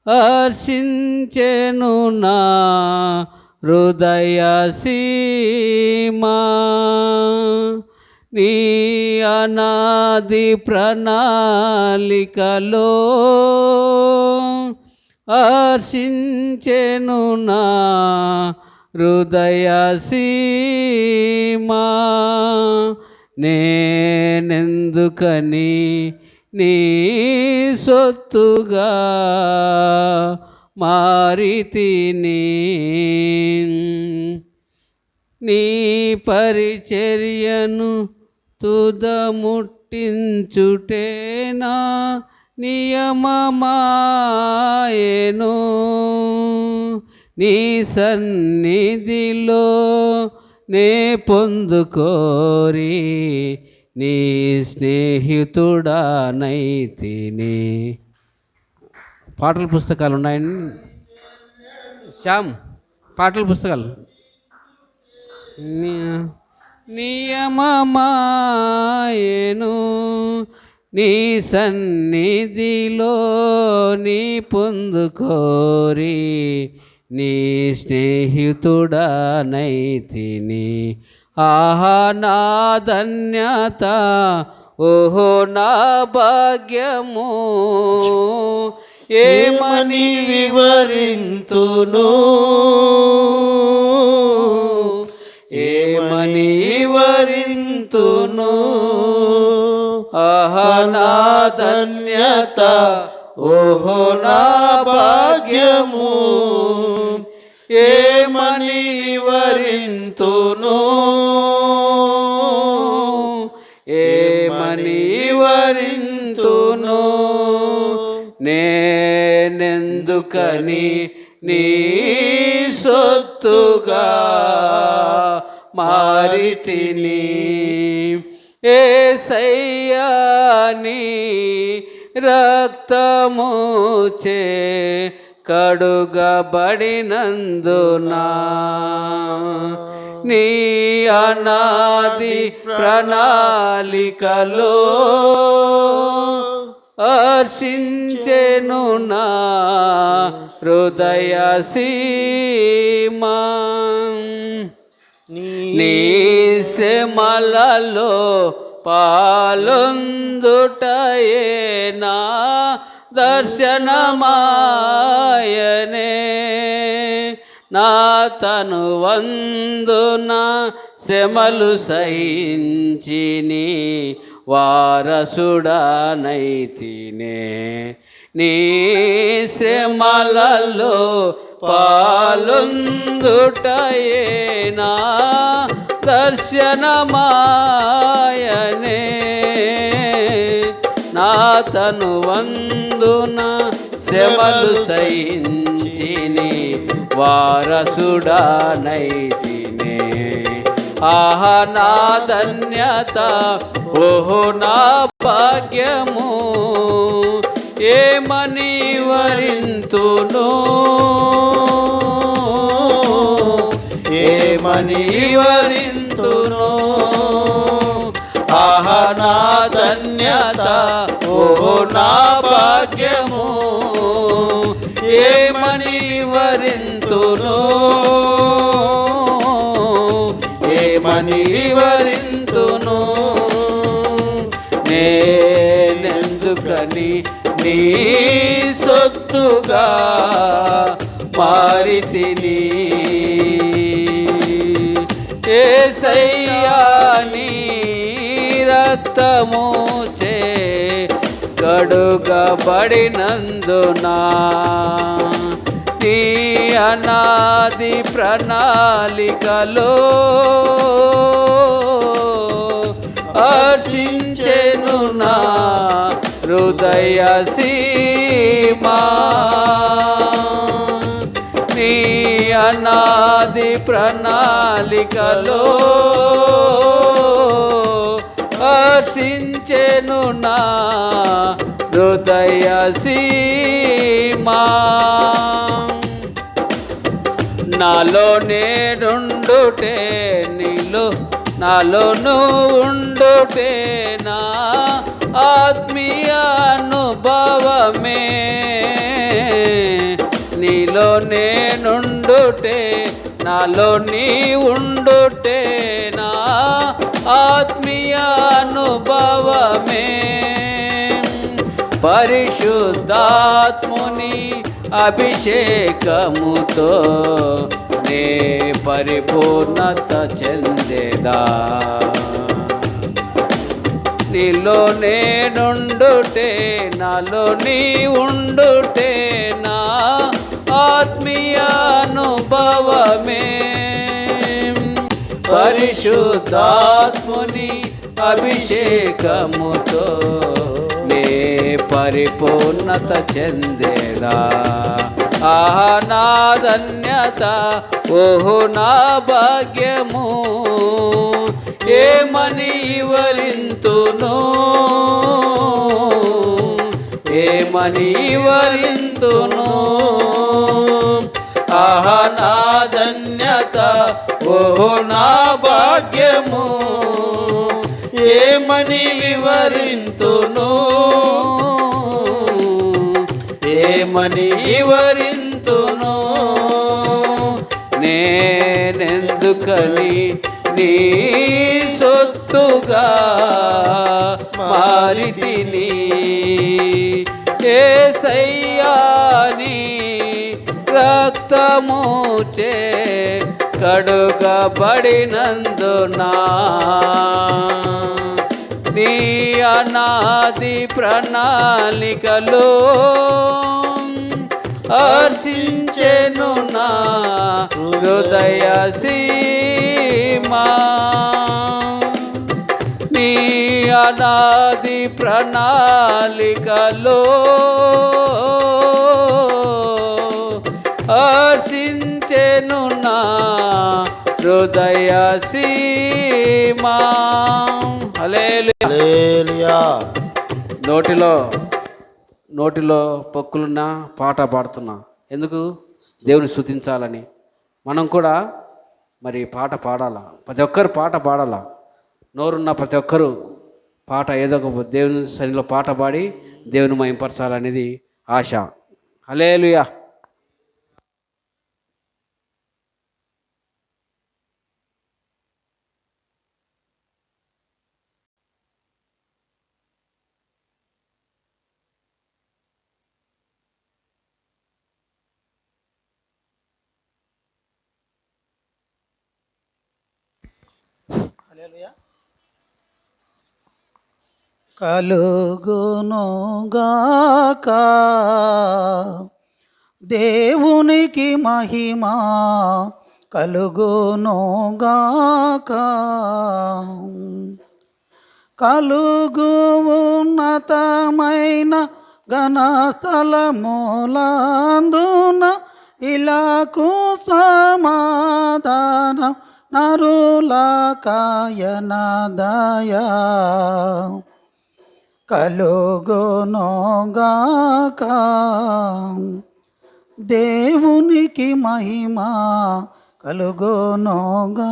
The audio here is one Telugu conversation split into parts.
హర్షించెను నా హృదయ సీమా. నీ అనాది ప్రణాళికలో హర్షించెను నా హృదయ సీమా. నేనెందుకని నీ సొత్తుగా మారితిని, నీ పరిచర్యను తుదముట్టించుటేనా నియమమాయెను. నీ సన్నిధిలో నే పొందుకోరి నీ స్నేహితుడానైతిని. పాటల పుస్తకాలు ఉన్నాయండి శ్యామ్, పాటల పుస్తకాలు. నియమమాయెను నీ సన్నిధిలో నీ పొందుకోరి నీ స్నేహితుడానైతిని. ఆహా నా ధన్యత, ఓహో నా భాగ్యము, ఏమని వివరింతును, ఏమని వివరింతును. ఆహా నా ధన్యత, ఓహో నా భాగ్యము, ఏమని వివరింతును, ఏమని వివరింతును. నేనెందుకని నీ సొత్తుగా మారితిని. యేసయ్యా నీ రక్తముచే కడుగబడినందునా, నీ అనాది ప్రణాళికలో హర్షించెను నా హృదయ సీమా. నీ శ్రమలలో పాలొందుటయే నా దర్శనమాయనే. నా తను వందున శ్రమలు సహించిని వారసుడానైతినే. నీ శ్రమలలో పాలొందుటయే నా దర్శనమాయనే. నా తను వందున శ్రమలు సహించిని వారసుడానైతినే. ఆహా నా ధన్యత, ఓహో నా భాగ్యము, ఏమని వరింతును, ఏమని వరింతును. ఆహా నా ధన్యత, ఓహో నా భాగ్యము, ఏమని వరింతును, ఏమని వివరింతును. నేనెందుకని నీ సొత్తుగా మారితిని. యేసయ్యా నీ రక్తముచే కడుగబడినందునా, నీ అనాది ప్రణాళికలో హర్షించెను నా హృదయ సీమా. నీ అనాది ప్రణాళికలో హర్షించెను నా హృదయ సీమా. నాలో నేనుండుటే నీలో నాలోను ఉండుటే నా ఆత్మీయ అనుభవమే. నేనుండుటే నాలో నీ ఉండుటే నా ఆత్మీయ అనుభవమే. పరిశుద్ధాత్ముని అభిషేకముతో నే పరిపూర్ణత చెందేదా. నీలో నేనుండుటే నాలో నీ ఉండుటే నా ఆత్మీయ అనుభవమే. పరిశుద్ధాత్ముని అభిషేకముతో నే పరిపూర్ణత చెందేదా. ఆహా నా ధన్యత, ఓహో నా భాగ్యము, ఏమని వివరింతును, ఏమని వివరింతును. ఆహా నా ధన్యత, ఓహో నా భాగ్యము, ఏమని వివరింతును, ఏమని వివరింతును. నేనెందుకని నీ సొత్తుగా మారితిని, యేసయ్యా నీ రక్తముచే కడుగబడినందునా. నీ అనాది ప్రణాళికలో హర్షించెను నా హృదయ సీమా. నీ అనాది ప్రణాళికలో హర్షించెను నా హృదయ సీమా. హల్లెలూయా. నోటిలో పొక్కులున్నా పాట పాడుతున్నా ఎందుకు? దేవుని స్తుతించాలని. మనం కూడా మరి పాట పాడాలా, ప్రతి ఒక్కరు పాట పాడాలా. నోరున్న ప్రతి ఒక్కరు పాట ఏదో ఒక దేవుని సన్నిధిలో పాట పాడి దేవుని మహింపరచాలనేది ఆశ. హల్లెలూయా. కలుగునుగాక దేవునికి మహిమ, కలుగునుగాక. కలుగు ఉన్నతమైన ఘనస్థలములందున ఇలాకు సమాధానం నరులకాయనదయా. కలుగునుగాక దేవునికి మహిమ, కలుగునుగాక.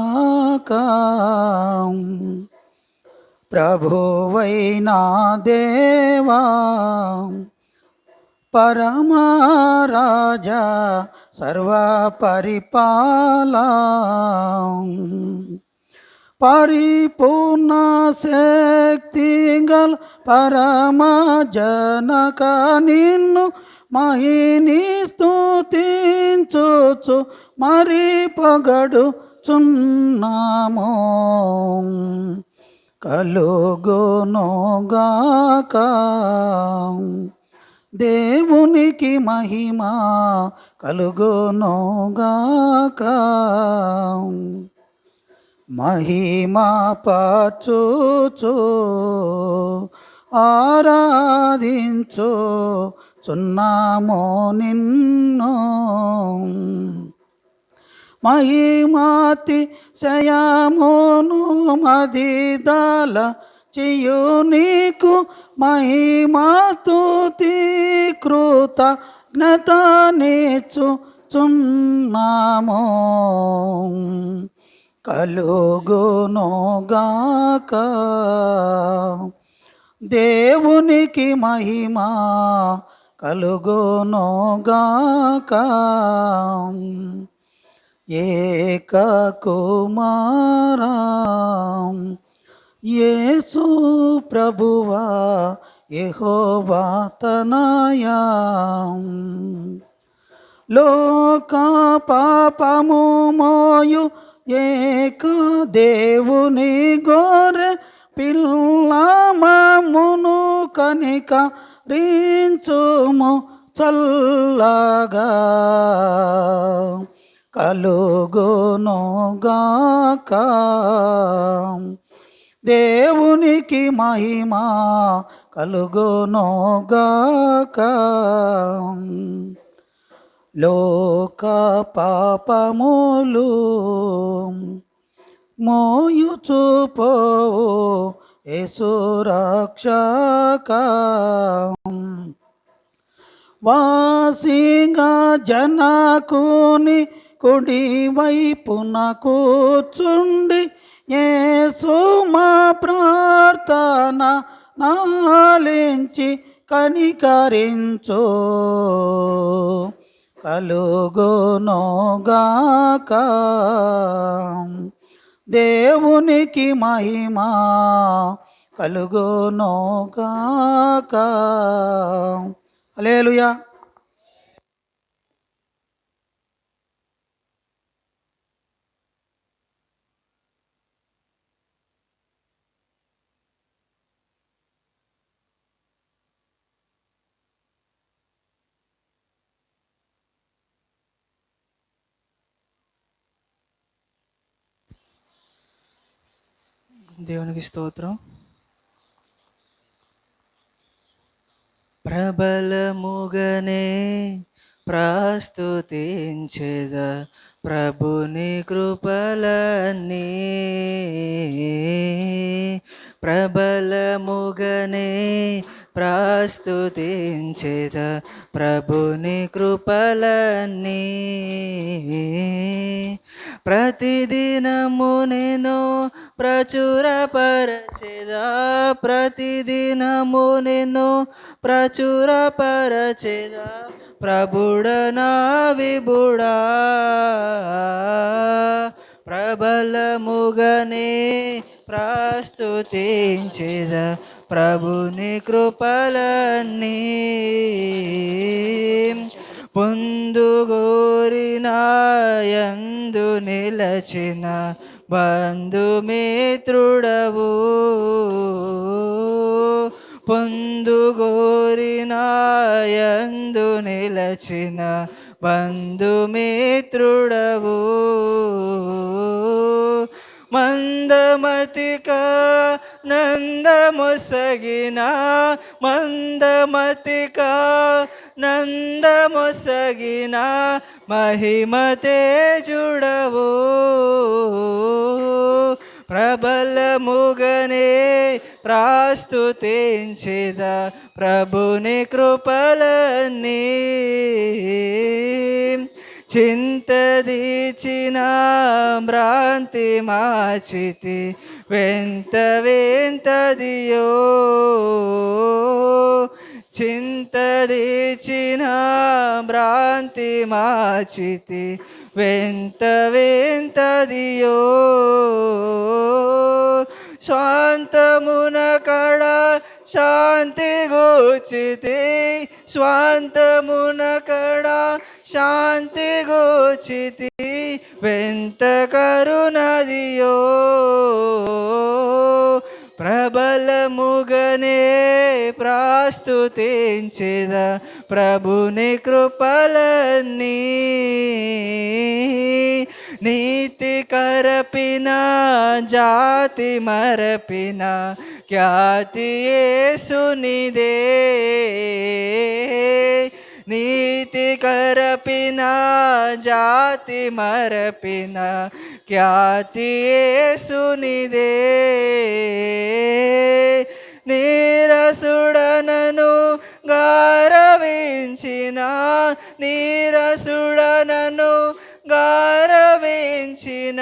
ప్రభువైన దేవా పరమరాజా సర్వపరిపాలా, పరిపూర్ణ శక్తి గల పరమ జనక నిన్ను మహిని స్తుతించుచు మరి పొగడుచున్నాము. కలుగునుగాక దేవునికి మహిమ, కలుగునుగాక. మహిమ పరచుచు ఆరాధించు చున్నాము నిన్ను. మహిమాతి శయమును మదిదల చేయు నీకు మహిమాతుతి కృతజ్ఞతనిచ్చుచున్నాము. కలుగునుగాక దేవునికి మహిమ, కలుగునుగాక. ఏక కుమారా యేసు ప్రభువా యెహోవా తనయా, లోక పాపము మోయు ఏక దేవుని గొర్రె పిల్ల మమ్మును కనికరించుము చల్లగా. కలుగునుగాక. దేవునికి మహిమ కలుగునుగాక. లోక పాపములు మోయుచుపోవు యేసు రక్షక. వాసిగా జనకుని కుడి వైపున కూర్చుండి యేసు మా ప్రార్థన నాలించి కనికరించు. కలుగునుగాక. దేవునికి మహిమ కలుగునుగాక. హల్లెలూయా. దేవునికి స్తోత్రం. ప్రబలముగనే ప్రస్తుతించెద ప్రభుని కృపలన్నీ. ప్రబలముగనే ప్రస్తుతించెద ప్రభుని కృపలన్నీ. ప్రతిదినము నేను ప్రచురపరచెదా, ప్రతిదినము నేను ప్రచురపరచెదా ప్రభుడనా విభుడా. ప్రబలముగనే ప్రస్తుతించెద ప్రభుని కృపలన్నీ. పొందుగోరిన యందు నిలచిన బంధుమిత్రుడవు, పొందుగోరిన యందు నిలచిన బంధుమిత్రుడవు. మందమతిక నందమొసగిన, మందమతిక నందమొసగిన మహిమ తేజుడవు. ప్రబలముగనే ప్రస్తుతించెద ప్రభుని కృపలన్నీ. చింతదీచిన భ్రాంతి మాచితి వెంత వెంతదియో. చింతదీచిన భ్రాంతి మాచితి వెంత వెంతదియో. స్వాంతమున కడ శాంతి గోచితి, స్వాంతమున కడ శాంతి గోచితి వెంత కరుణదియో. ప్రబలముగనే ప్రస్తుతించెద ప్రభుని కృపలన్నీ. నీతి కరపిన జాతి మరపిన ఖ్యాతి యేసునిదే. నీతి కరపిన జాతి మరపిన ఖ్యాతి యేసునిదే. నీరసుడనను గారవించిన, నీరసుడనను గారవించిన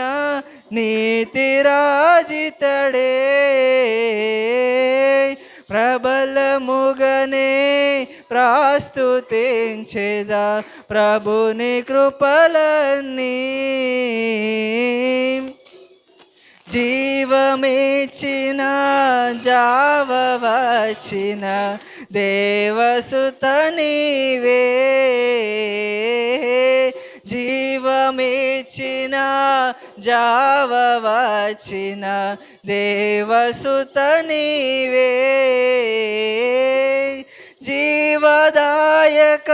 నీతి రాజితడే. ప్రబలముగనే ప్రస్తుతించెదా ప్రభుని కృపలన్నీ. జీవమిచ్చిన జావ వచ్చిన దేవసుత నీవే, జీవమిచ్చిన జావ వచ్చిన దేవసుత నీవే. జీవదాయక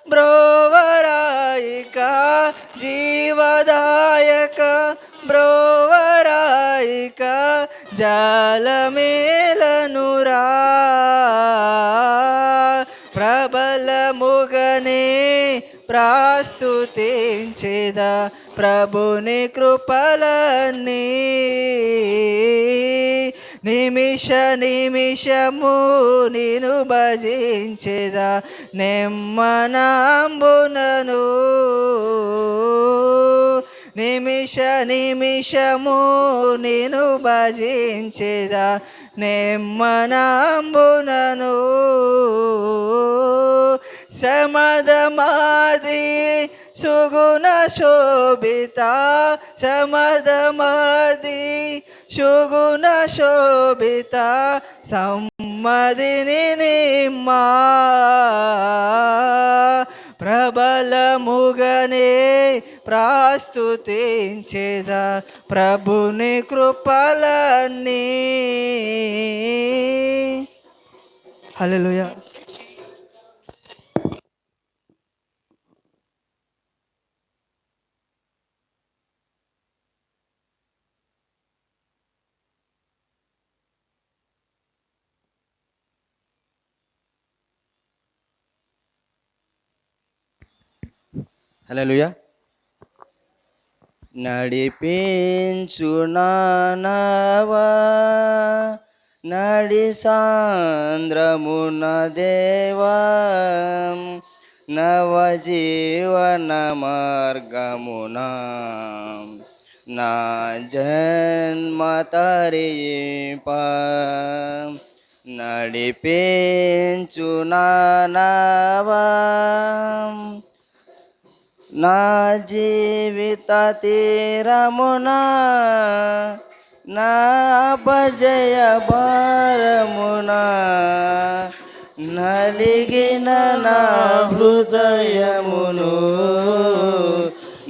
బ్రోవరాయిక, జీవదాయక బ్రోవరాయిక జాలమేలనురా. ప్రబలముగనే ప్రస్తుతించెదా ప్రభుని కృపలన్నీ. నిమిష నిమిషము నిను భజించెదా నెమ్మనాంబునను. నిమిష నిమిషము నిను భజించెదా నెమ్మనాంబునను. సమదమాది సుగుణ శోభిత, సమదమాది సుగుణ శోభిత సమ్మదిని నిమ్మా. ప్రబలముగనే ప్రస్తుతించెదా ప్రభుని కృపలన్నీ. హల్లెలూయా. హల్లెలూయా. నడిపించు నావా నడి సాంద్రమున దేవా, నవజీవన మార్గమున నా జన్మ తరింప. నడిపించు నావా నా జీవిత తీరమునా, నా అపజయ భారమునా, నలిగిన నా హృదయమును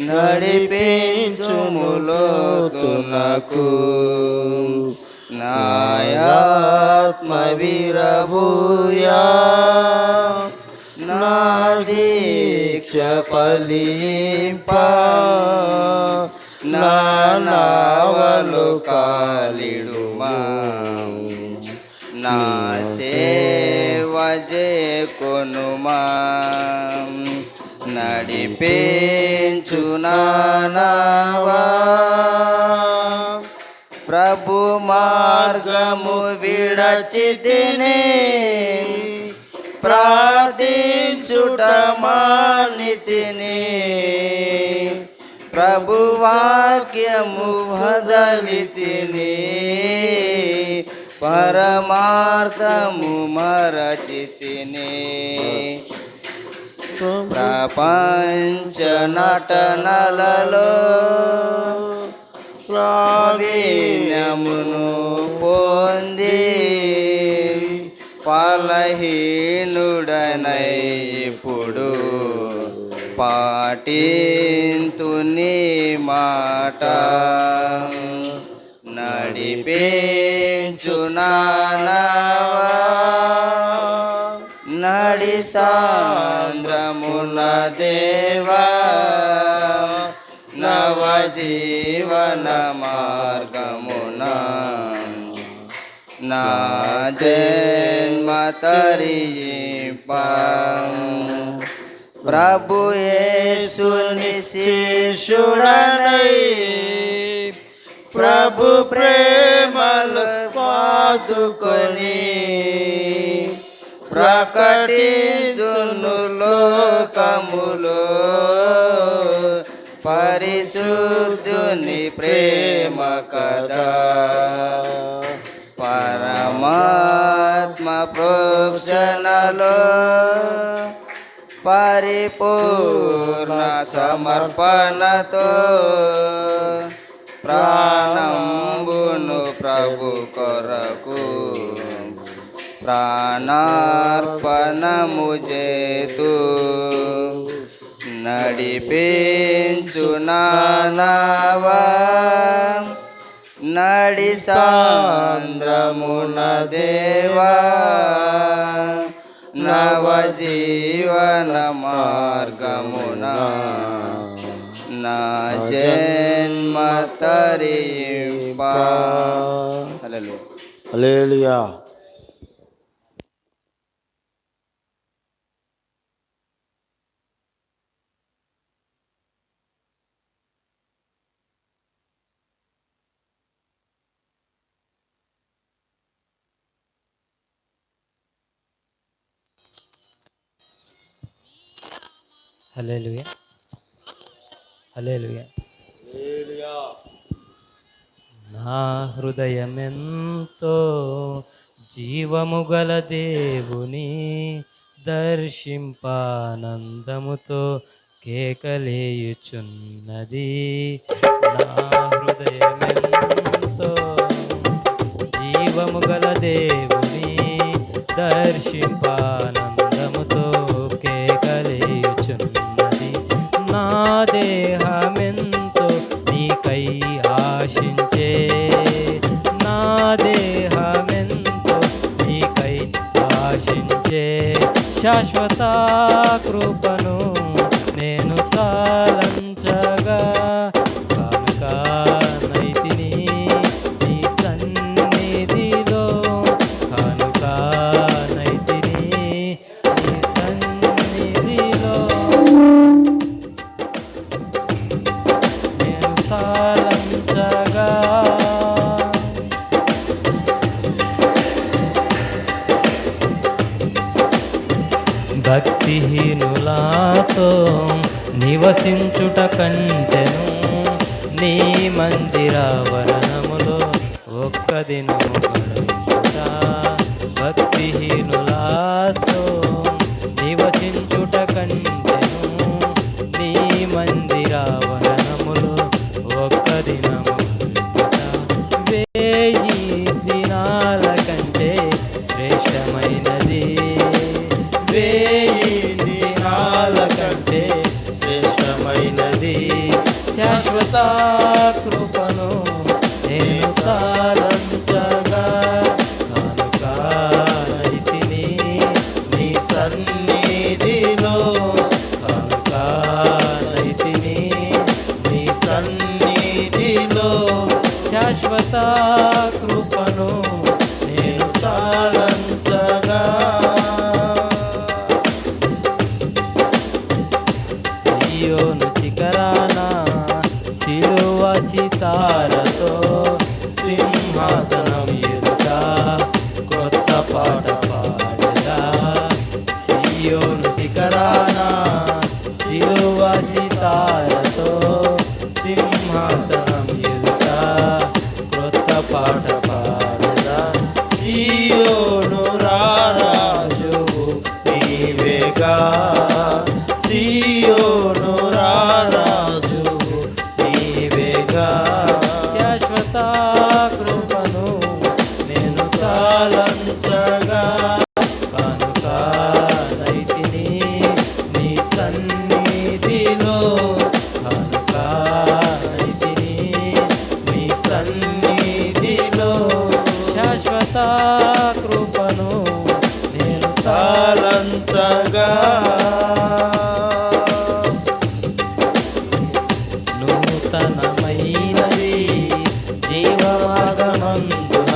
నడిపించుములోతునకు. నాయాత్మ విరభూయా, నా దీక్ష ఫలింప, నా నావలు కాలిడుమా. నా సేవ చేకొనుమా, నడిపించు నావా. ప్రభు మార్గము విడచితిని, ప్రార్థించుట మానితిని. ప్రభు వాక్యము వదలితిని, పరమార్థము మరచితిని. ప్రపంచ నటనలలో ప్రావీణ్యమును పొంది, ఫలహీనుడనై ఇప్పుడు పాటింతు నీ మాట. నడిపించు నావా నడి సాంద్రమున దేవా, నవజీవన మార్గమున నా జన్మ తరింప. ప్రభు యేసుని శిష్యుడనై, ప్రభు ప్రేమలు పాదుకొని, ప్రకటించును లోకములో పరిశుద్ధుని ప్రేమ కదా. పరమాత్మ ప్రోక్షణలో పరిపూర్ణ సమర్పణతో ప్రాణంబును ప్రభు కొరకు ప్రాణార్పణము చేతు నడిపించు నావా నడి సాంద్రమున దేవా నవజీవన మార్గమున నా జన్మ తరింపా. హల్లెలూయా. హల్లెలూయా. హల్లెలూయా. హల్లెలూయా. నా హృదయమెంతో జీవము గల దేవుని దర్శింపానందముతో కేకలేయుచున్నది. నా హృదయమెంతో జీవము గల దేవుని దర్శింపానందముతో కేకలేయుచున్నది. నా దేహమెంతో నీకై ఆశించే, నా దేహమెంతో నీకై ఆశించే శాశ్వత కృపను నేను తాళంచగా కానుక నైతిని నీ సన్నిధిలో, కానుక నైతిని నీ సన్నిధిలో నేను తాళంచగా. భక్తిహీనులాతో నివసించుట కంటెను నీ మందిరావరణములో ఒక్క దినము గడుపుట. భక్తిహీనులాతో నివసించుట కంటెను నీ మందిరావరణములో ఒక్క దినము గడుపుట. 1000 దినాల కంటే శ్రేష్టమైనది, 1000 దినాల కంటే శ్రేష్టమైనది శాశ్వత కృపను నేను తాళంచగా కానుక నైతిని నీ సన్నిధిలో, కానుక నైతిని నీ సన్నిధిలో శాశ్వత కృపను నేను తాళంచగా. సియోను శిఖరాన సిలువ సితారతో సింహాసనం ఎదుట కొత్త పాట పాడెదా. సియోను శిఖరాన సిలువ సితారతో సింహాసనం ఎదుట కొత్త పాట పాడెదా. సియోను రారాజువు నీవేగా, సియోను రారాజువు నీవేగా శాశ్వత కృపను నేను తాళంచగా కానుక నైతిని నీ సన్నిధిలో, కానుక నైతిని నీ సన్నిధిలో శాశ్వత కృపను నేను తాళంచగా. నూతనమైనది జీవమార్గమందున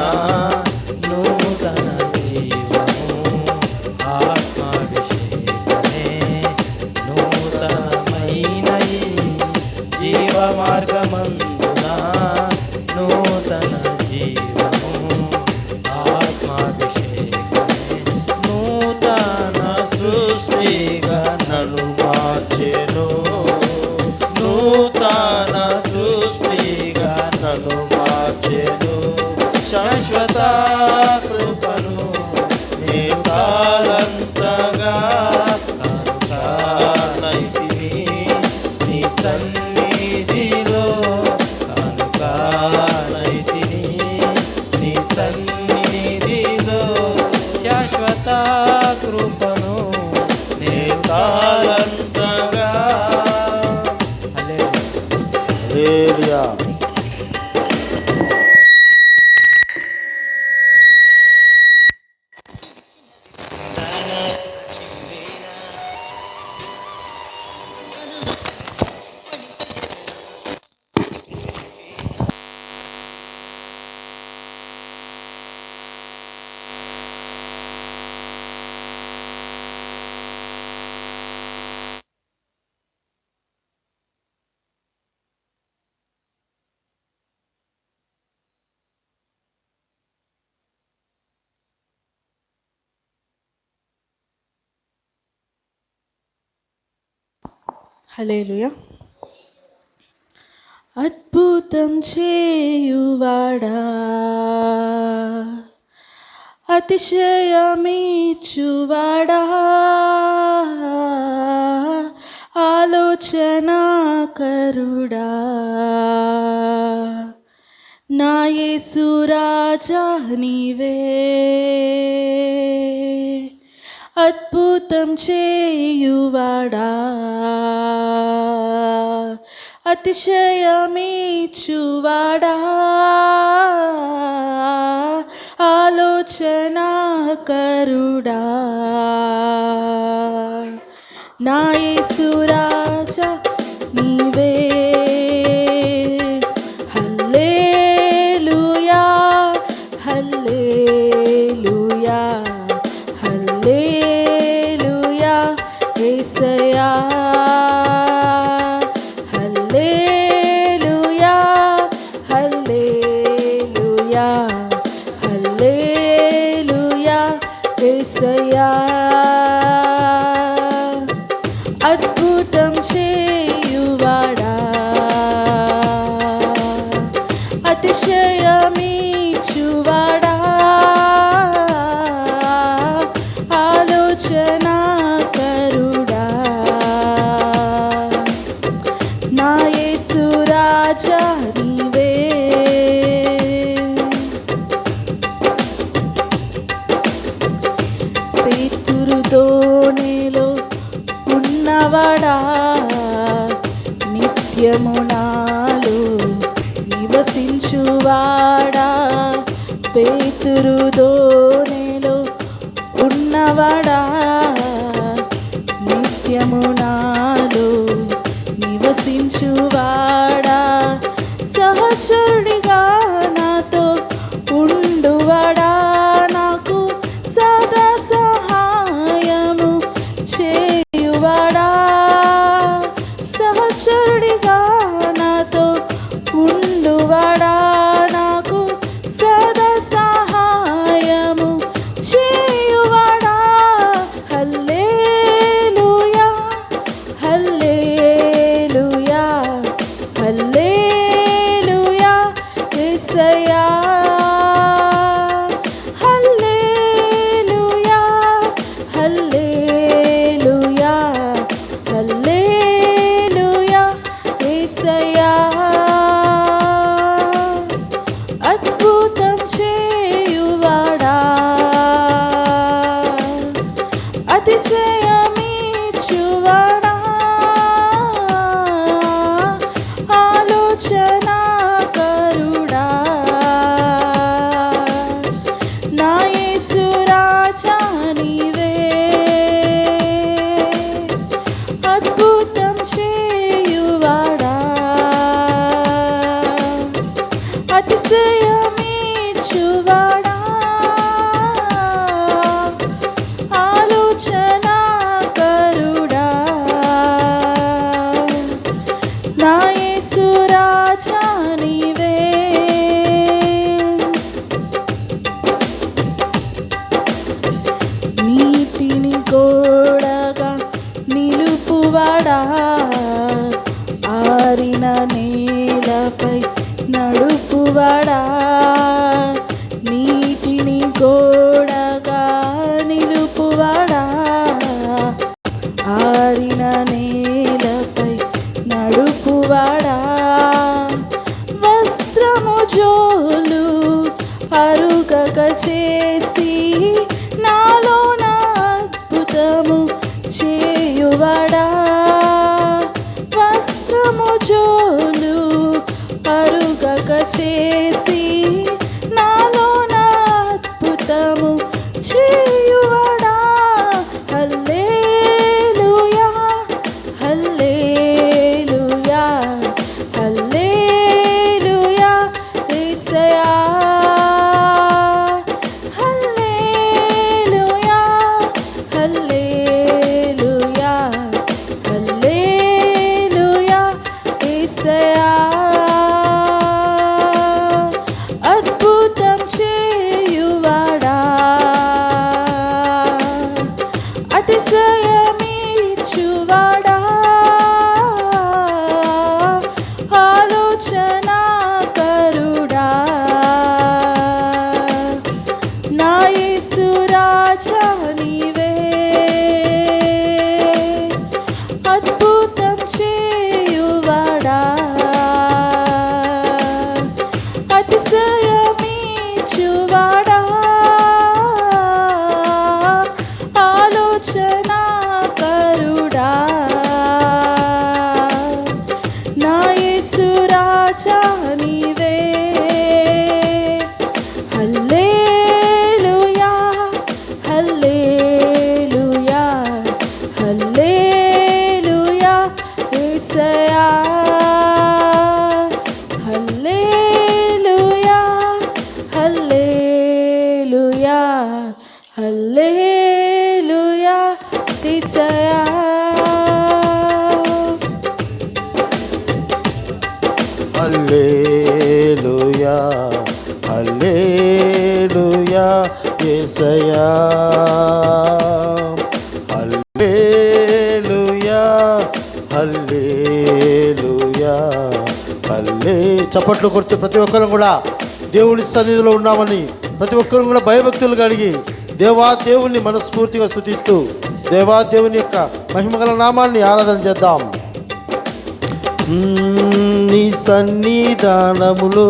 నూతన జీవము ఆత్మాభిషేకమే. నూతనమైనది జీవమార్గమందున నూతన జీవము ఆత్మాభిషేకమే. నూతన సృష్టి హల్లెలూయా. అద్భుతం చేయువాడా, అతిశయమిచ్చువాడా, ఆలోచనాకరుడా, నా యేసు రాజా నీవే. అద్భుతం చేయువాడా, అతిశయమిచ్చువాడా, ఆలోచనాకరుడా, నా యేసు రాజా నీవే. హల్లెలూయా, హల్లెలూయా, హల్లెలూయా యేసయ్యా. హల్లెలూయా, హల్లెలూయా, హల్లెలూయా యేసయ్యా. అద్భుతం చేయువాడా, అతిశయమిచ్చువాడా, ఆలోచనాకరుడా, నా యేసు రాజా నీవే. పేతురు దోణిలో ఉన్నవాడా, నిత్యము నాలో నివసించువాడా. పేతురు దోణిలో ఉన్నవాడా, నిత్యము నాలో నివసించువాడా. సహచరుడిగా నాతో ఉండువాడా, నాకు సదా సహాయము చేయువాడా. సహచరుడిగా నాతో ఉండువాడా, నాకు సదా సహాయము చేయువాడా. హల్లెలూయా, హల్లెలూయా, హల్లెలూయా యేసయ్యా. హల్లెలూయా, హల్లెలూయా, హల్లెలూయా యేసయ్యా. అద్భుతం చేయువాడా, అతిశయమిచ్చువాడా, ఆలోచనాకరుడా, నా యేసు రాజా నీవే. అద్భుతం చేయువాడా, అతిశయమిచ్చువాడా, ఆలోచనాకరుడా, నా యేసు రాజా నీవే. నీతిని గోడగా నిలుపువాడా, ఆరిన నేలపై నడుపువాడా. నీటిని గోడగా నిలుపువాడా, ఆరిన నేలపై నడుపువాడా. వస్త్రము జోలు అరుగక చేసి నాలోన అద్భుతము చేయువాడా. వస్త్రము జోలు అరుగక చేసి నాలోన అద్భుతము చేయువాడా. హల్లెలూయా, హల్లెలూయా, హల్లెలూయా యేసయ్యా. హల్లెలూయా హల్లే. చప్పట్లు కొడుతూ ప్రతి ఒక్కరు కూడా దేవుని సన్నిధిలో ఉన్నామని ప్రతి ఒక్కరు కూడా భయభక్తులు కలిగి దేవుణ్ణి మనస్ఫూర్తిగా స్తుతిస్తూ దేవుని యొక్క మహిమగల నామాన్ని ఆరాధన చేద్దాం. నీ సన్నిధానములో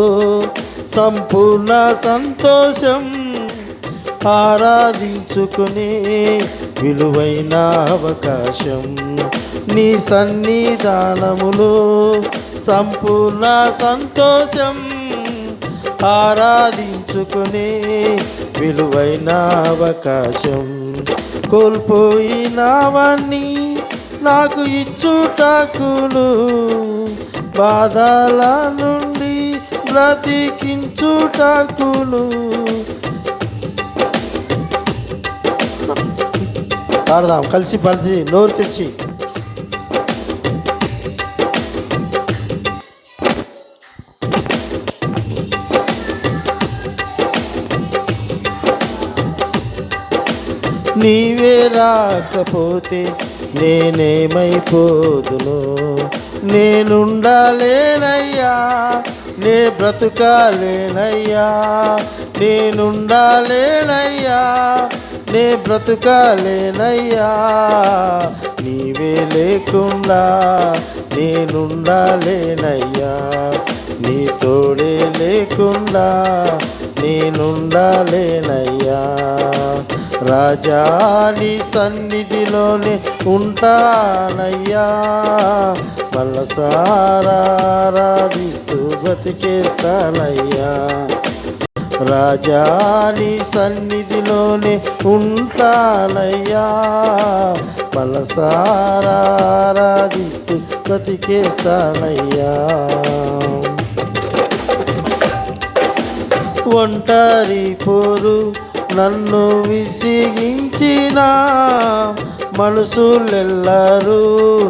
సంపూర్ణ సంతోషం, ఆరాధించుకునే విలువైన అవకాశం. నీ సన్నిధానములో సంపూర్ణ సంతోషం, ఆరాధించుకునే విలువైన అవకాశం. కోల్పోయినవన్నీ నాకు ఇచ్చుటకును, బాధల నుండి బ్రతికించుటకును. పాడదాం కలిసి పడిచి నోరు తెచ్చి. నీవే రాకపోతే నేనేమైపోదును, నేనుండాలేనయ్యా, నే బ్రతుకాలేనయ్యా, నేనుండాలేనయ్యా, నే బ్రతుకాలేనయ్యా. నీవే లేకుండా నేనుండాలేనయ్యా, నీ తోడే లేకుండా నేనుండాలేనయ్యా. రాజా నీ సన్నిధిలోనే ఉంటానయ్యా, మనసారాధిస్తూ బ్రతికేస్తానయ్యా. రాజా నీ సన్నిధిలోనే ఉంటానయ్యా, మనసారాధిస్తూ బ్రతికేస్తానయ్యా. ఒంటరి పోరు నన్ను విసిగించిన మనుషులెల్లరూ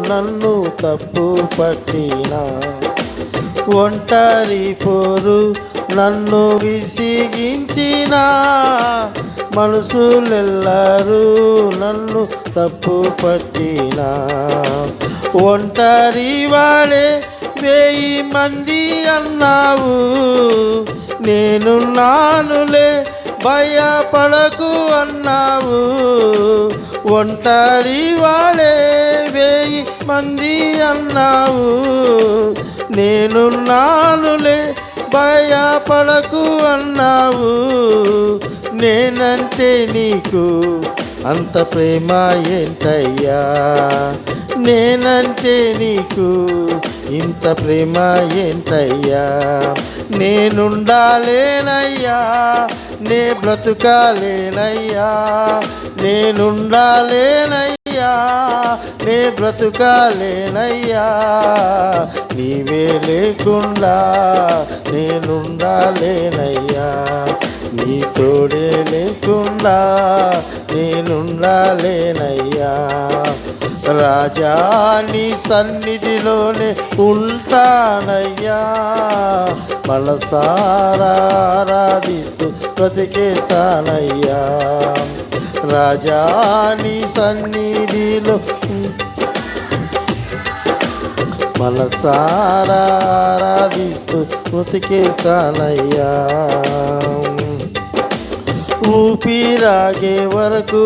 నన్ను తప్పు పట్టిన. ఒంటరి పోరు నన్ను విసిగించిన మనుషులెల్లరూ నన్ను తప్పు పట్టిన. ఒంటరి వాడే 1000 మంది అన్నావు, నేను నానులే భయపడకు అన్నావు. ఒంటరి వాడే 1000 మంది అన్నావు, నేను నానులే భయపడకు అన్నావు. నేనంటే నీకు అంత ప్రేమ ఏంటయ్యా, నేనంటే నీకు ఇంత ప్రేమ ఏంటయ్యా. నేనుండాలేనయ్యా, నే బ్రతుకాలేనయ్యా, నేనుండాలేనయ్యా, నే బ్రతుకాలేనయ్యా. నీవే లేకుండా నేనుండాలేనయ్యా, నీ తోడే లేకుండా నేనుండాలేనయ్యా. రాజా నీ సన్నిధిలోనే ఉంటానయ్యా, మనసారాధిస్తూ బ్రతికేస్తానయ్యా. రాజా నీ సన్నిధిలో మనసారాధిస్తూ బ్రతికేస్తానయ్యా. ఊపిరాగే వరకు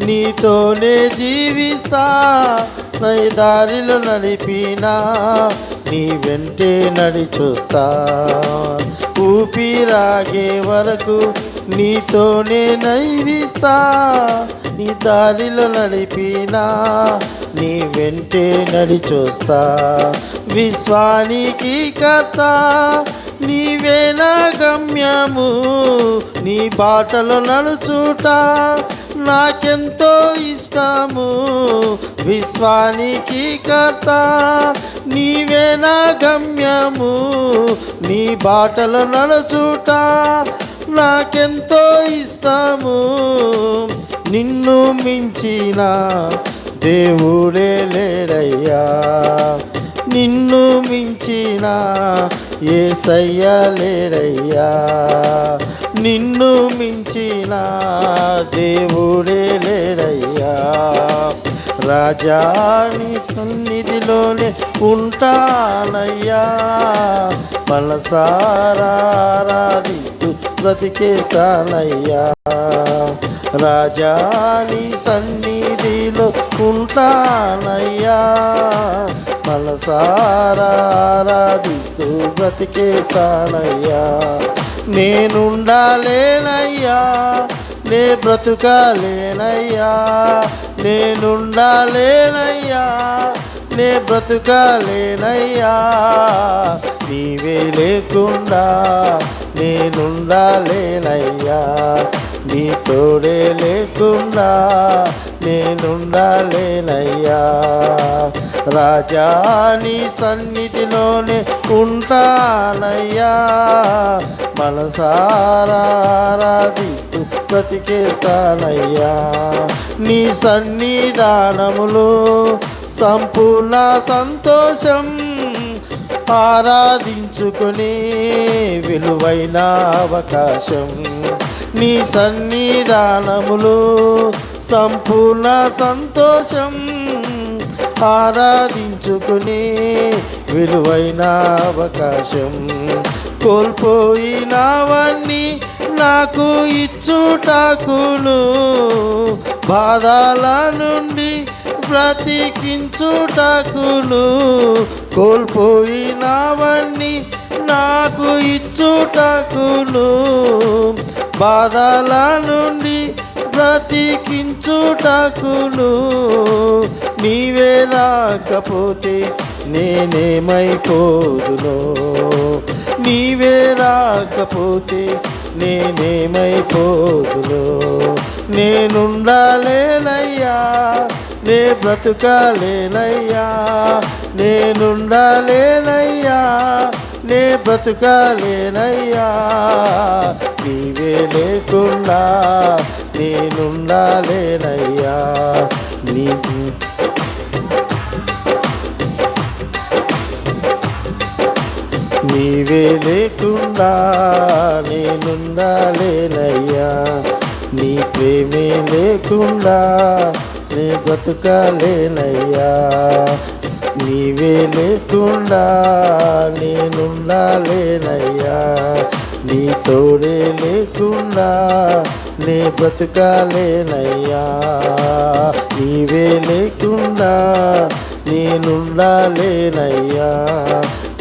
నీతోనే జీవిస్తా, నీ దారిలో నడిపినా నీ వెంటే నడిచొస్తా. ఊపిరాగే వరకు నీతోనే నడిపిస్తా, నీ దారిలో నడిపినా నీ వెంటే నడిచొస్తా. విశ్వానికి కర్త నీవే నా గమ్యము, నీ బాటలో నడుచుట నాకెంతో ఇష్టము. విశ్వానికి కర్త నీవే నా గమ్యము, నీ బాటలో నడుచుట నాకెంతో ఇష్టము. నిన్ను మించిన దేవుడే లేడయ్యా, నిన్ను మించిన యేసయ్య లేడయ్యా, నిన్ను మించిన దేవుడే లేడయ్యా. రాజా నీ సన్నిధిలోనే ఉంటానయ్యా, మనసారా ఆరాధిస్తూ బ్రతికేస్తానయ్యా. రాజా నీ సన్నిధిలో ఉంటానయ్యా, మనసారా ఆరాధిస్తూ బ్రతికేస్తానయ్యా. నేనుండాలేనయ్యా, నే బ్రతుకాలేనయ్యా, నేనుండాలేనయ్యా, నే బ్రతుకాలేనయ్యా. నీవే లేకుండా నేనుండాలేనయ్యా, నీ తోడే లేకుండా నేనుండాలేనయ్యా. రాజా నీ సన్నిధిలోనే ఉంటానయ్యా, మనసారా ఆరాధిస్తూ బ్రతికేస్తానయ్యా. నీ సన్నిధానములో సంపూర్ణ సంతోషం, ఆరాధించుకునే విలువైన అవకాశం. నీ సన్నిధానములో సంపూర్ణ సంతోషం, ఆరాధించుకునే విలువైన అవకాశం. కోల్పోయినవన్నీ నాకు ఇచ్చుటకును, బాధల నుండి బ్రతికించుటకును. కోల్పోయినవన్నీ నాకు ఇచ్చుటకును, బాధల నుండి బ్రతికించుటకును. నీవే రాకపోతే నేనేమైపోదును, నీవే రాకపోతే నేనేమైపోదును. నేనుండాలేనయ్యా, నే బ్రతుకాలేనయ్యా, నేనుండాలేనయ్యా, నే బ్రతుకాలేనయ్యా. నీవే లేకుండా నేనుండాలేనయ్యా. నీవే లేకుండా నేనుండాలేనయ్యా, నీ ప్రేమే లేకుండా నే బ్రతుకాలేనయ్యా. నీవే లేకుండా నేనుండాలేనయ్యా, నీ తోడే లేకుండా నే బ్రతుకాలేనయ్యా. నీవే లేకుండా నేనుండాలేనయ్యా,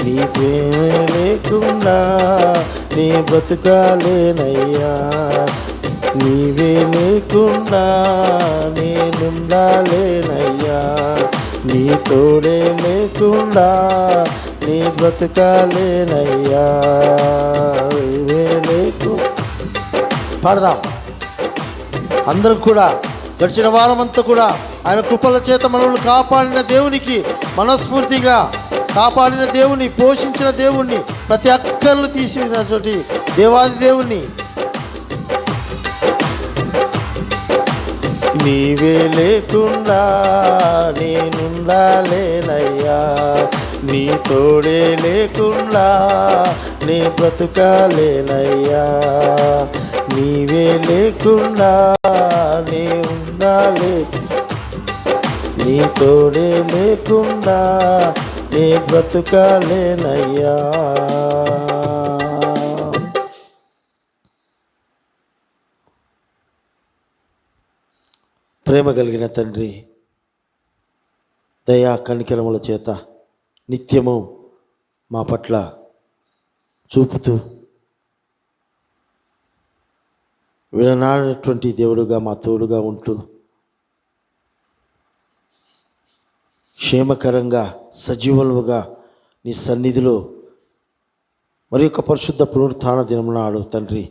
నీ ప్రేమ లేకుండా నే బ్రతుకాలేనయ్యా. నీవే లేకుండా నేనుండాలేనయ్యా, నీ తోడే లేకుండా నీ బ్రతుకాలేనయ్యా. నీవే పాడదాం అందరం కూడా. గడిచిన వారమంతా కూడా ఆయన కృపల చేత మనల్ని కాపాడిన దేవునికి మనస్ఫూర్తిగా కాపాడిన దేవుని, పోషించిన దేవుణ్ణి, ప్రతి అక్కర్లు తీసినటువంటి దేవాది దేవుణ్ణి. నీవే లేకుండా నేనుండాలేనయ్యా, నీ తోడే లేకుండా నే బ్రతుకాలేనయ్యా. నీవే లేకుండా నే ఉండాలే, నీ తోడే లేకుండా నే బ్రతుకాలేనయ్యా. ప్రేమ కలిగిన తండ్రి, దయా కనికరముల చేత నిత్యము మా పట్ల చూపుతూ విడనాడినటువంటి దేవుడుగా మా తోడుగా ఉంటూ క్షేమకరంగా సజీవముగా నీ సన్నిధిలో మరి యొక్క పరిశుద్ధ పునరుత్థాన దినము నాడు తండ్రి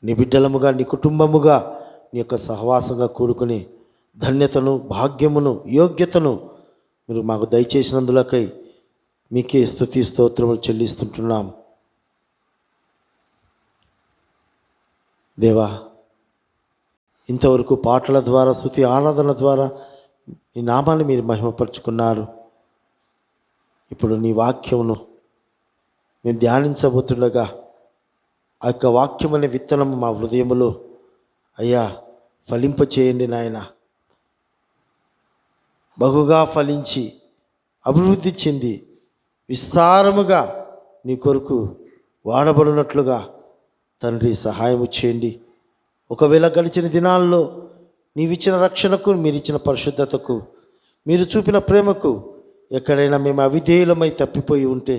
నీ బిడ్డలముగా, నీ కుటుంబముగా, నీ యొక్క సహవాసంగా కూడుకుని ధన్యతను, భాగ్యమును, యోగ్యతను మీరు మాకు దయచేసినందులకై మీకే స్తుతి స్తోత్రములు చెల్లిస్తుంటున్నాం. దేవా, ఇంతవరకు పాటల ద్వారా, స్తుతి ఆరాధన ద్వారా నీ నామాన్ని మీరు మహిమపరుచుకున్నారు. ఇప్పుడు నీ వాక్యమును మేము ధ్యానించబోతుండగా ఆ యొక్క వాక్యం అనే విత్తనం మా హృదయములో అయ్యా ఫలింపచేయండి నాయన. బహుగా ఫలించి అభివృద్ధి చెంది విస్తారముగా నీ కొరకు వాడబడినట్లుగా తండ్రి సహాయము చేయండి. ఒకవేళ గడిచిన దినాల్లో నీవిచ్చిన రక్షణకు, మీరిచ్చిన పరిశుద్ధతకు, మీరు చూపిన ప్రేమకు ఎక్కడైనా మేము అవిధేయులమై తప్పిపోయి ఉంటే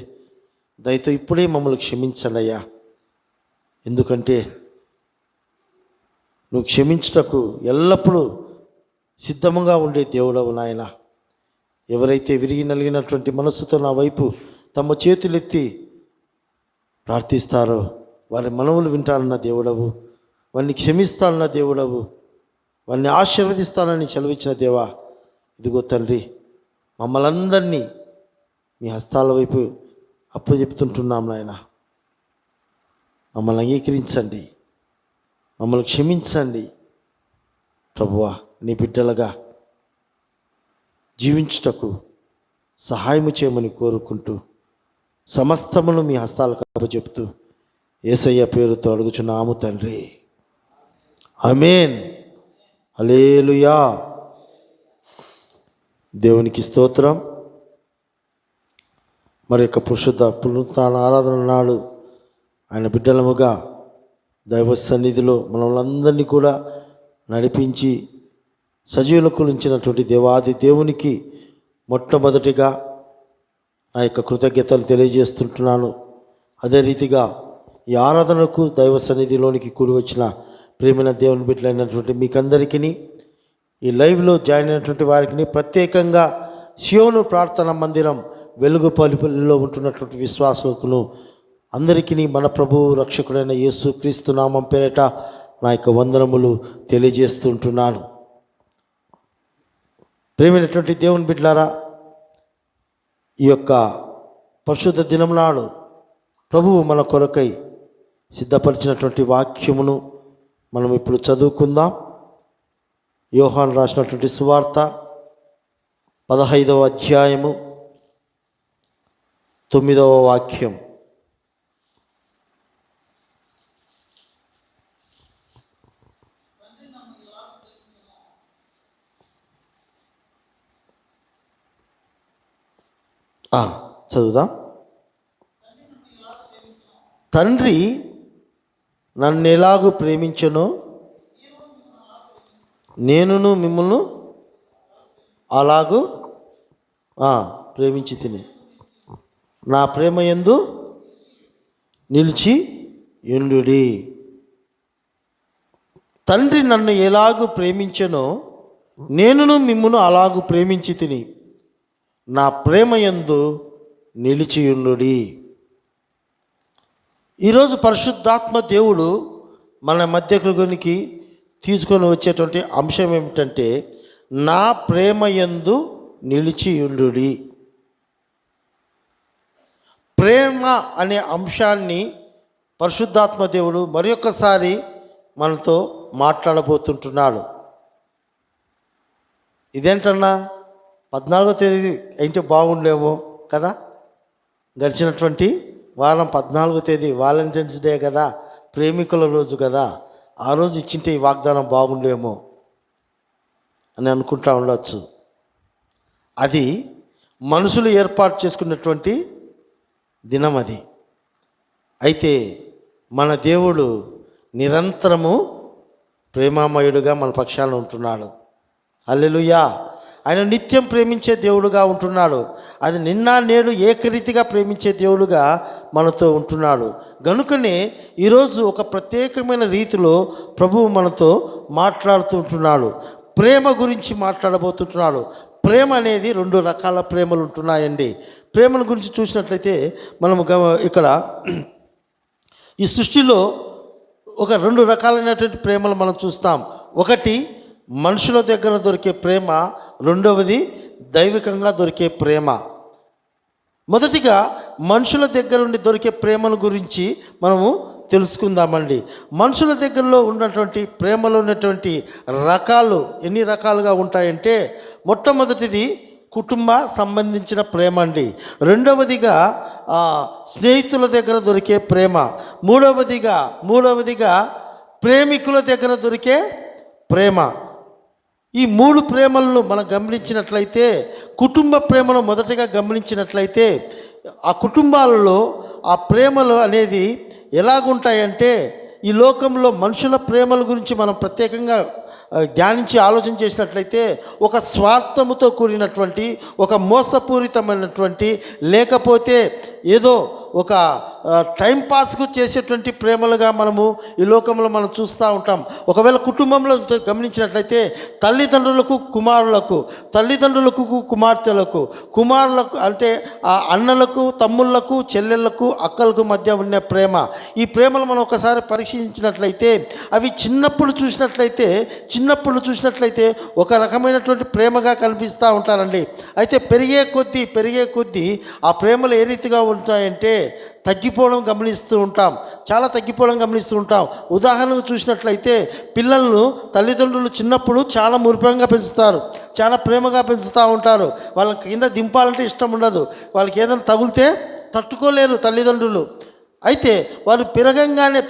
దయతో ఇప్పుడే మమ్మల్ని క్షమించండి అయ్యా. ఎందుకంటే నువ్వు క్షమించుటకు ఎల్లప్పుడూ సిద్ధముగా ఉండే దేవుడవు నాయన. ఎవరైతే విరిగి నలిగినటువంటి మనస్సుతో నా వైపు తమ చేతులెత్తి ప్రార్థిస్తారో వారి మనవులు వింటానన్న దేవుడవు, వారిని క్షమిస్తానన్న దేవుడవు, వారిని ఆశీర్వదిస్తానని సెలవిచ్చిన దేవా, ఇదిగో తండ్రి మమ్మల్ని అందరినీ మీ హస్తాల వైపు అప్పచెప్తుంటున్నాం నాయన. మమ్మల్ని అంగీకరించండి, మమ్మల్ని క్షమించండి ప్రభువా. నీ బిడ్డలుగా జీవించుటకు సహాయము చేయమని కోరుకుంటూ సమస్తమును మీ హస్తాలకు అప్పచెప్తూ యేసయ్య పేరుతో అడుగుచున్నాము తండ్రి. ఆమేన్. హల్లెలూయా. దేవునికి స్తోత్రం. మరి యొక్క పరిశుద్ధ పునరుత్థాన ఆరాధన నాడు ఆయన బిడ్డలముగా దైవ సన్నిధిలో మనల్ని కూడా నడిపించి సజీవులకు ఉంచినటువంటి దేవాది దేవునికి మొట్టమొదటిగా నా యొక్క కృతజ్ఞతలు తెలియజేస్తుంటున్నాను. అదే రీతిగా ఈ ఆరాధనకు దైవ సన్నిధిలోనికి కూడి వచ్చిన ప్రేమైన దేవుని బిడ్డలైనటువంటి మీకందరికీ, ఈ లైవ్లో జాయిన్ అయినటువంటి వారికి, ప్రత్యేకంగా సియోను ప్రార్థన మందిరం వెలుగుపల్లిలో ఉంటున్నటువంటి విశ్వాసులను అందరికీ మన ప్రభువు రక్షకుడైన యేసు క్రీస్తు నామం పేరిట నా యొక్క వందనములు తెలియజేస్తుంటున్నాను. ప్రేమైనటువంటి దేవుని బిడ్డలారా, ఈ యొక్క పరిశుద్ధ దినం నాడు ప్రభువు మన కొరకై సిద్ధపరిచినటువంటి వాక్యమును మనం ఇప్పుడు చదువుకుందాం. యోహాను రాసినటువంటి సువార్త 15వ అధ్యాయము 9వ వాక్యం. చదువుదాం. తండ్రి నన్ను ఎలాగూ ప్రేమించనో నేనును మిమ్మల్ని అలాగూ ప్రేమించి తిని నా ప్రేమ యందు నిలిచి యుండుడి. తండ్రి నన్ను ఎలాగూ ప్రేమించనో నేనును మిమ్మును అలాగూ ప్రేమించి తిని నా ప్రేమ యందు నిలిచియుండుడి. ఈరోజు పరిశుద్ధాత్మ దేవుడు మన మధ్యలోనికి తీసుకొని వచ్చేటువంటి అంశం ఏమిటంటే నా ప్రేమ యందు నిలిచియుండుడి. ప్రేమ అనే అంశాన్ని పరిశుద్ధాత్మ దేవుడు మరి ఒక్కసారి మనతో మాట్లాడబోతుంటున్నాడు. ఇదేంటన్నా 14వ తేదీ అయితే బాగుండేమో కదా, గడిచినటువంటి వారం 14వ తేదీ వాలంటైన్స్ డే కదా, ప్రేమికుల రోజు కదా, ఆ రోజు ఇచ్చింటే ఈ వాగ్దానం బాగుండేమో అని అనుకుంటా ఉండవచ్చు. అది మనుషులు ఏర్పాటు చేసుకున్నటువంటి దినం అది. అయితే మన దేవుడు నిరంతరము ప్రేమామయుడుగా మన పక్షాన ఉంటున్నాడు. హల్లెలూయా. ఆయన నిత్యం ప్రేమించే దేవుడుగా ఉంటున్నాడు. అది నిన్న నేడు ఏకరీతిగా ప్రేమించే దేవుడుగా మనతో ఉంటున్నాడు. గనుకనే ఈరోజు ఒక ప్రత్యేకమైన రీతిలో ప్రభువు మనతో మాట్లాడుతూ ఉంటున్నాడు. ప్రేమ గురించి మాట్లాడబోతుంటున్నాడు. ప్రేమ అనేది 2 రకాల ప్రేమలు ఉంటున్నాయండి. ప్రేమల గురించి చూసినట్లయితే మనము ఇక్కడ ఈ సృష్టిలో ఒక 2 రకాలైనటువంటి ప్రేమలు మనం చూస్తాం. ఒకటి మనుషుల దగ్గర దొరికే ప్రేమ, రెండవది దైవికంగా దొరికే ప్రేమ. మొదటిగా మనుషుల దగ్గర నుండి దొరికే ప్రేమను గురించి మనము తెలుసుకుందామండి. మనుషుల దగ్గరలో ఉన్నటువంటి ప్రేమలో ఉన్నటువంటి రకాలు ఎన్ని రకాలుగా ఉంటాయంటే, మొట్టమొదటిది కుటుంబ సంబంధించిన ప్రేమ అండి. రెండవదిగా స్నేహితుల దగ్గర దొరికే ప్రేమ. మూడవదిగా ప్రేమికుల దగ్గర దొరికే ప్రేమ. ఈ 3 ప్రేమలను మనం గమనించినట్లయితే, కుటుంబ ప్రేమను మొదటగా గమనించినట్లయితే, ఆ కుటుంబాలలో ఆ ప్రేమలు అనేది ఎలాగుంటాయంటే, ఈ లోకంలో మనుషుల ప్రేమల గురించి మనం ప్రత్యేకంగా ధ్యానించి ఆలోచన చేసినట్లయితే, ఒక స్వార్థముతో కూడినటువంటి, ఒక మోసపూరితమైనటువంటి, లేకపోతే ఏదో ఒక టైంపాస్కు చేసేటువంటి ప్రేమలుగా మనము ఈ లోకంలో మనం చూస్తూ ఉంటాం. ఒకవేళ కుటుంబంలో గమనించినట్లయితే, తల్లిదండ్రులకు కుమారులకు, తల్లిదండ్రులకు కుమార్తెలకు, కుమారులకు అంటే ఆ అన్నలకు తమ్ముళ్లకు చెల్లెళ్లకు అక్కలకు మధ్య ఉన్న ప్రేమ, ఈ ప్రేమలు మనం ఒకసారి పరీక్షించినట్లయితే, అవి చిన్నప్పుడు చూసినట్లయితే ఒక రకమైనటువంటి ప్రేమగా కనిపిస్తూ ఉంటారండి. అయితే పెరిగే కొద్దీ ఆ ప్రేమలు ఏ రీతిగా ఉంటాయంటే తగ్గిపోవడం గమనిస్తూ ఉంటాం. చాలా తగ్గిపోవడం గమనిస్తూ ఉంటాం. ఉదాహరణకు చూసినట్లయితే, పిల్లలను తల్లిదండ్రులు చిన్నప్పుడు చాలా మురిపంగా పెంచుతారు, చాలా ప్రేమగా పెంచుతూ ఉంటారు. వాళ్ళకి కింద దింపాలంటే ఇష్టం ఉండదు. వాళ్ళకి ఏదైనా తగిలితే తట్టుకోలేరు తల్లిదండ్రులు. అయితే వారు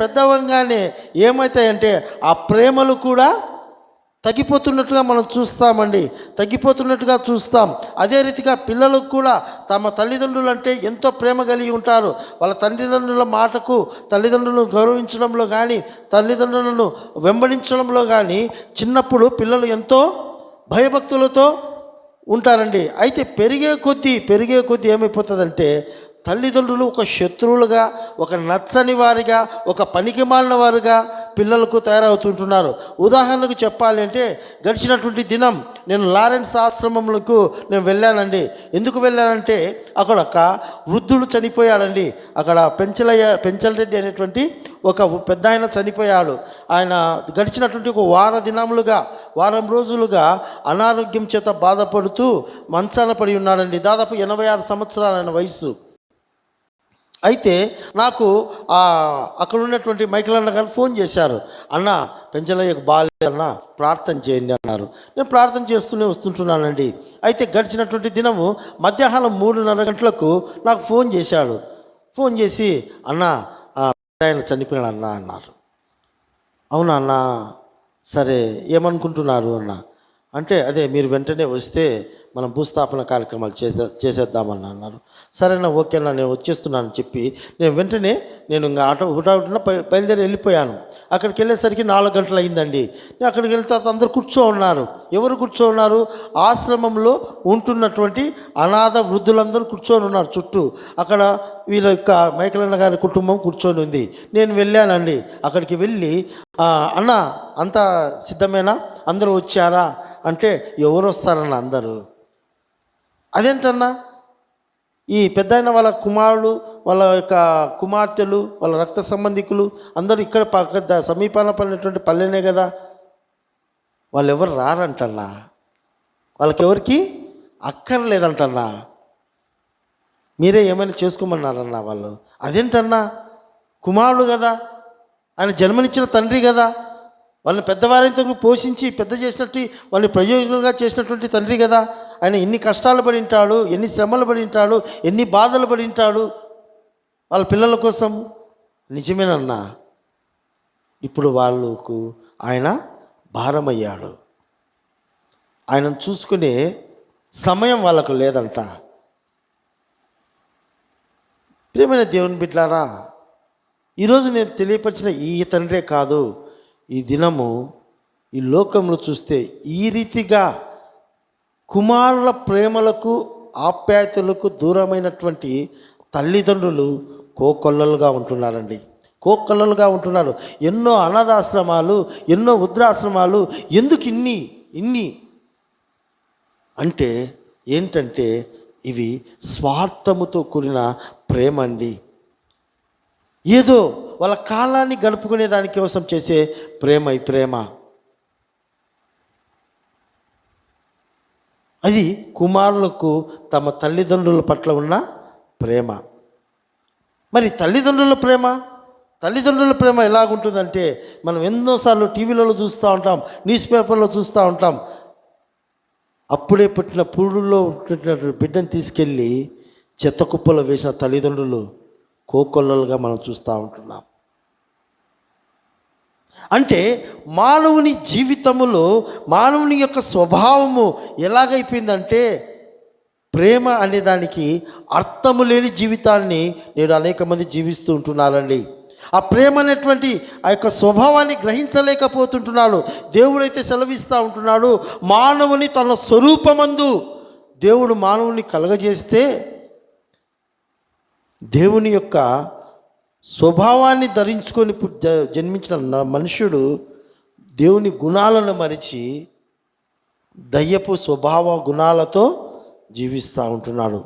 పెద్దవంగానే ఏమవుతాయంటే ఆ ప్రేమలు కూడా తగ్గిపోతున్నట్టుగా మనం చూస్తాం. అదే రీతిగా పిల్లలకు కూడా తమ తల్లిదండ్రులు అంటే ఎంతో ప్రేమ కలిగి ఉంటారు. వాళ్ళ తల్లిదండ్రుల మాటకు, తల్లిదండ్రులను గౌరవించడంలో కానీ, తల్లిదండ్రులను వెంబడించడంలో కానీ చిన్నప్పుడు పిల్లలు ఎంతో భయభక్తులతో ఉంటారండి. అయితే పెరిగే కొద్దీ ఏమైపోతుందంటే, తల్లిదండ్రులు ఒక శత్రువులుగా, ఒక నచ్చని వారిగా, ఒక పనికిమాలిన వారుగా పిల్లలకు తయారవుతుంటున్నారు. ఉదాహరణకు చెప్పాలి అంటే, గడిచినటువంటి దినం నేను లారెన్స్ ఆశ్రమంకు వెళ్ళానండి. ఎందుకు వెళ్ళానంటే, అక్కడ ఒక వృద్ధుడు చనిపోయాడండి. అక్కడ పెంచలరెడ్డి అనేటువంటి ఒక పెద్ద ఆయన చనిపోయాడు. ఆయన గడిచినటువంటి ఒక వారం రోజులుగా అనారోగ్యం చేత బాధపడుతూ మంచాన పడి ఉన్నాడండి. దాదాపు 86 సంవత్సరాలు ఆయన వయసు. అయితే నాకు అక్కడ ఉన్నటువంటి మైకలన్న గారు ఫోన్ చేశారు. అన్న, పెంచలయ్యకు బాగాలేదన్నా, ప్రార్థన చేయండి అన్నారు. నేను ప్రార్థన చేస్తూనే వస్తుంటున్నానండి. అయితే గడిచినటువంటి దినము మధ్యాహ్నం 3:30 గంటలకు నాకు ఫోన్ చేశాడు. ఫోన్ చేసి, అన్న ఆయన చనిపోయాడు అన్న అన్నారు. అవునా అన్న, సరే ఏమనుకుంటున్నారు అన్న అంటే, అదే మీరు వెంటనే వస్తే మనం భూస్థాపన కార్యక్రమాలు చేసేద్దామని అన్నారు. సరేనా, ఓకేనా, నేను వచ్చేస్తున్నాను చెప్పి నేను ఇంకా హుటాహుటిన బయలుదేరి వెళ్ళిపోయాను. అక్కడికి వెళ్ళేసరికి 4 గంటలు అయిందండి. నేను అక్కడికి వెళ్తే అందరూ ఉన్నారు. ఎవరు ఉన్నారు? ఆశ్రమంలో ఉంటున్నటువంటి అనాథ వృద్ధులందరూ కూర్చొని ఉన్నారు చుట్టూ. అక్కడ వీళ్ళ యొక్క మైకలన్న గారి కుటుంబం కూర్చొని ఉంది. నేను వెళ్ళానండి. అక్కడికి వెళ్ళి, అన్న అంతా సిద్ధమేనా, అందరూ వచ్చారా అంటే, ఎవరు వస్తారన్న అందరూ. అదేంటన్నా, ఈ పెద్దాయన వాళ్ళ కుమారుడు, వాళ్ళ యొక్క కుమార్తెలు, వాళ్ళ రక్త సంబంధికులు అందరూ ఇక్కడ సమీపాన పడినటువంటి పల్లెనే కదా, వాళ్ళు ఎవరు రారంటన్నా, వాళ్ళకెవరికి అక్కర్లేదంటన్నా, మీరే ఏమైనా చేసుకోమన్నారన్నా వాళ్ళు. అదేంటన్నా, కుమారుడు కదా, ఆయన జన్మనిచ్చిన తండ్రి కదా, వాళ్ళని పెద్దవారింతో పోషించి పెద్ద చేసినట్టు, వాళ్ళని ప్రయోజకులుగా చేసినటువంటి తండ్రి కదా, ఆయన ఎన్ని కష్టాలు పడి ఉంటాడు, ఎన్ని శ్రమలు పడి ఉంటాడు, ఎన్ని బాధలు పడి ఉంటాడు వాళ్ళ పిల్లల కోసం. నిజమేనన్నా, ఇప్పుడు వాళ్ళకు ఆయన భారమయ్యాడు. ఆయనను చూసుకునే సమయం వాళ్ళకు లేదంట. ప్రియమైన దేవుని బిడ్డలారా, ఈరోజు నేను తెలియపరిచిన ఈ తండ్రే కాదు, ఈ దినము ఈ లోకంలో చూస్తే ఈ రీతిగా కుమారుల ప్రేమలకు ఆప్యాయతలకు దూరమైనటువంటి తల్లిదండ్రులు కోకొల్లలుగా ఉంటున్నారు. ఎన్నో అనాథాశ్రమాలు, ఎన్నో వృద్ధాశ్రమాలు. ఎందుకు ఇన్ని అంటే ఏంటంటే, ఇవి స్వార్థముతో కూడిన ప్రేమ అండి. ఏదో వాళ్ళ కాలాన్ని గడుపుకునే దానికోసం చేసే ప్రేమ. అది కుమారులకు తమ తల్లిదండ్రుల పట్ల ఉన్న ప్రేమ. మరి తల్లిదండ్రుల ప్రేమ ఎలాగుంటుందంటే, మనం ఎన్నోసార్లు టీవీలలో చూస్తూ ఉంటాం, న్యూస్ పేపర్లో చూస్తూ ఉంటాం. అప్పుడే పుట్టిన పురుడులో ఉంటున్న బిడ్డను తీసుకెళ్ళి చెత్త కుప్పలో వేసిన తల్లిదండ్రులు కోకొల్లలుగా మనం చూస్తూ ఉంటున్నాం. అంటే మానవుని జీవితములో మానవుని యొక్క స్వభావము ఎలాగైపోయిందంటే ప్రేమ అనే దానికి అర్థము లేని జీవితాన్ని నేడు అనేక మంది జీవిస్తూ ఉంటున్నారండి. ఆ ప్రేమ అనేటువంటి ఆ యొక్క స్వభావాన్ని గ్రహించలేకపోతుంటున్నాడు. దేవుడైతే సెలవిస్తూ ఉంటున్నాడు, మానవుని తన స్వరూపమందు దేవుడు మానవుని కలగజేస్తే దేవుని యొక్క స్వభావాన్ని ధరించుకొని జన్మించిన మనుష్యుడు దేవుని గుణాలను మరిచి దయ్యపు స్వభావ గుణాలతో జీవిస్తూ ఉంటున్నాడు.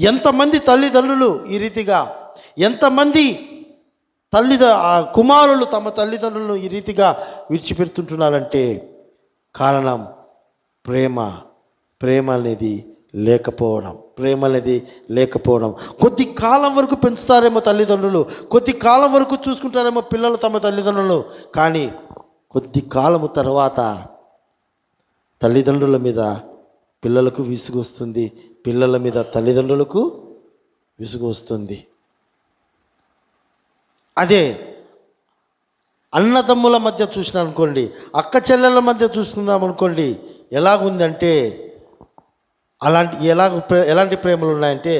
ఎంతమంది తల్లిదండ్రులు ఈ రీతిగా, ఎంతమంది కుమారులు తమ తల్లిదండ్రులను ఈ రీతిగా విడిచిపెడుతుంటున్నారంటే కారణం ప్రేమ అనేది లేకపోవడం. కొద్ది కాలం వరకు పెంచుతారేమో తల్లిదండ్రులు, కొద్ది కాలం వరకు చూసుకుంటారేమో పిల్లలు తమ తల్లిదండ్రులను, కానీ కొద్ది కాలము తర్వాత తల్లిదండ్రుల మీద పిల్లలకు విసుగు వస్తుంది, పిల్లల మీద తల్లిదండ్రులకు విసుగు వస్తుంది. అదే అన్నదమ్ముల మధ్య చూసినా అనుకోండి, అక్క చెల్లెళ్ళ మధ్య చూసుకుందాం అనుకోండి, ఎలాగుందంటే ఎలాంటి ప్రేమలు ఉన్నాయంటే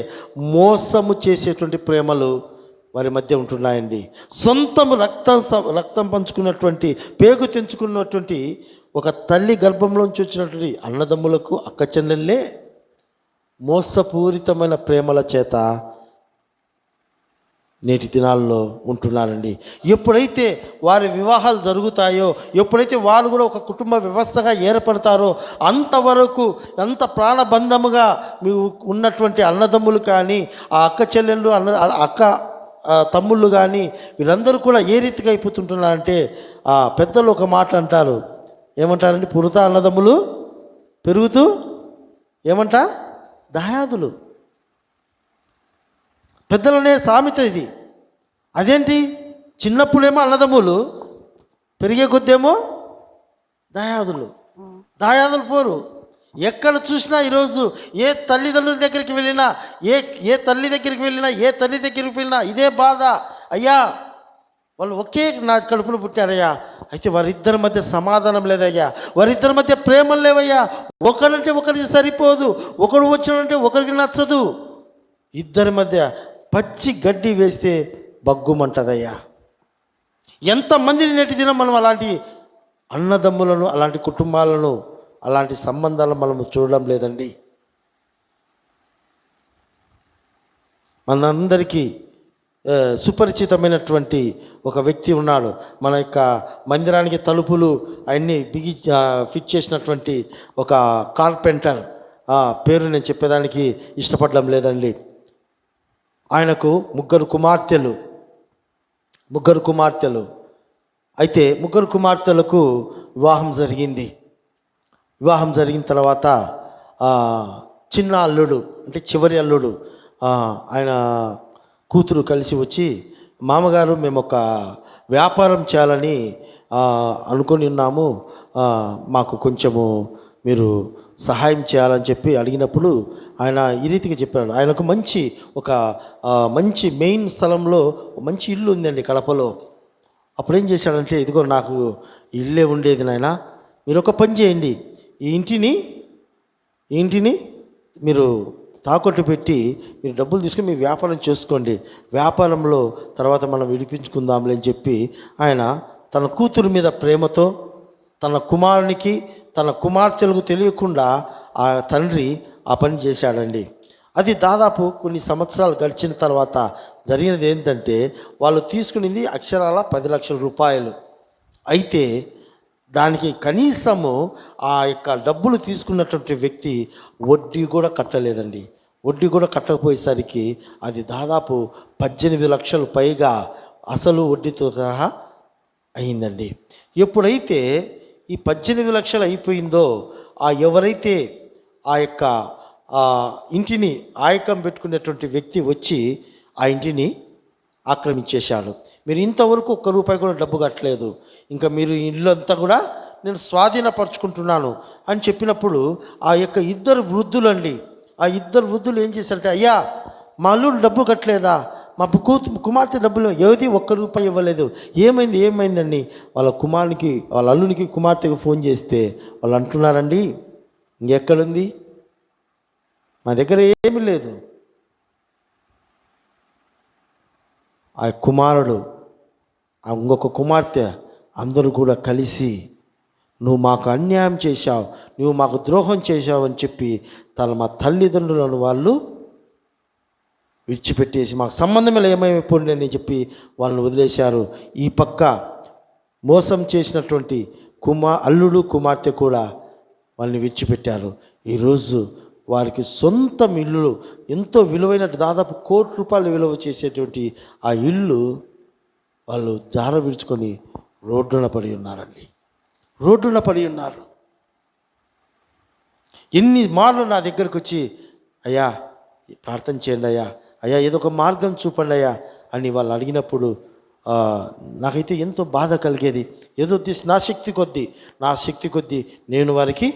మోసము చేసేటువంటి ప్రేమలు వారి మధ్య ఉంటున్నాయండి. సొంతం రక్తం పంచుకున్నటువంటి, పేగు తెంచుకున్నటువంటి ఒక తల్లి గర్భంలోంచి వచ్చినటువంటి అన్నదమ్ములకు అక్క చెల్లెళ్ళే మోసపూరితమైన ప్రేమల చేత నేటి దినాల్లో ఉంటున్నారండి. ఎప్పుడైతే వారి వివాహాలు జరుగుతాయో, ఎప్పుడైతే వారు కూడా ఒక కుటుంబ వ్యవస్థగా ఏర్పడతారో, అంతవరకు ఎంత ప్రాణబంధముగా మీకు ఉన్నటువంటి అన్నదమ్ములు కానీ, ఆ అక్క చెల్లెళ్ళు అక్క తమ్ముళ్ళు కానీ వీళ్ళందరూ కూడా ఏ రీతిగా అయిపోతుంటున్నారంటే, ఆ పెద్దలు ఒక మాట అంటారు, ఏమంటారండి, పుడతా అన్నదమ్ములు పెరుగుతూ ఏమంట దాయాదులు. పెద్దలనే సామెత ఇది. అదేంటి, చిన్నప్పుడేమో అన్నదమ్ములు, పెరిగే కొద్దేమో దాయాదులు పోరు. ఎక్కడ చూసినా ఈరోజు ఏ తల్లిదండ్రుల దగ్గరికి వెళ్ళినా, ఏ తల్లి దగ్గరికి వెళ్ళినా, ఏ తల్లి దగ్గరికి వెళ్ళినా ఇదే బాధ. అయ్యా వాళ్ళు ఒకే నా కడుపును పుట్టారయ్యా, అయితే వారిద్దరి మధ్య సమాధానం లేదయ్యా, వారిద్దరి మధ్య ప్రేమలు లేవయ్యా, ఒకరంటే ఒకరికి సరిపోదు, ఒకడు వచ్చినంటే ఒకరికి నచ్చదు, ఇద్దరి మధ్య పచ్చి గడ్డి వేస్తే బగ్గుమంటదయ్యా. ఎంతమందిని నేటి దినం మనం అలాంటి అన్నదమ్ములను, అలాంటి కుటుంబాలను, అలాంటి సంబంధాలను మనం చూడడం లేదండి. మనందరికీ సుపరిచితమైనటువంటి ఒక వ్యక్తి ఉన్నాడు. మన యొక్క మందిరానికి తలుపులు అవన్నీ ఫిట్ చేసినటువంటి ఒక కార్పెంటర్, పేరు నేను చెప్పేదానికి ఇష్టపడడం లేదండి. ఆయనకు ముగ్గురు కుమార్తెలు అయితే ముగ్గురు కుమార్తెలకు వివాహం జరిగిన తర్వాత చిన్న అల్లుడు, అంటే చివరి అల్లుడు, ఆయన కూతురు కలిసి వచ్చి, మామగారు మేము ఒక వ్యాపారం చేయాలని అనుకొని ఉన్నాము, మాకు కొంచెము మీరు సహాయం చేయాలని చెప్పి అడిగినప్పుడు ఆయన ఈ రీతిగా చెప్పాడు. ఆయనకు మంచి మెయిన్ స్థలంలో మంచి ఇల్లు ఉందండి కడపలో. అప్పుడు ఏం చేశాడంటే, ఇదిగో నాకు ఇల్లే ఉండేది నాయన, మీరు ఒక పని చేయండి, ఈ ఇంటిని మీరు తాకట్టు పెట్టి మీరు డబ్బులు తీసుకొని మీ వ్యాపారం చేసుకోండి, వ్యాపారంలో తర్వాత మనం విడిపించుకుందాంలే అని చెప్పి ఆయన తన కూతురు మీద ప్రేమతో తన కుమారునికి, తన కుమార్తెలకు తెలియకుండా ఆ తండ్రి ఆ పని చేశాడండి. అది దాదాపు కొన్ని సంవత్సరాలు గడిచిన తర్వాత జరిగినది ఏంటంటే, వాళ్ళు తీసుకునింది అక్షరాల 10 లక్షల రూపాయలు. అయితే దానికి కనీసము ఆ యొక్క డబ్బులు తీసుకున్నటువంటి వ్యక్తి వడ్డీ కూడా కట్టలేదండి. వడ్డీ కూడా కట్టకపోయేసరికి అది దాదాపు 18 లక్షలు పైగా అసలు వడ్డీతో సహా అయిందండి. ఎప్పుడైతే ఈ 18 లక్షలు అయిపోయిందో, ఎవరైతే ఆ యొక్క ఇంటిని ఆయకం పెట్టుకునేటువంటి వ్యక్తి వచ్చి ఆ ఇంటిని ఆక్రమించేశాడు. మీరు ఇంతవరకు ఒక్క రూపాయి కూడా డబ్బు కట్టలేదు, ఇంకా మీరు ఇల్లు అంతా కూడా నేను స్వాధీనపరుచుకుంటున్నాను అని చెప్పినప్పుడు ఆ యొక్క ఇద్దరు వృద్ధులు ఏం చేశారంటే, అయ్యా మా అల్లుడు డబ్బు కట్టలేదా, మా కుమార్తె డబ్బులు ఏది ₹1 ఇవ్వలేదు, ఏమైందండి? వాళ్ళ కుమారునికి, వాళ్ళ అల్లునికి, కుమార్తెకు ఫోన్ చేస్తే వాళ్ళు అంటున్నారండి, ఇంకెక్కడుంది, మా దగ్గర ఏమీ లేదు. ఆ కుమారుడు, ఆ ఇంకొక కుమార్తె అందరూ కూడా కలిసి నువ్వు మాకు అన్యాయం చేశావు, నువ్వు మాకు ద్రోహం చేశావు అని చెప్పి మా తల్లిదండ్రులను వాళ్ళు విడిచిపెట్టేసి మాకు సంబంధం ఏమైపోయింది అని చెప్పి వాళ్ళని వదిలేశారు. ఈ పక్క మోసం చేసినటువంటి అల్లుడు కుమార్తె కూడా వాళ్ళని విడిచిపెట్టారు. ఈరోజు వారికి సొంతం ఇల్లు, ఎంతో విలువైన, దాదాపు ₹1,00,00,000 విలువ చేసేటువంటి ఆ ఇల్లు వాళ్ళు జార విడుచుకొని రోడ్డున పడి ఉన్నారండి. రోడ్డున పడి ఉన్నారు. ఎన్ని మార్లు నా దగ్గరకు వచ్చి, అయ్యా ప్రార్థన చేయండి అయ్యా ఏదో ఒక మార్గం చూపండి అయ్యా అని వాళ్ళు అడిగినప్పుడు నాకైతే ఎంతో బాధ కలిగేది. ఏదో నా శక్తి కొద్దీ నేను వారికి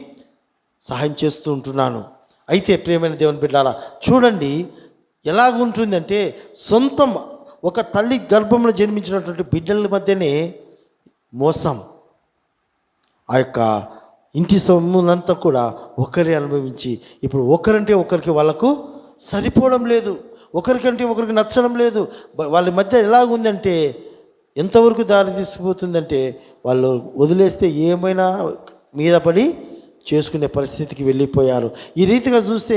సహాయం చేస్తూ ఉంటున్నాను. అయితే ప్రియమైన దేవుని బిడ్డలారా, చూడండి ఎలాగుంటుందంటే, సొంతం ఒక తల్లి గర్భంలో జన్మించినటువంటి బిడ్డల మధ్యనే మోసం. ఆ యొక్క ఇంటి సొమ్మునంతా కూడా ఒకరే అనుభవించి, ఇప్పుడు ఒకరంటే ఒకరికి వాళ్ళకు సరిపోవడం లేదు, ఒకరికంటే ఒకరికి నచ్చడం లేదు. వాళ్ళ మధ్య ఎలాగుందంటే, ఎంతవరకు దారి తీసుకుపోతుందంటే, వాళ్ళు వదిలేస్తే ఏమైనా మీద పడి చేసుకునే పరిస్థితికి వెళ్ళిపోయారు. ఈ రీతిగా చూస్తే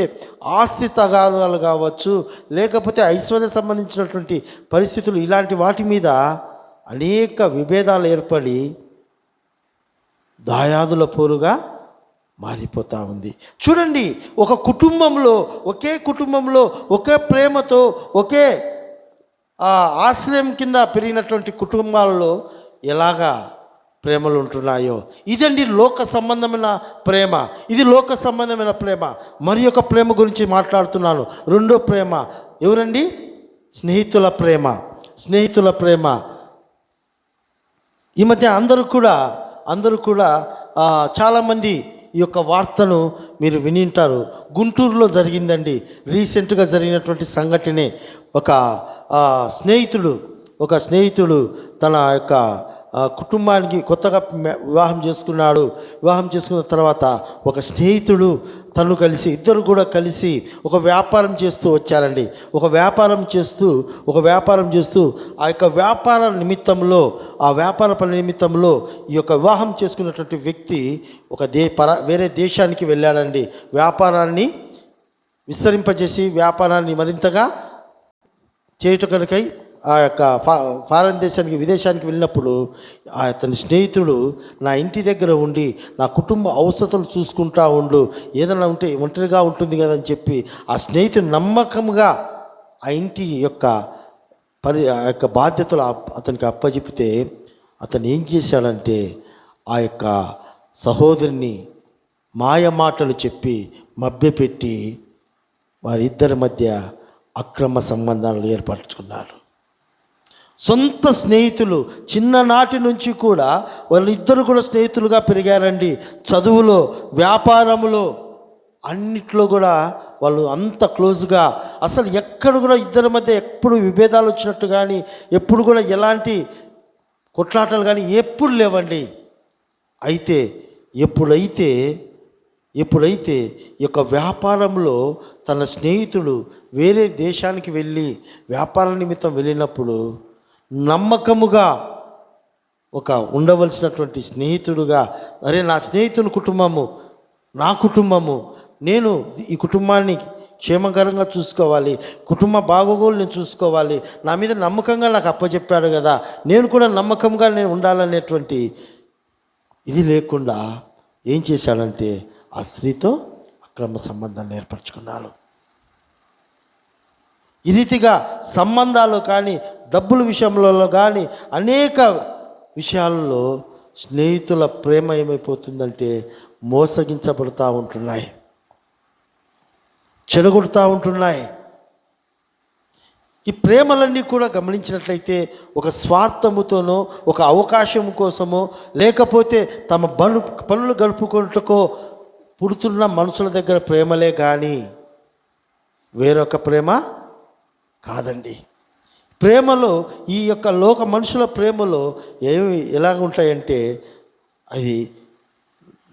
ఆస్తి తగాదాలు కావచ్చు, లేకపోతే ఐశ్వర్య సంబంధించినటువంటి పరిస్థితులు, ఇలాంటి వాటి మీద అనేక విభేదాలు ఏర్పడి దాయాదుల పోరుగా మారిపోతూ ఉంది. చూడండి, ఒక కుటుంబంలో, ఒకే కుటుంబంలో, ఒకే ప్రేమతో, ఒకే ఆశ్రయం కింద పెరిగినటువంటి కుటుంబాలలో ఎలాగా ప్రేమలు ఉంటున్నాయో, ఇదండి లోక సంబంధమైన ప్రేమ. ఇది లోక సంబంధమైన ప్రేమ. మరి ఒక ప్రేమ గురించి మాట్లాడుతున్నాను. రెండో ప్రేమ ఎవరండి? స్నేహితుల ప్రేమ. ఈ మధ్య అందరూ కూడా చాలామంది ఈ యొక్క వార్తను మీరు వినింటారు. గుంటూరులో జరిగిందండి, రీసెంట్గా జరిగినటువంటి సంఘటనే. ఒక స్నేహితుడు తన యొక్క కుటుంబానికి కొత్తగా వివాహం చేసుకున్నాడు. వివాహం చేసుకున్న తర్వాత ఒక స్నేహితుడు తను కలిసి, ఇద్దరు కూడా కలిసి ఒక వ్యాపారం చేస్తూ వచ్చారండి. ఒక వ్యాపారం చేస్తూ ఆ యొక్క వ్యాపార పని నిమిత్తంలో ఈ యొక్క వివాహం చేసుకున్నటువంటి వ్యక్తి వేరే దేశానికి వెళ్ళాడండి. వ్యాపారాన్ని విస్తరింపజేసి వ్యాపారాన్ని మరింతగా చేయుటకై ఆ యొక్క విదేశానికి వెళ్ళినప్పుడు అతని స్నేహితుడు, నా ఇంటి దగ్గర ఉండి నా కుటుంబ అవసరాలు చూసుకుంటా ఉండు, ఏదైనా ఉంటే ఒంటరిగా ఉంటుంది కదా అని చెప్పి ఆ స్నేహితుడు నమ్మకంగా ఆ ఇంటి యొక్క బాధ్యతలు అతనికి అప్పచెపితే, అతను ఏం చేశాడంటే ఆ యొక్క సహోదరిని మాయ మాటలు చెప్పి మభ్యపెట్టి వారిద్దరి మధ్య అక్రమ సంబంధాలు ఏర్పరచుకున్నారు. సొంత స్నేహితులు, చిన్ననాటి నుంచి కూడా వాళ్ళిద్దరు కూడా స్నేహితులుగా పెరిగారండి. చదువులో, వ్యాపారములో, అన్నిట్లో కూడా వాళ్ళు అంత క్లోజ్గా, అసలు ఎక్కడ కూడా ఇద్దరి మధ్య ఎప్పుడు విభేదాలు వచ్చినట్టు కానీ, ఎప్పుడు కూడా ఎలాంటి కొట్లాటలు కానీ ఎప్పుడు లేవండి. అయితే ఎప్పుడైతే ఈ యొక్క వ్యాపారంలో తన స్నేహితుడు వేరే దేశానికి వెళ్ళి వ్యాపార నిమిత్తం వెళ్ళినప్పుడు, నమ్మకముగా ఉండవలసినటువంటి స్నేహితుడుగా, అరే నా స్నేహితుని కుటుంబము నా కుటుంబము, నేను ఈ కుటుంబాన్ని క్షేమకరంగా చూసుకోవాలి, కుటుంబ బాగోగులు నేను చూసుకోవాలి, నా మీద నమ్మకంగా నాకు అప్పచెప్పాడు కదా, నేను కూడా నమ్మకంగా ఉండాలనేటువంటి ఇది లేకుండా ఏం చేశాడంటే ఆ స్త్రీతో అక్రమ సంబంధాన్ని ఏర్పరచుకున్నాడు. ఈ రీతిగా సంబంధాలు కానీ, డబ్బుల విషయంలో కానీ, అనేక విషయాల్లో స్నేహితుల ప్రేమ ఏమైపోతుందంటే మోసగించబడుతూ ఉంటున్నాయి, చెడగొడుతూ ఉంటున్నాయి. ఈ ప్రేమలన్నీ కూడా గమనించినట్లయితే ఒక స్వార్థముతోనో, ఒక అవకాశం కోసమో, లేకపోతే తమ పనులు గడుపుకుంటకో పుడుతున్న మనుషుల దగ్గర ప్రేమలే కానీ వేరొక ప్రేమ కాదండి. ప్రేమలో ఈ యొక్క లోక మనుషుల ప్రేమలో ఏమి ఎలాగ ఉంటాయంటే అది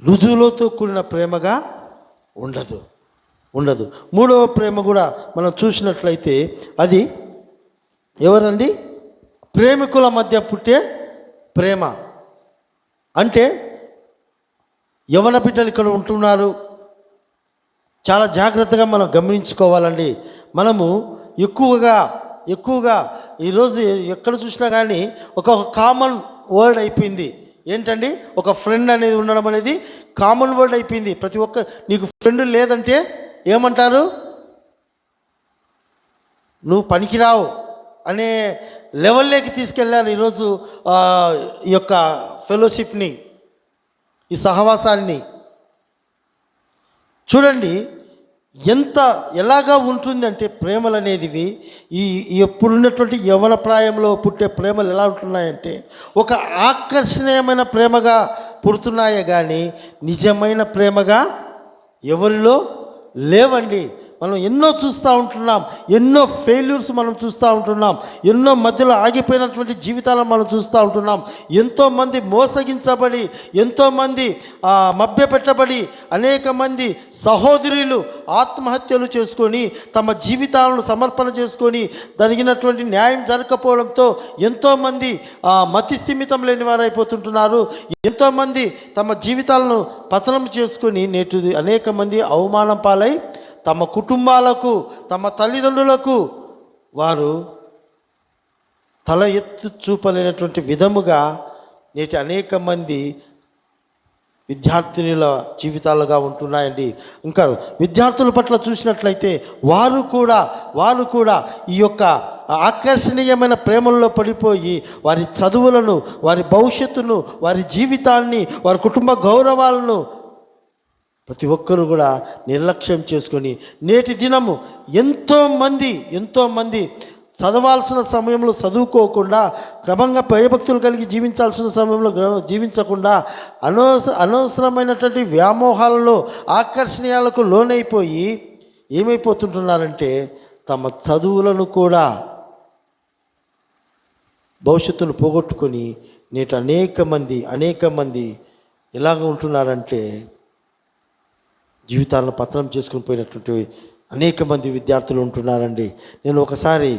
రుజువులతో కూడిన ప్రేమగా ఉండదు. మూడవ ప్రేమ కూడా మనం చూసినట్లయితే అది ఎవరండి? ప్రేమికుల మధ్య పుట్టే ప్రేమ. అంటే యవన బిడ్డలు ఇక్కడ ఉంటున్నారు, చాలా జాగ్రత్తగా మనం గమనించుకోవాలండి. మనము ఎక్కువగా ఈరోజు ఎక్కడ చూసినా కానీ ఒక కామన్ వర్డ్ అయిపోయింది. ఏంటండి? ఒక ఫ్రెండ్ అనేది ఉండడం అనేది కామన్ వర్డ్ అయిపోయింది. ప్రతి ఒక్క నీకు ఫ్రెండ్ లేదంటే ఏమంటారు? నువ్వు పనికిరావు అనే లెవెల్లోకి తీసుకెళ్ళారు ఈరోజు ఈ యొక్క ఫెలోషిప్ని, ఈ సహవాసాన్ని. చూడండి ఎలాగా ఉంటుంది అంటే ప్రేమలు అనేటివి ఈ ఎప్పుడున్నటువంటి యవ్వన ప్రాయంలో పుట్టే ప్రేమలు ఎలా ఉంటున్నాయంటే ఒక ఆకర్షణీయమైన ప్రేమగా పుడుతున్నాయే కానీ నిజమైన ప్రేమగా ఎవరిలో లేవండి. మనం ఎన్నో చూస్తూ ఉంటున్నాం, ఎన్నో ఫెయిల్యూర్స్ మనం చూస్తూ ఉంటున్నాం, ఎన్నో మధ్యలో ఆగిపోయినటువంటి జీవితాలను మనం చూస్తూ ఉంటున్నాం. ఎంతోమంది మోసగించబడి, ఎంతోమంది మభ్యపెట్టబడి, అనేక మంది సహోదరులు ఆత్మహత్యలు చేసుకొని తమ జీవితాలను సమర్పణ చేసుకొని జరిగినటువంటి న్యాయం జరగకపోవడంతో ఎంతోమంది మతి స్థిమితం లేని వారైపోతుంటున్నారు. ఎంతోమంది తమ జీవితాలను పతనం చేసుకొని నేటి అనేక మంది అవమానం పాలై తమ కుటుంబాలకు, తమ తల్లిదండ్రులకు వారు తల ఎత్తు చూపలేనటువంటి విధముగా నేటి అనేక మంది విద్యార్థినుల జీవితాలుగా ఉంటున్నాయండి. ఇంకా విద్యార్థుల పట్ల చూసినట్లయితే వారు కూడా ఈ యొక్క ఆకర్షణీయమైన ప్రేమల్లో పడిపోయి వారి చదువులను, వారి భవిష్యత్తును, వారి జీవితాన్ని, వారి కుటుంబ గౌరవాలను ప్రతి ఒక్కరూ కూడా నిర్లక్ష్యం చేసుకొని నేటి దినము ఎంతోమంది చదవాల్సిన సమయంలో చదువుకోకుండా, క్రమంగా భయభక్తులు కలిగి జీవించాల్సిన సమయంలో జీవించకుండా అనవసరమైనటువంటి వ్యామోహాలలో, ఆకర్షణీయాలకు లోనైపోయి ఏమైపోతుంటున్నారంటే తమ చదువులను కూడా, భవిష్యత్తును పోగొట్టుకొని నేటి అనేక మంది ఎలాగ ఉంటున్నారంటే జీవితాలను పతనం చేసుకుని పోయినటువంటి అనేక మంది విద్యార్థులు ఉంటున్నారండి. నేను ఒకసారి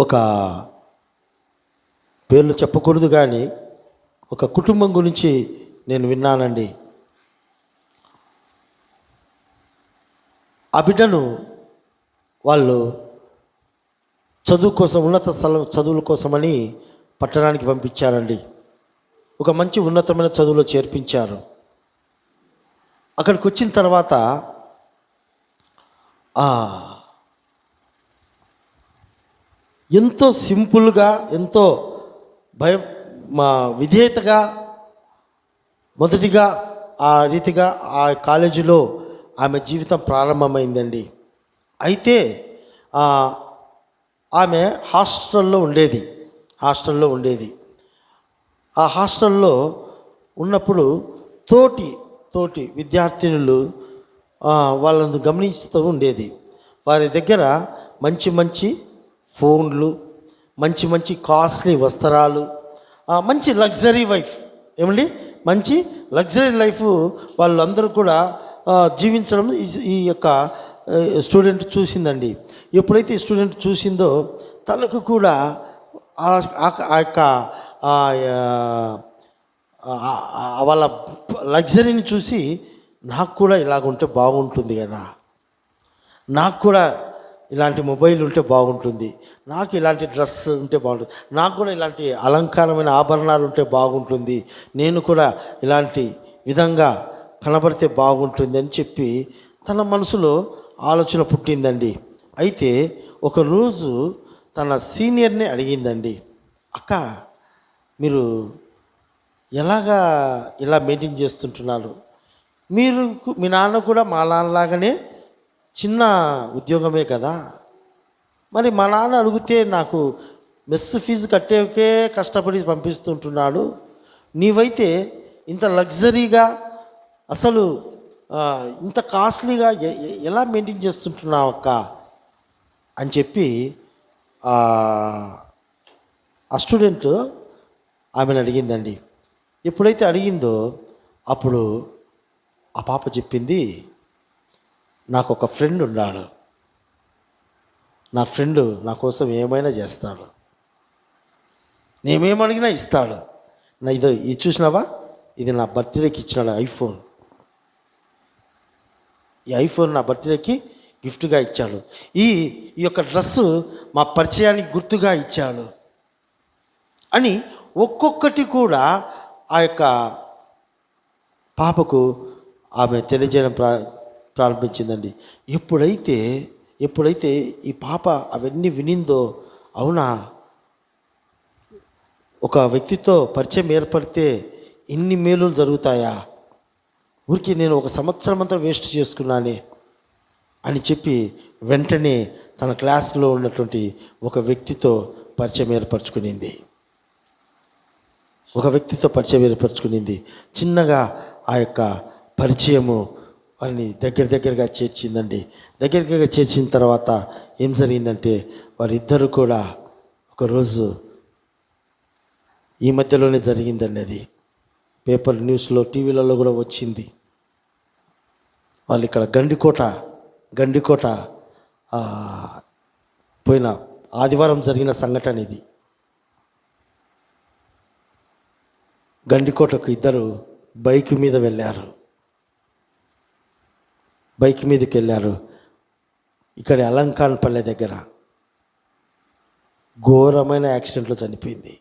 ఒక పేర్లు చెప్పకూడదు కానీ ఒక కుటుంబం గురించి నేను విన్నానండి. ఆ బిడ్డను వాళ్ళు చదువు కోసం, చదువుల కోసమని పట్టణానికి పంపించారండి. ఒక మంచి ఉన్నతమైన చదువులో చేర్పించారు. అక్కడికి వచ్చిన తర్వాత ఎంతో సింపుల్గా, ఎంతో విధేయతగా మొదటిగా ఆ రీతిగా ఆ కాలేజీలో ఆమె జీవితం ప్రారంభమైందండి. అయితే ఆమె హాస్టల్లో ఉండేది. ఆ హాస్టల్లో ఉన్నప్పుడు తోటి విద్యార్థినులు వాళ్ళను గమనిస్తూ ఉండేది. వారి దగ్గర మంచి ఫోన్లు, మంచి కాస్ట్లీ వస్త్రాలు, మంచి లగ్జరీ లైఫ్ వాళ్ళందరూ కూడా జీవించడం ఈ యొక్క స్టూడెంట్ చూసిందండి. ఎప్పుడైతే ఈ స్టూడెంట్ చూసిందో తనకు కూడా ఆ యొక్క వాళ్ళ లగ్జరీని చూసి నాకు కూడా ఇలాగుంటే బాగుంటుంది కదా, నాకు కూడా ఇలాంటి మొబైల్ ఉంటే బాగుంటుంది, నాకు ఇలాంటి డ్రెస్ ఉంటే బాగుంటుంది, నాకు కూడా ఇలాంటి అలంకారమైన ఆభరణాలు ఉంటే బాగుంటుంది, నేను కూడా ఇలాంటి విధంగా కనబడితే బాగుంటుంది అని చెప్పి తన మనసులో ఆలోచన పుట్టిందండి. అయితే ఒకరోజు తన సీనియర్ని అడిగిందండి, అక్క మీరు ఎలాగా ఇలా మెయింటైన్ చేస్తుంటున్నారు? మీ నాన్న కూడా మా నాన్నలాగానే చిన్న ఉద్యోగమే కదా, మరి మా నాన్న అడిగితే నాకు మెస్ ఫీజు కట్టేకే కష్టపడి పంపిస్తుంటున్నాడు, నీవైతే ఇంత లగ్జరీగా అసలు ఇంత కాస్ట్లీగా ఎలా మెయింటైన్ చేస్తుంటున్నావు అక్క అని చెప్పి ఆ స్టూడెంట్ ఆమెను అడిగిందండి. ఎప్పుడైతే అడిగిందో అప్పుడు ఆ పాప చెప్పింది, నాకు ఒక ఫ్రెండ్ ఉన్నాడు, నా ఫ్రెండ్ నా కోసం ఏమైనా చేస్తాడు, నేనేమడిగినా ఇస్తాడు. నా ఇది చూసినావా, ఇది నా బర్త్డేకి ఇచ్చినాడు ఐఫోన్. ఈ ఐఫోన్ నా బర్త్డేకి గిఫ్ట్గా ఇచ్చాడు. ఈ యొక్క డ్రెస్సు మా పరిచయానికి గుర్తుగా ఇచ్చాడు అని ఒక్కొక్కటి కూడా ఆ యొక్క పాపకు ఆమె తెలియజేయడం ప్రారంభించిందండి. ఎప్పుడైతే ఈ పాప అవన్నీ వినిందో, అవునా, ఒక వ్యక్తితో పరిచయం ఏర్పడితే ఇన్ని మేలులు జరుగుతాయా, ఊరికి నేను 1 సంవత్సరం అంతా వేస్ట్ చేసుకున్నానే అని చెప్పి వెంటనే తన క్లాస్లో ఉన్నటువంటి ఒక వ్యక్తితో పరిచయం ఏర్పరచుకునింది. చిన్నగా ఆ యొక్క పరిచయము వారిని దగ్గరగా చేర్చిందండి. దగ్గరగా చేర్చిన తర్వాత ఏం జరిగిందంటే, వారిద్దరూ కూడా ఒకరోజు ఈ మధ్యలోనే జరిగిందండి. అది పేపర్ న్యూస్లో టీవీలలో కూడా వచ్చింది. వాళ్ళు ఇక్కడ గండికోట పోయిన ఆదివారం జరిగిన సంఘటన ఇది. గండికోటకు ఇద్దరు బైక్ మీదకి వెళ్ళారు. ఇక్కడ అలంకాన్పల్లె దగ్గర ఘోరమైన యాక్సిడెంట్లో చనిపోయింది.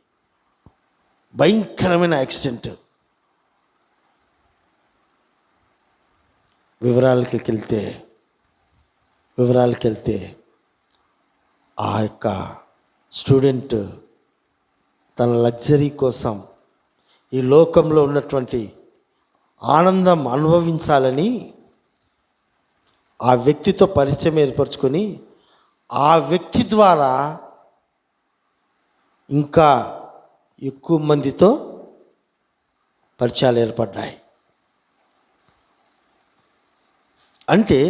భయంకరమైన యాక్సిడెంట్. వివరాలకి వెళ్తే ఆ యొక్క స్టూడెంట్ తన లగ్జరీ కోసం ఈ లోకంలో ఉన్నటువంటి ఆనందం అనుభవించాలని ఆ వ్యక్తితో పరిచయం ఏర్పరచుకొని ఆ వ్యక్తి ద్వారా ఇంకా ఎక్కువ మందితో పరిచయాలు ఏర్పడ్డాయి. అంటే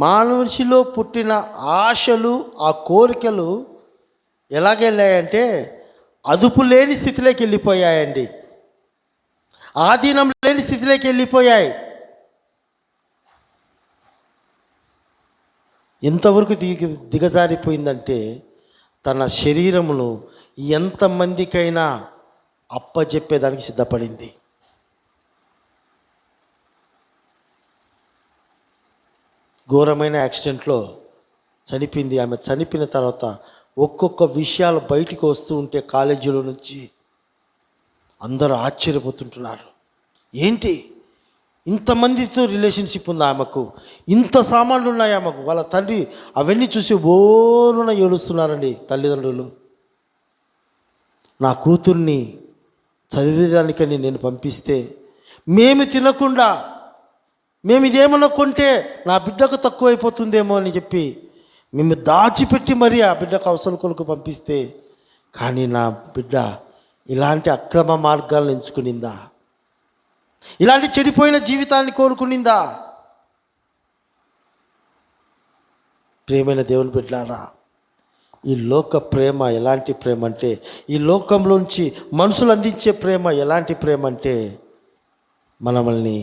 మానవునిలో పుట్టిన ఆశలు, ఆ కోరికలు ఎలాగెళ్ళాయంటే అదుపు లేని స్థితిలోకి వెళ్ళిపోయాయండి. ఆధీనం లేని స్థితిలోకి వెళ్ళిపోయాయి. ఎంతవరకు దిగజారిపోయిందంటే తన శరీరమును ఎంతమందికైనా అప్పచెప్పేదానికి సిద్ధపడింది. ఘోరమైన యాక్సిడెంట్లో చనిపోయింది. ఆమె చనిపోయిన తర్వాత ఒక్కొక్క విషయాలు బయటికి వస్తూ ఉంటే కాలేజీలో నుంచి అందరూ ఆశ్చర్యపోతుంటున్నారు. ఏంటి ఇంతమందితో రిలేషన్షిప్ ఉంది ఆమెకు, ఇంత సామాన్లు ఉన్నాయి ఆమెకు. వాళ్ళ తండ్రి అవన్నీ చూసి బోరున ఏడుస్తున్నారండి తల్లిదండ్రులు. నా కూతుర్ని చదివేదానికని నేను పంపిస్తే మేము తినకుండా, మేము ఇదేమన్నా కొంటే నా బిడ్డకు తక్కువైపోతుందేమో అని చెప్పి మేము దాచిపెట్టి మరీ ఆ బిడ్డకు అవసరం కొరకు పంపిస్తే, కానీ నా బిడ్డ ఇలాంటి అక్రమ మార్గాలను ఎంచుకునిందా, ఇలాంటి చెడిపోయిన జీవితాన్ని కోరుకునిందా? ప్రేమైన దేవుని బిడ్డలారా, ఈ లోక ప్రేమ ఎలాంటి ప్రేమ అంటే, ఈ లోకంలోంచి మనుషులు అందించే ప్రేమ ఎలాంటి ప్రేమ అంటే, మనల్ని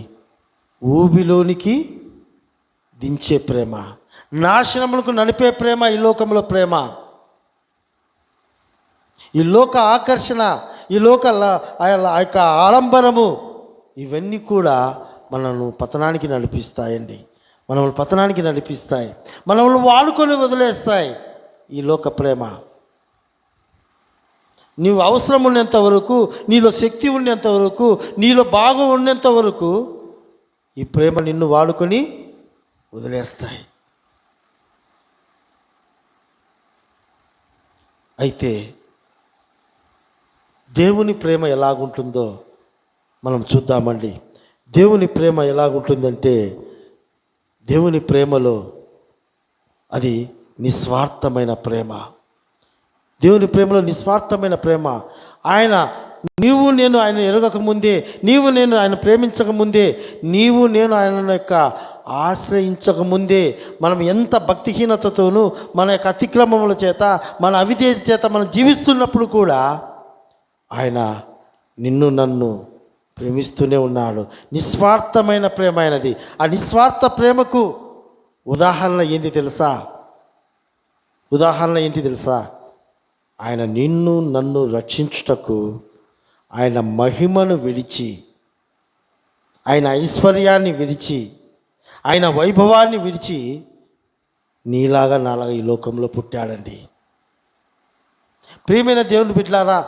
ఊబిలోనికి దించే ప్రేమ, నాశనములకు నడిపే ప్రేమ ఈ లోకంలో ప్రేమ. ఈ లోక ఆకర్షణ, ఈ లోక ఆ యొక్క ఆడంబరము, ఇవన్నీ కూడా మనల్ని పతనానికి నడిపిస్తాయండి. మనల్ని పతనానికి నడిపిస్తాయి, మనల్ని వాడుకొని వదిలేస్తాయి ఈ లోక ప్రేమ. నీవు అవసరం ఉన్నంత వరకు, నీలో శక్తి ఉండేంత వరకు, నీలో బాగా ఉండేంత వరకు ఈ ప్రేమ నిన్ను వాడుకొని వదిలేస్తాయి. అయితే దేవుని ప్రేమ ఎలాగుంటుందో మనం చూద్దామండి. దేవుని ప్రేమ ఎలాగుంటుందంటే, దేవుని ప్రేమలో అది నిస్వార్థమైన ప్రేమ. దేవుని ప్రేమలో నిస్వార్థమైన ప్రేమ. నీవు నేను ఆయన ఎరగకముందే, నీవు నేను ఆయన ప్రేమించకముందే, నీవు నేను ఆయన యొక్క ఆశ్రయించకముందే మనం ఎంత భక్తిహీనతతోనూ మన యొక్క అతిక్రమముల చేత మన అవిధేయ చేత మనం జీవిస్తున్నప్పుడు కూడా ఆయన నిన్ను నన్ను ప్రేమిస్తూనే ఉన్నాడు. నిస్వార్థమైన ప్రేమ అయినది. ఆ నిస్వార్థ ప్రేమకు ఉదాహరణ ఏంటి తెలుసా? ఆయన నిన్ను నన్ను రక్షించుటకు ఆయన మహిమను విడిచి, ఆయన ఐశ్వర్యాన్ని విడిచి, ఆయన వైభవాన్ని విడిచి నీలాగా నాలాగా ఈ లోకంలో పుట్టాడండి. ప్రియమైన దేవుని బిడ్డలారా,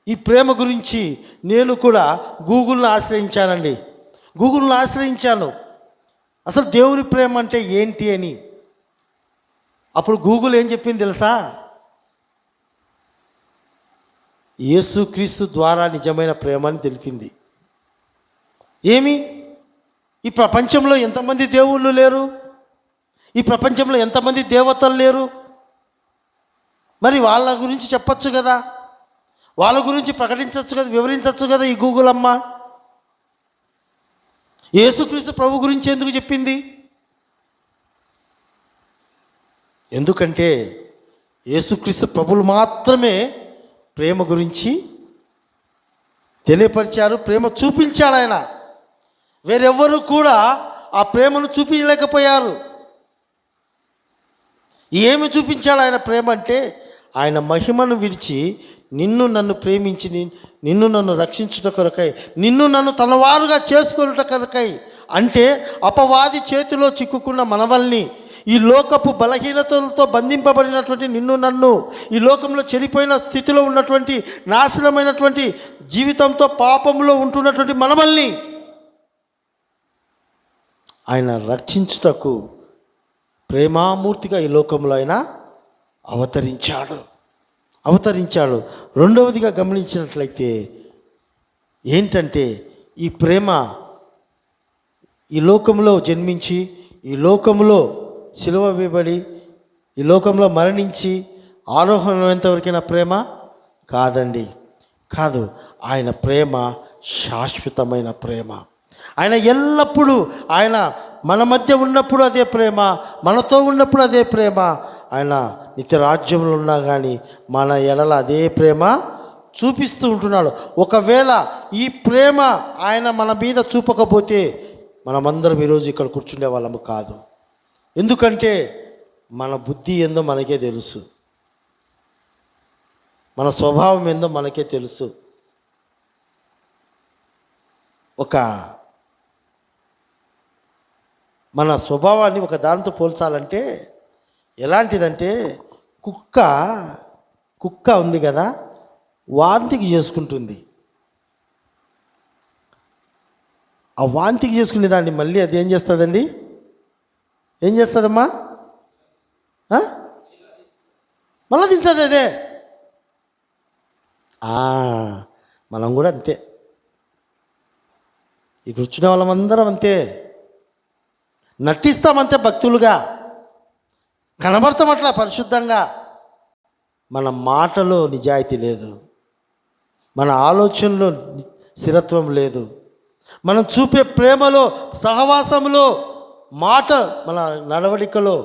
ఈ ప్రేమ గురించి నేను కూడా గూగుల్ని ఆశ్రయించాను. అసలు దేవుని ప్రేమ అంటే ఏంటి అని. అప్పుడు గూగుల్ ఏం చెప్పింది తెలుసా? యేసుక్రీస్తు ద్వారా నిజమైన ప్రేమ అని తెలిపింది. ఏమి? ఈ ప్రపంచంలో ఎంతమంది దేవుళ్ళు లేరు? ఈ ప్రపంచంలో ఎంతమంది దేవతలు లేరు? మరి వాళ్ళ గురించి చెప్పచ్చు కదా, వాళ్ళ గురించి ప్రకటించవచ్చు కదా, వివరించవచ్చు కదా ఈ గూగుల్ అమ్మ. యేసుక్రీస్తు ప్రభు గురించి ఎందుకు చెప్పింది? ఎందుకంటే యేసుక్రీస్తు ప్రభులు మాత్రమే ప్రేమ గురించి తెలియపరిచారు, ప్రేమ చూపించాడు ఆయన. వేరెవ్వరూ కూడా ఆ ప్రేమను చూపించలేకపోయారు. ఏమి చూపించాడు ఆయన ప్రేమ అంటే, ఆయన మహిమను విడిచి నిన్ను నన్ను ప్రేమించి నిన్ను నన్ను రక్షించుట కొరకై, నిన్ను నన్ను తనవారుగా చేసుకొనుట కొరకై. అంటే అపవాది చేతిలో చిక్కుకున్న మనవల్ని, ఈ లోకపు బలహీనతలతో బంధింపబడినటువంటి నిన్ను నన్ను, ఈ లోకంలో చెడిపోయిన స్థితిలో ఉన్నటువంటి నాశనమైనటువంటి జీవితంతో పాపంలో ఉంటున్నటువంటి మనవల్ని ఆయన రక్షించుటకు ప్రేమామూర్తిగా ఈ లోకంలో ఆయన అవతరించాడు. రెండవదిగా గమనించినట్లయితే ఏంటంటే, ఈ ప్రేమ ఈ లోకంలో జన్మించి, ఈ లోకంలో సిలువ వేయబడి, ఈ లోకంలో మరణించి ఆరోహణమైనంతవరకైనా ప్రేమ కాదు. ఆయన ప్రేమ శాశ్వతమైన ప్రేమ. ఆయన ఎల్లప్పుడూ, ఆయన మన మధ్య ఉన్నప్పుడు అదే ప్రేమ, మనతో ఉన్నప్పుడు అదే ప్రేమ. ఆయన నిత్య రాజ్యంలో ఉన్నా కానీ మన ఎడల అదే ప్రేమ చూపిస్తూ ఉంటున్నాడు. ఒకవేళ ఈ ప్రేమ ఆయన మన మీద చూపకపోతే మనమందరం ఈరోజు ఇక్కడ కూర్చుండే వాళ్ళము కాదు. ఎందుకంటే మన బుద్ధి ఏందో మనకే తెలుసు, మన స్వభావం ఏందో మనకే తెలుసు. మన స్వభావాన్ని ఒక దానితో పోల్చాలంటే ఎలాంటిదంటే, కుక్క ఉంది కదా, వాంతికి చేసుకుంటుంది. ఆ వాంతికి చేసుకునే దాన్ని మళ్ళీ అది ఏం చేస్తుందండి? ఏం చేస్తుందమ్మా? మళ్ళీ తింటుంది అదే. మనం కూడా అంతే. ఈ కూర్చునే వాళ్ళమందరం అంతే. నటిస్తామంతే భక్తులుగా, కనబడతాం అట్లా పరిశుద్ధంగా. మన మాటలో నిజాయితీ లేదు, మన ఆలోచనలో స్థిరత్వం లేదు, మనం చూపే ప్రేమలో, సహవాసంలో, మన నడవడికలో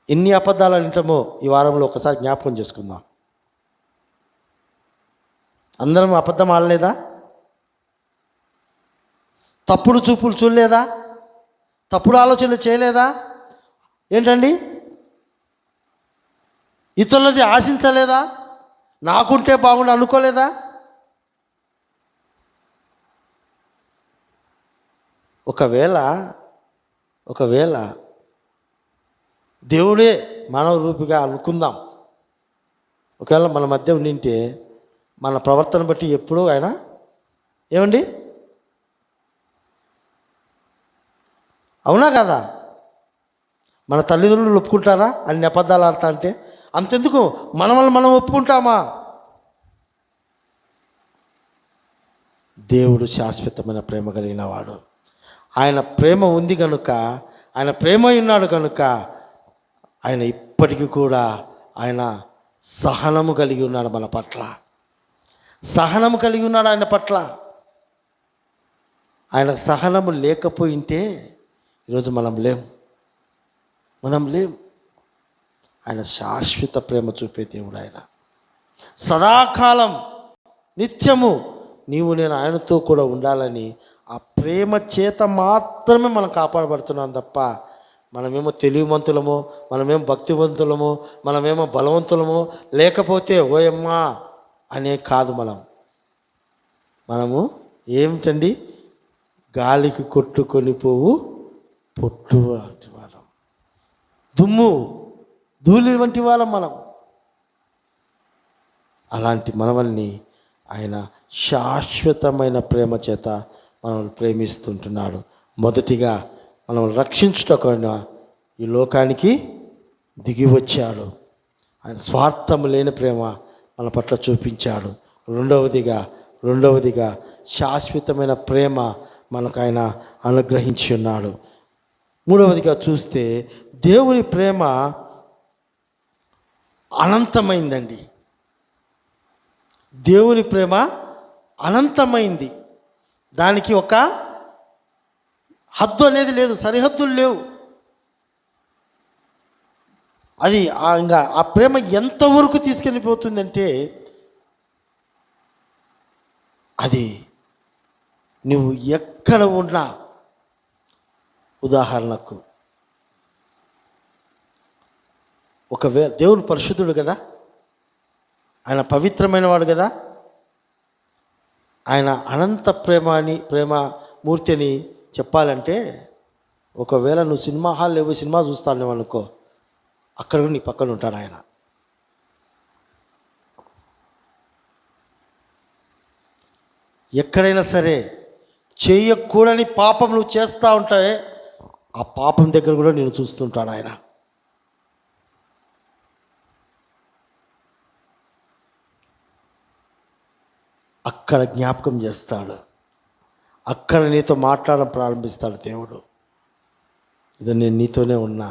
ఎన్ని అబద్ధాలు వింటామో ఈ వారంలో ఒకసారి జ్ఞాపకం చేసుకుందాం. అందరం అబద్ధం ఆడలేదా? తప్పుడు చూపులు చూడలేదా? తప్పుడు ఆలోచనలు చేయలేదా? ఏంటండి? ఇతరులది ఆశించలేదా? నాకుంటే బాగుండు అనుకోలేదా? ఒకవేళ దేవుడే మానవ రూపిగా అనుకుందాం, ఒకవేళ మన మధ్య ఉండింటే మన ప్రవర్తన బట్టి ఎప్పుడూ ఆయన ఏమండి, అవునా కదా? మన తల్లిదండ్రులు ఒప్పుకుంటారా అన్ని అబద్ధాలు ఆడతా అంటే? అంతెందుకు, మనం ఒప్పుకుంటామా? దేవుడు శాశ్వతమైన ప్రేమ కలిగిన వాడు. ఆయన ప్రేమ ఉంది కనుక, ఆయన ప్రేమ ఉన్నాడు కనుక ఆయన ఇప్పటికీ కూడా ఆయన సహనము కలిగి ఉన్నాడు మన పట్ల. సహనము కలిగి ఉన్నాడు ఆయన పట్ల. ఆయన సహనము లేకపోయింటే ఈరోజు మనం లేం. ఆయన శాశ్వత ప్రేమ చూపే దేవుడు. ఆయన సదాకాలం నిత్యము నీవు నేను ఆయనతో కూడా ఉండాలని ఆ ప్రేమ చేత మాత్రమే మనం కాపాడబడుతున్నాం తప్ప మనమేమో తెలివిమంతులమో, మనమేమో భక్తివంతులమో, మనమేమో బలవంతులమో, లేకపోతే ఓయమ్మా అనే కాదు. మనము ఏమిటండి, గాలికి కొట్టుకొని పోవు పొట్టు వంటి వాళ్ళం, దుమ్ము ధూళి వంటి వాళ్ళం మనం. అలాంటి మనల్ని ఆయన శాశ్వతమైన ప్రేమ చేత మనల్ని ప్రేమిస్తుంటున్నాడు. మొదటిగా మనం రక్షించుటకైనా ఈ లోకానికి దిగి వచ్చాడు. ఆయన స్వార్థం లేని ప్రేమ మన పట్ల చూపించాడు. రెండవదిగా శాశ్వతమైన ప్రేమ మనకు ఆయన అనుగ్రహించి ఉన్నాడు. మూడవదిగా చూస్తే దేవుని ప్రేమ అనంతమైందండి. దేవుని ప్రేమ అనంతమైంది. దానికి ఒక హద్దు అనేది లేదు, సరిహద్దులు లేవు. అది ఇంకా ఆ ప్రేమ ఎంతవరకు తీసుకెళ్ళిపోతుందంటే, అది నువ్వు ఎక్కడ ఉన్నా, ఉదాహరణకు ఒకవేళ దేవుడు పరిశుద్ధుడు కదా, ఆయన పవిత్రమైన వాడు కదా, ఆయన అనంత ప్రేమమూర్తి అని చెప్పాలంటే, ఒకవేళ నువ్వు సినిమా హాల్లో పోయి సినిమా చూస్తాను అనుకో, అక్కడ కూడా నీ పక్కన ఉంటాడు ఆయన. ఎక్కడైనా సరే చేయకూడని పాపం నువ్వు చేస్తూ ఉంటావే, ఆ పాపం దగ్గర కూడా నేను చూస్తుంటాడు ఆయన. అక్కడ జ్ఞాపకం చేస్తాడు, అక్కడ నీతో మాట్లాడడం ప్రారంభిస్తాడు దేవుడు. ఇది నేను నీతోనే ఉన్నా,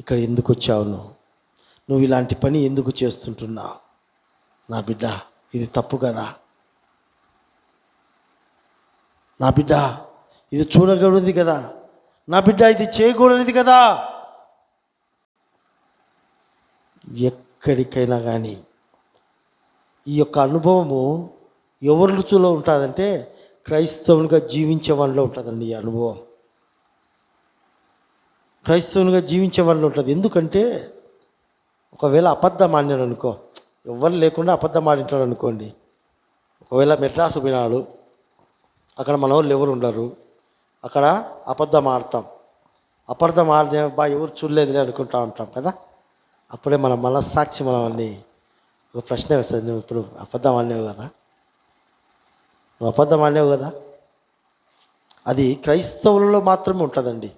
ఇక్కడ ఎందుకు వచ్చావు, నువ్వు ఇలాంటి పని ఎందుకు చేస్తుంటున్నావు నా బిడ్డ, ఇది తప్పు కదా నా బిడ్డ, ఇది చూడకూడదు కదా నా బిడ్డ, ఇది చేయకూడనిది కదా. ఎక్కడికైనా కానీ ఈ యొక్క అనుభవము ఎవరి రుచిలో ఉంటుందంటే, క్రైస్తవునిగా జీవించే వాళ్ళలో ఉంటుందండి ఈ అనుభవం. క్రైస్తవునిగా జీవించే వాళ్ళలో ఉంటుంది. ఎందుకంటే ఒకవేళ అబద్ధం ఆడినాడు అనుకో, ఎవరు లేకుండా అబద్ధం ఆడింటాడు అనుకోండి. ఒకవేళ మెడ్రాస్ పోయినాడు, అక్కడ మన వాళ్ళు ఎవరు ఉండరు, అక్కడ అబద్ధం ఆడతాం. అబద్ధం ఆడితే ఎవరు చూడలేదులే అనుకుంటా ఉంటాం కదా. అప్పుడే మన మనస్సాక్షి మనల్ని ఒక ప్రశ్న వేస్తుంది, నువ్వు ఇప్పుడు అబద్ధం ఆడినావు కదా, నువ్వు అబద్ధం ఆడినావు కదా. అది క్రైస్తవులలో మాత్రమే ఉంటుందండి,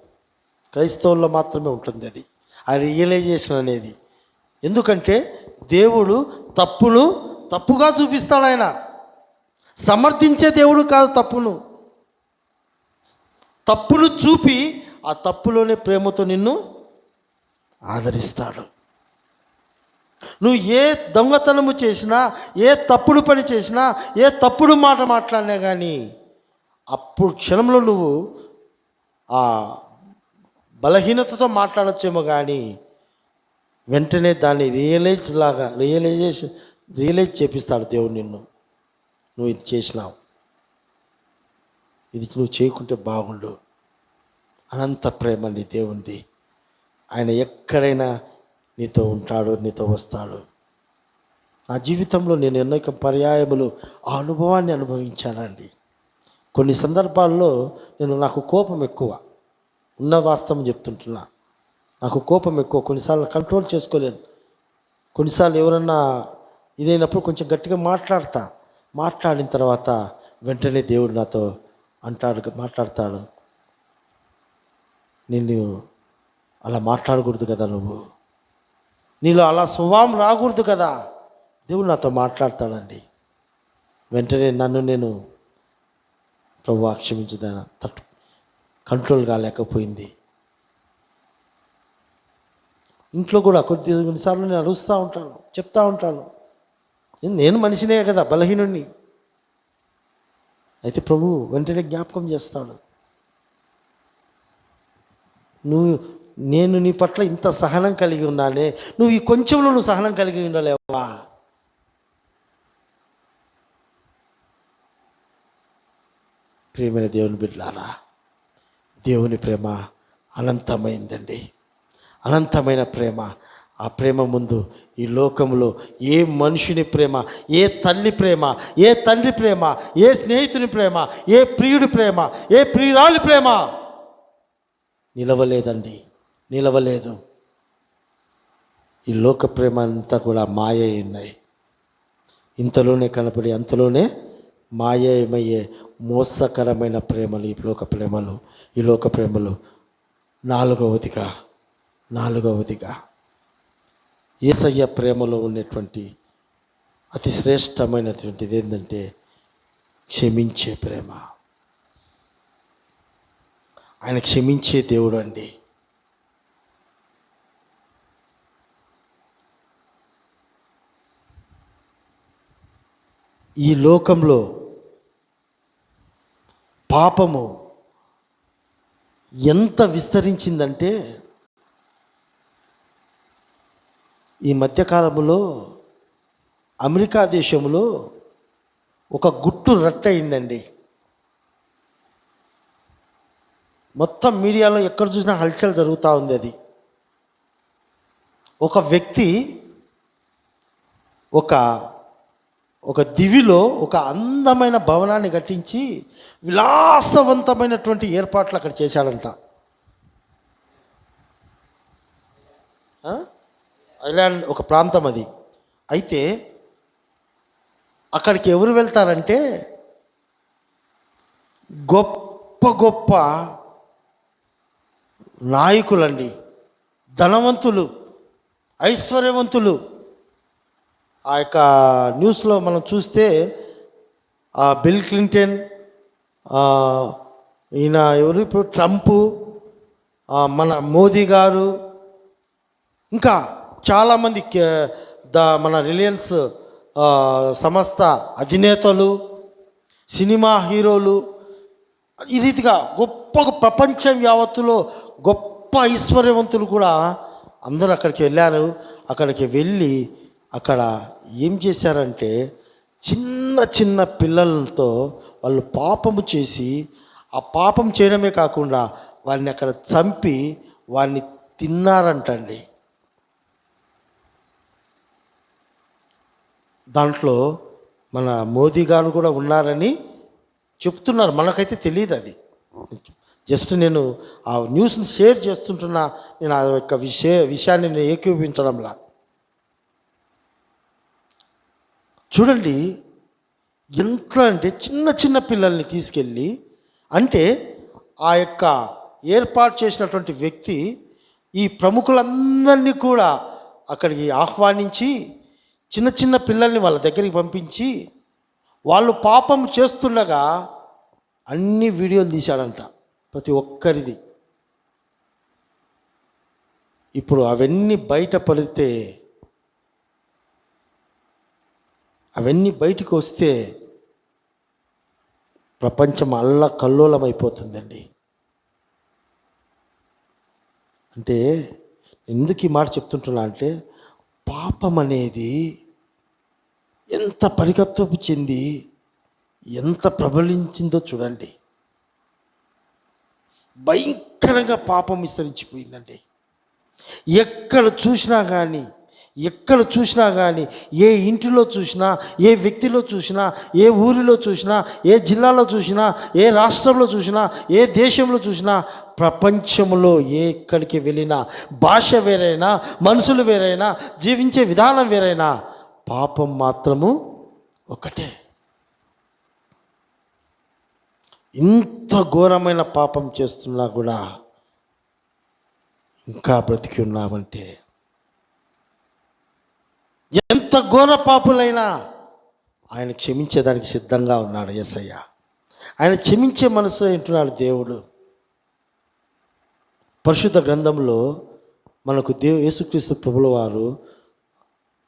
క్రైస్తవుల్లో మాత్రమే ఉంటుంది అది, ఆ రియలైజేషన్ అనేది. ఎందుకంటే దేవుడు తప్పును తప్పుగా చూపిస్తాడు. ఆయన సమర్థించే దేవుడు కాదు, తప్పును చూపి ఆ తప్పులోనే ప్రేమతో నిన్ను ఆదరిస్తాడు. నువ్వు ఏ దొంగతనము చేసినా, ఏ తప్పుడు పని చేసినా, ఏ తప్పుడు మాట మాట్లాడినా కానీ అప్పుడు క్షణంలో నువ్వు ఆ బలహీనతతో మాట్లాడచ్చేమో కానీ వెంటనే దాన్ని రియలైజ్ చేపిస్తాడు దేవుడు నిన్ను. నువ్వు ఇది చేసినావు, ఇది నువ్వు చేయకుంటే బాగుండు. అనంత ప్రేమ నీ దేవుంది. ఆయన ఎక్కడైనా నీతో ఉంటాడు, నీతో వస్తాడు. నా జీవితంలో నేను ఎన్నో పర్యాయములు ఆ అనుభవాన్ని అనుభవించానండి. కొన్ని సందర్భాల్లో నాకు కోపం ఎక్కువ, ఉన్న వాస్తవం చెప్తుంటున్నా. నాకు కోపం ఎక్కువ, కొన్నిసార్లు కంట్రోల్ చేసుకోలేను. కొన్నిసార్లు ఎవరన్నా ఇదైనప్పుడు కొంచెం గట్టిగా మాట్లాడిన తర్వాత వెంటనే దేవుడు నాతో మాట్లాడతాడు, నిన్ను అలా మాట్లాడకూడదు కదా, నీలో అలా స్వభావం రాకూడదు కదా. దేవుడు నాతో మాట్లాడతాడండి. వెంటనే నేను ప్రభువా క్షమించుదాన కంట్రోల్ కాలేకపోయింది. ఇంట్లో కూడా కొన్నిసార్లు నేను అరుస్తూ ఉంటాను, చెప్తా ఉంటాను, నేను మనిషినే కదా, బలహీనుణ్ణి. అయితే ప్రభు వెంటనే జ్ఞాపకం చేస్తాడు, నేను నీ పట్ల ఇంత సహనం కలిగి ఉన్నానే, నువ్వు ఈ కొంచెంలో నువ్వు సహనం కలిగి ఉండలేవా? ప్రియమైన దేవుని బిడ్డలారా, దేవుని ప్రేమ అనంతమైందండి, అనంతమైన ప్రేమ. ఆ ప్రేమ ముందు ఈ లోకంలో ఏ మనుషుని ప్రేమ, ఏ తల్లి ప్రేమ, ఏ తండ్రి ప్రేమ, ఏ స్నేహితుని ప్రేమ, ఏ ప్రియుడి ప్రేమ, ఏ ప్రియురాలి ప్రేమ నిలవలేదండి, నిలవలేదు. ఈ లోక ప్రేమ అంతా కూడా మాయ ఉన్నాయి. ఇంతలోనే కనపడి అంతలోనే మాయమయ్యే మోసకరమైన ప్రేమలు ఈ లోక ప్రేమలు. ఈ లోక ప్రేమలు నాలుగవదిగా యేసయ్య ప్రేమలో ఉన్నటువంటి అతి శ్రేష్టమైనటువంటిది ఏంటంటే క్షమించే ప్రేమ. ఆయన క్షమించే దేవుడు అండి. ఈ లోకంలో పాపము ఎంత విస్తరించిందంటే ఈ మధ్యకాలంలో అమెరికా దేశంలో ఒక గుట్టు రట్టయిందండి. మొత్తం మీడియాలో ఎక్కడ చూసినా హల్చల్ జరుగుతూ ఉంది. అది ఒక వ్యక్తి ఒక దివిలో ఒక అందమైన భవనాన్ని కట్టించి విలాసవంతమైనటువంటి ఏర్పాట్లు అక్కడ చేశాడంట. ఐలాండ్ ఒక ప్రాంతం అది. అయితే అక్కడికి ఎవరు వెళ్తారంటే గొప్ప గొప్ప నాయకులండి, ధనవంతులు, ఐశ్వర్యవంతులు. ఆ యొక్క న్యూస్లో మనం చూస్తే బిల్ క్లింటన్, ఈయన ఎవరు ఇప్పుడు ట్రంపు, మన మోదీ గారు, ఇంకా చాలామంది మన రిలయన్స్ సంస్థ అధినేతలు, సినిమా హీరోలు, ఈ రీతిగా గొప్ప ప్రపంచం యావత్తులో గొప్ప ఐశ్వర్యవంతులు కూడా అందరూ అక్కడికి వెళ్ళారు. అక్కడికి వెళ్ళి అక్కడ ఏం చేశారంటే చిన్న చిన్న పిల్లలతో వాళ్ళు పాపము చేసి, ఆ పాపం చేయడమే కాకుండా వారిని అక్కడ చంపి వారిని తిన్నారంటండి. దాంట్లో మన మోదీ గారు కూడా ఉన్నారని చెప్తున్నారు. మనకైతే తెలియదు. అది జస్ట్ నేను ఆ న్యూస్ని షేర్ చేస్తుంటున్నా. నేను ఆ యొక్క విషయాన్ని నేను ఏకీభవించడంలా. చూడండి ఎంత అంటే చిన్న చిన్న పిల్లల్ని తీసుకెళ్ళి, అంటే ఆ యొక్క ఏర్పాటు చేసినటువంటి వ్యక్తి ఈ ప్రముఖులందరినీ కూడా అక్కడికి ఆహ్వానించి చిన్న చిన్న పిల్లల్ని వాళ్ళ దగ్గరికి పంపించి వాళ్ళు పాపం చేస్తుండగా అన్ని వీడియోలు తీశాడంట, ప్రతి ఒక్కరిది. ఇప్పుడు అవన్నీ బయటపడితే, అవన్నీ బయటకు వస్తే ప్రపంచం అల్లకల్లోలం అయిపోతుందండి. అంటే ఎందుకు ఈ మాట చెప్తుంటున్నా అంటే, పాపం అనేది ఎంత పరిగెత్తపు చెంది ఎంత ప్రబలించిందో చూడండి. భయంకరంగా పాపం విస్తరించిపోయిందండి. ఎక్కడ చూసినా కానీ, ఏ ఇంటిలో చూసినా, ఏ వ్యక్తిలో చూసినా, ఏ ఊరిలో చూసినా, ఏ జిల్లాలో చూసినా, ఏ రాష్ట్రంలో చూసినా, ఏ దేశంలో చూసినా, ప్రపంచంలో ఎక్కడికి వెళ్ళినా, భాష వేరైనా, మనుషులు వేరైనా, జీవించే విధానం వేరైనా, పాపం మాత్రము ఒకటే. ఇంత ఘోరమైన పాపం చేస్తున్నా కూడా ఇంకా బ్రతికి ఉన్నామంటే, ఎంత ఘోర పాపులైనా ఆయన క్షమించేదానికి సిద్ధంగా ఉన్నాడు యేసయ్య. ఆయన క్షమించే మనసు ఏంటున్నాడు దేవుడు. పరిశుద్ధ గ్రంథంలో మనకు యేసుక్రీస్తు ప్రభుల వారు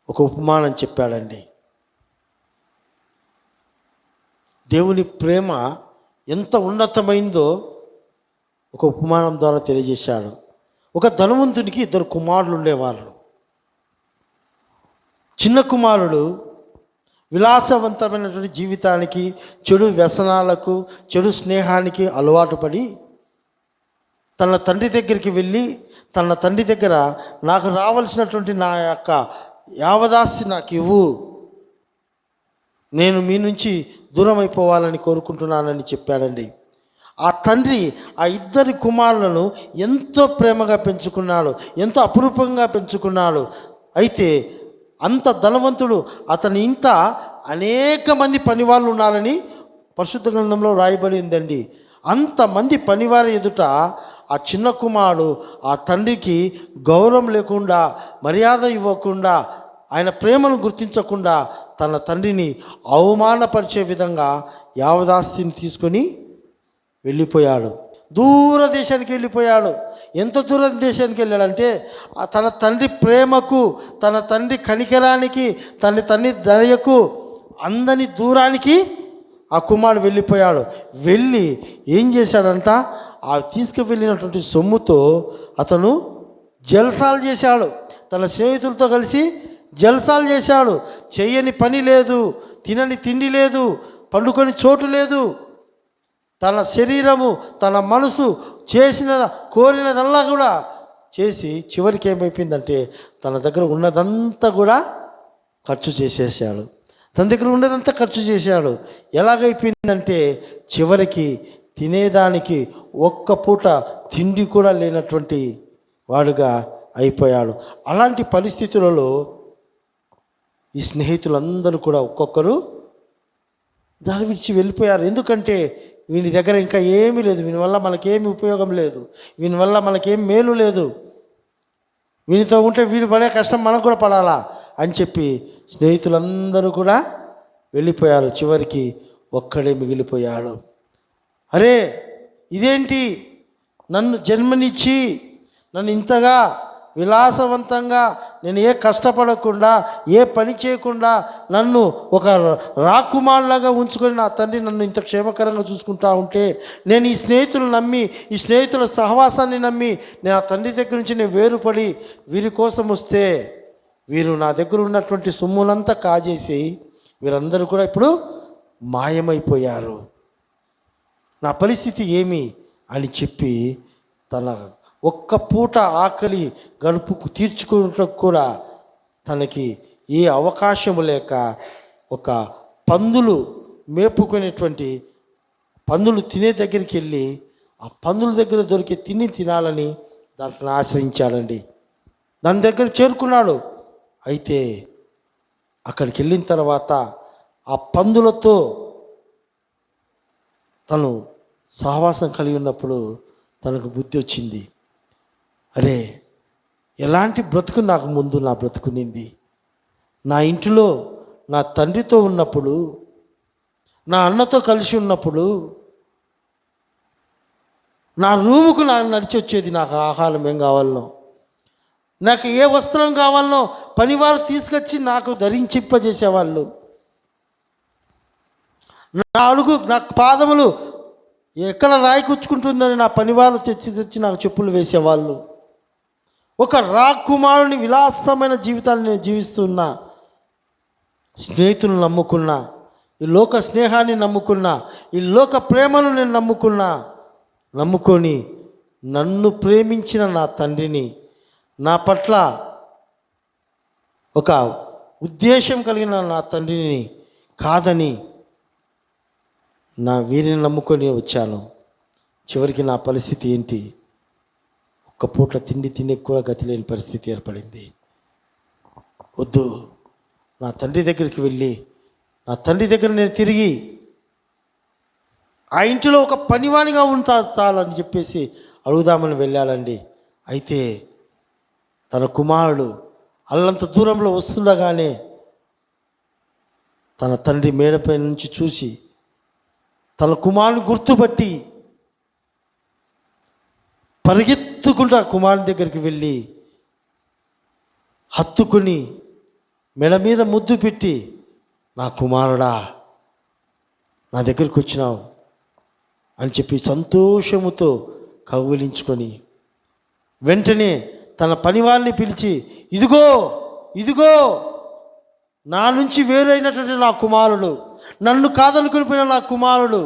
ఒక ఉపమానం చెప్పాడండి. దేవుని ప్రేమ ఎంత ఉన్నతమైందో ఒక ఉపమానం ద్వారా తెలియజేశాడు. ఒక ధనవంతునికి 2 కుమారులు ఉండేవాళ్ళు. చిన్న కుమారుడు విలాసవంతమైనటువంటి జీవితానికి, చెడు వ్యసనాలకు, చెడు స్నేహానికి అలవాటు పడి తన తండ్రి దగ్గరికి వెళ్ళి తన తండ్రి దగ్గర నాకు రావాల్సినటువంటి నా యొక్క యావదాస్తి నాకు ఇవ్వు, నేను మీ నుంచి దూరం అయిపోవాలని కోరుకుంటున్నానని చెప్పాడండి. ఆ తండ్రి ఆ 2 కుమారులను ఎంతో ప్రేమగా పెంచుకున్నాడు, ఎంతో అపురూపంగా పెంచుకున్నాడు. అయితే అంత ధనవంతుడు, అతని ఇంట అనేక మంది పనివాళ్ళు ఉన్నారని పరిశుద్ధ గ్రంథంలో రాయబడి ఉందండి. అంతమంది పనివారి ఎదుట ఆ చిన్న కుమారుడు ఆ తండ్రికి గౌరవం లేకుండా, మర్యాద ఇవ్వకుండా, ఆయన ప్రేమను గుర్తించకుండా తన తండ్రిని అవమానపరిచే విధంగా యావదాస్తిని తీసుకొని వెళ్ళిపోయాడు. దూర దేశానికి వెళ్ళిపోయాడు. ఎంత దూర దేశానికి వెళ్ళాడంటే తన తండ్రి ప్రేమకు, తన తండ్రి కనికరానికి, తన తండ్రి దయకు అందని దూరానికి ఆ కుమారుడు వెళ్ళిపోయాడు. వెళ్ళి ఏం చేశాడంట, ఆ తీసుకువెళ్ళినటువంటి సొమ్ముతో అతను జల్సాలు చేశాడు. తన స్నేహితులతో కలిసి జల్సాలు చేశాడు. చెయ్యని పని లేదు, తినని తిండి లేదు, పండుకొని చోటు లేదు. తన శరీరము, తన మనసు చేసిన కోరినదల్లా కూడా చేసి చివరికి ఏమైపోయిందంటే తన దగ్గర ఉన్నదంతా కూడా ఖర్చు చేసేసాడు. తన దగ్గర ఉన్నదంతా ఖర్చు చేశాడు. ఎలాగైపోయిందంటే చివరికి తినేదానికి ఒక్క పూట తిండి కూడా లేనటువంటి వాడుగా అయిపోయాడు. అలాంటి పరిస్థితులలో ఈ స్నేహితులందరూ కూడా ఒక్కొక్కరు దాని విడిచి వెళ్ళిపోయారు. ఎందుకంటే వీని దగ్గర ఇంకా ఏమీ లేదు, వీని వల్ల మనకేమి ఉపయోగం లేదు, వీని వల్ల మనకేం మేలు లేదు, వీనితో ఉంటే వీడు పడే కష్టం మనకు కూడా పడాలా అని చెప్పి స్నేహితులందరూ కూడా వెళ్ళిపోయారు. చివరికి ఒక్కడే మిగిలిపోయాడు. అరే ఇదేంటి, నన్ను జన్మనిచ్చి నన్ను ఇంతగా విలాసవంతంగా, నేను ఏ కష్టపడకుండా, ఏ పని చేయకుండా నన్ను ఒక రాకుమారులాగా ఉంచుకొని నా తండ్రి నన్ను ఇంత క్షేమకరంగా చూసుకుంటా ఉంటే, నేను ఈ స్నేహితులు నమ్మి, ఈ స్నేహితుల సహవాసాన్ని నమ్మి నేను ఆ తండ్రి దగ్గర నుంచి నేను వేరుపడి వీరి కోసం వస్తే వీరు నా దగ్గర ఉన్నటువంటి సొమ్ములంతా కాజేసి వీరందరూ కూడా ఇప్పుడు మాయమైపోయారు. నా పరిస్థితి ఏమి అని చెప్పి తన ఒక్క పూట ఆకలి గడుపుకు తీర్చుకున్నట్టు కూడా తనకి ఏ అవకాశము లేక ఒక పందులు మేపుకునేటువంటి పందులు తినే దగ్గరికి వెళ్ళి ఆ పందుల దగ్గర దొరికే తినాలని దాంట్లో ఆశ్రయించాడండి. దాని దగ్గర చేరుకున్నాడు. అయితే అక్కడికి వెళ్ళిన తర్వాత ఆ పందులతో తను సహవాసం కలిగి ఉన్నప్పుడు తనకు బుద్ధి వచ్చింది. అరే ఎలాంటి బ్రతుకు నాకు ముందు నా బ్రతుకునింది, నా ఇంటిలో నా తండ్రితో ఉన్నప్పుడు, నా అన్నతో కలిసి ఉన్నప్పుడు నా రూముకు నాకు నడిచి వచ్చేది, నాకు ఆహారం ఏం కావాలనో, నాకు ఏ వస్త్రం కావాలనో పనివారు తీసుకొచ్చి నాకు ధరించింపజేసేవాళ్ళు, నా అడుగు నా పాదములు ఎక్కడ రాయి కూర్చుకుంటుందని నా పనివారు తెచ్చి నాకు చెప్పులు వేసేవాళ్ళు. ఒక రాకుమారుని విలాసమైన జీవితాన్ని నేను జీవిస్తున్నా, స్నేహితులను నమ్ముకున్నా, ఈ లోక స్నేహాన్ని నమ్ముకున్నా, ఈ లోక ప్రేమను నేను నమ్ముకొని నన్ను ప్రేమించిన నా తండ్రిని, నా పట్ల ఒక ఉద్దేశం కలిగిన నా తండ్రిని కాదని నా వీరిని నమ్ముకొని వచ్చాను. చివరికి నా పరిస్థితి ఏంటి, ఒక్క పూట తిండి కూడా గతి లేని పరిస్థితి ఏర్పడింది. వద్దు, నా తండ్రి దగ్గరికి వెళ్ళి నా తండ్రి దగ్గర నేను తిరిగి ఆ ఇంటిలో ఒక పనివానిగా ఉంటా చాలని చెప్పేసి అడుగుదామని వెళ్ళాడండి. అయితే తన కుమారుడు అల్లంత దూరంలో వస్తుండగానే తన తండ్రి మేడపై నుంచి చూసి తన కుమారుని గుర్తుపట్టి పరిగెత్తుకుంటూ ఆ కుమారుని దగ్గరికి వెళ్ళి హత్తుకుని మెడ మీద ముద్దు పెట్టి, నా కుమారుడా నా దగ్గరికి వచ్చినావు అని చెప్పి సంతోషముతో కౌగిలించుకొని వెంటనే తన పనివాళ్ళని పిలిచి, ఇదిగో ఇదిగో నా నుంచి వేరైనటువంటి నా కుమారుడు, నన్ను కాదనుకుని పోయిన నా కుమారుడు,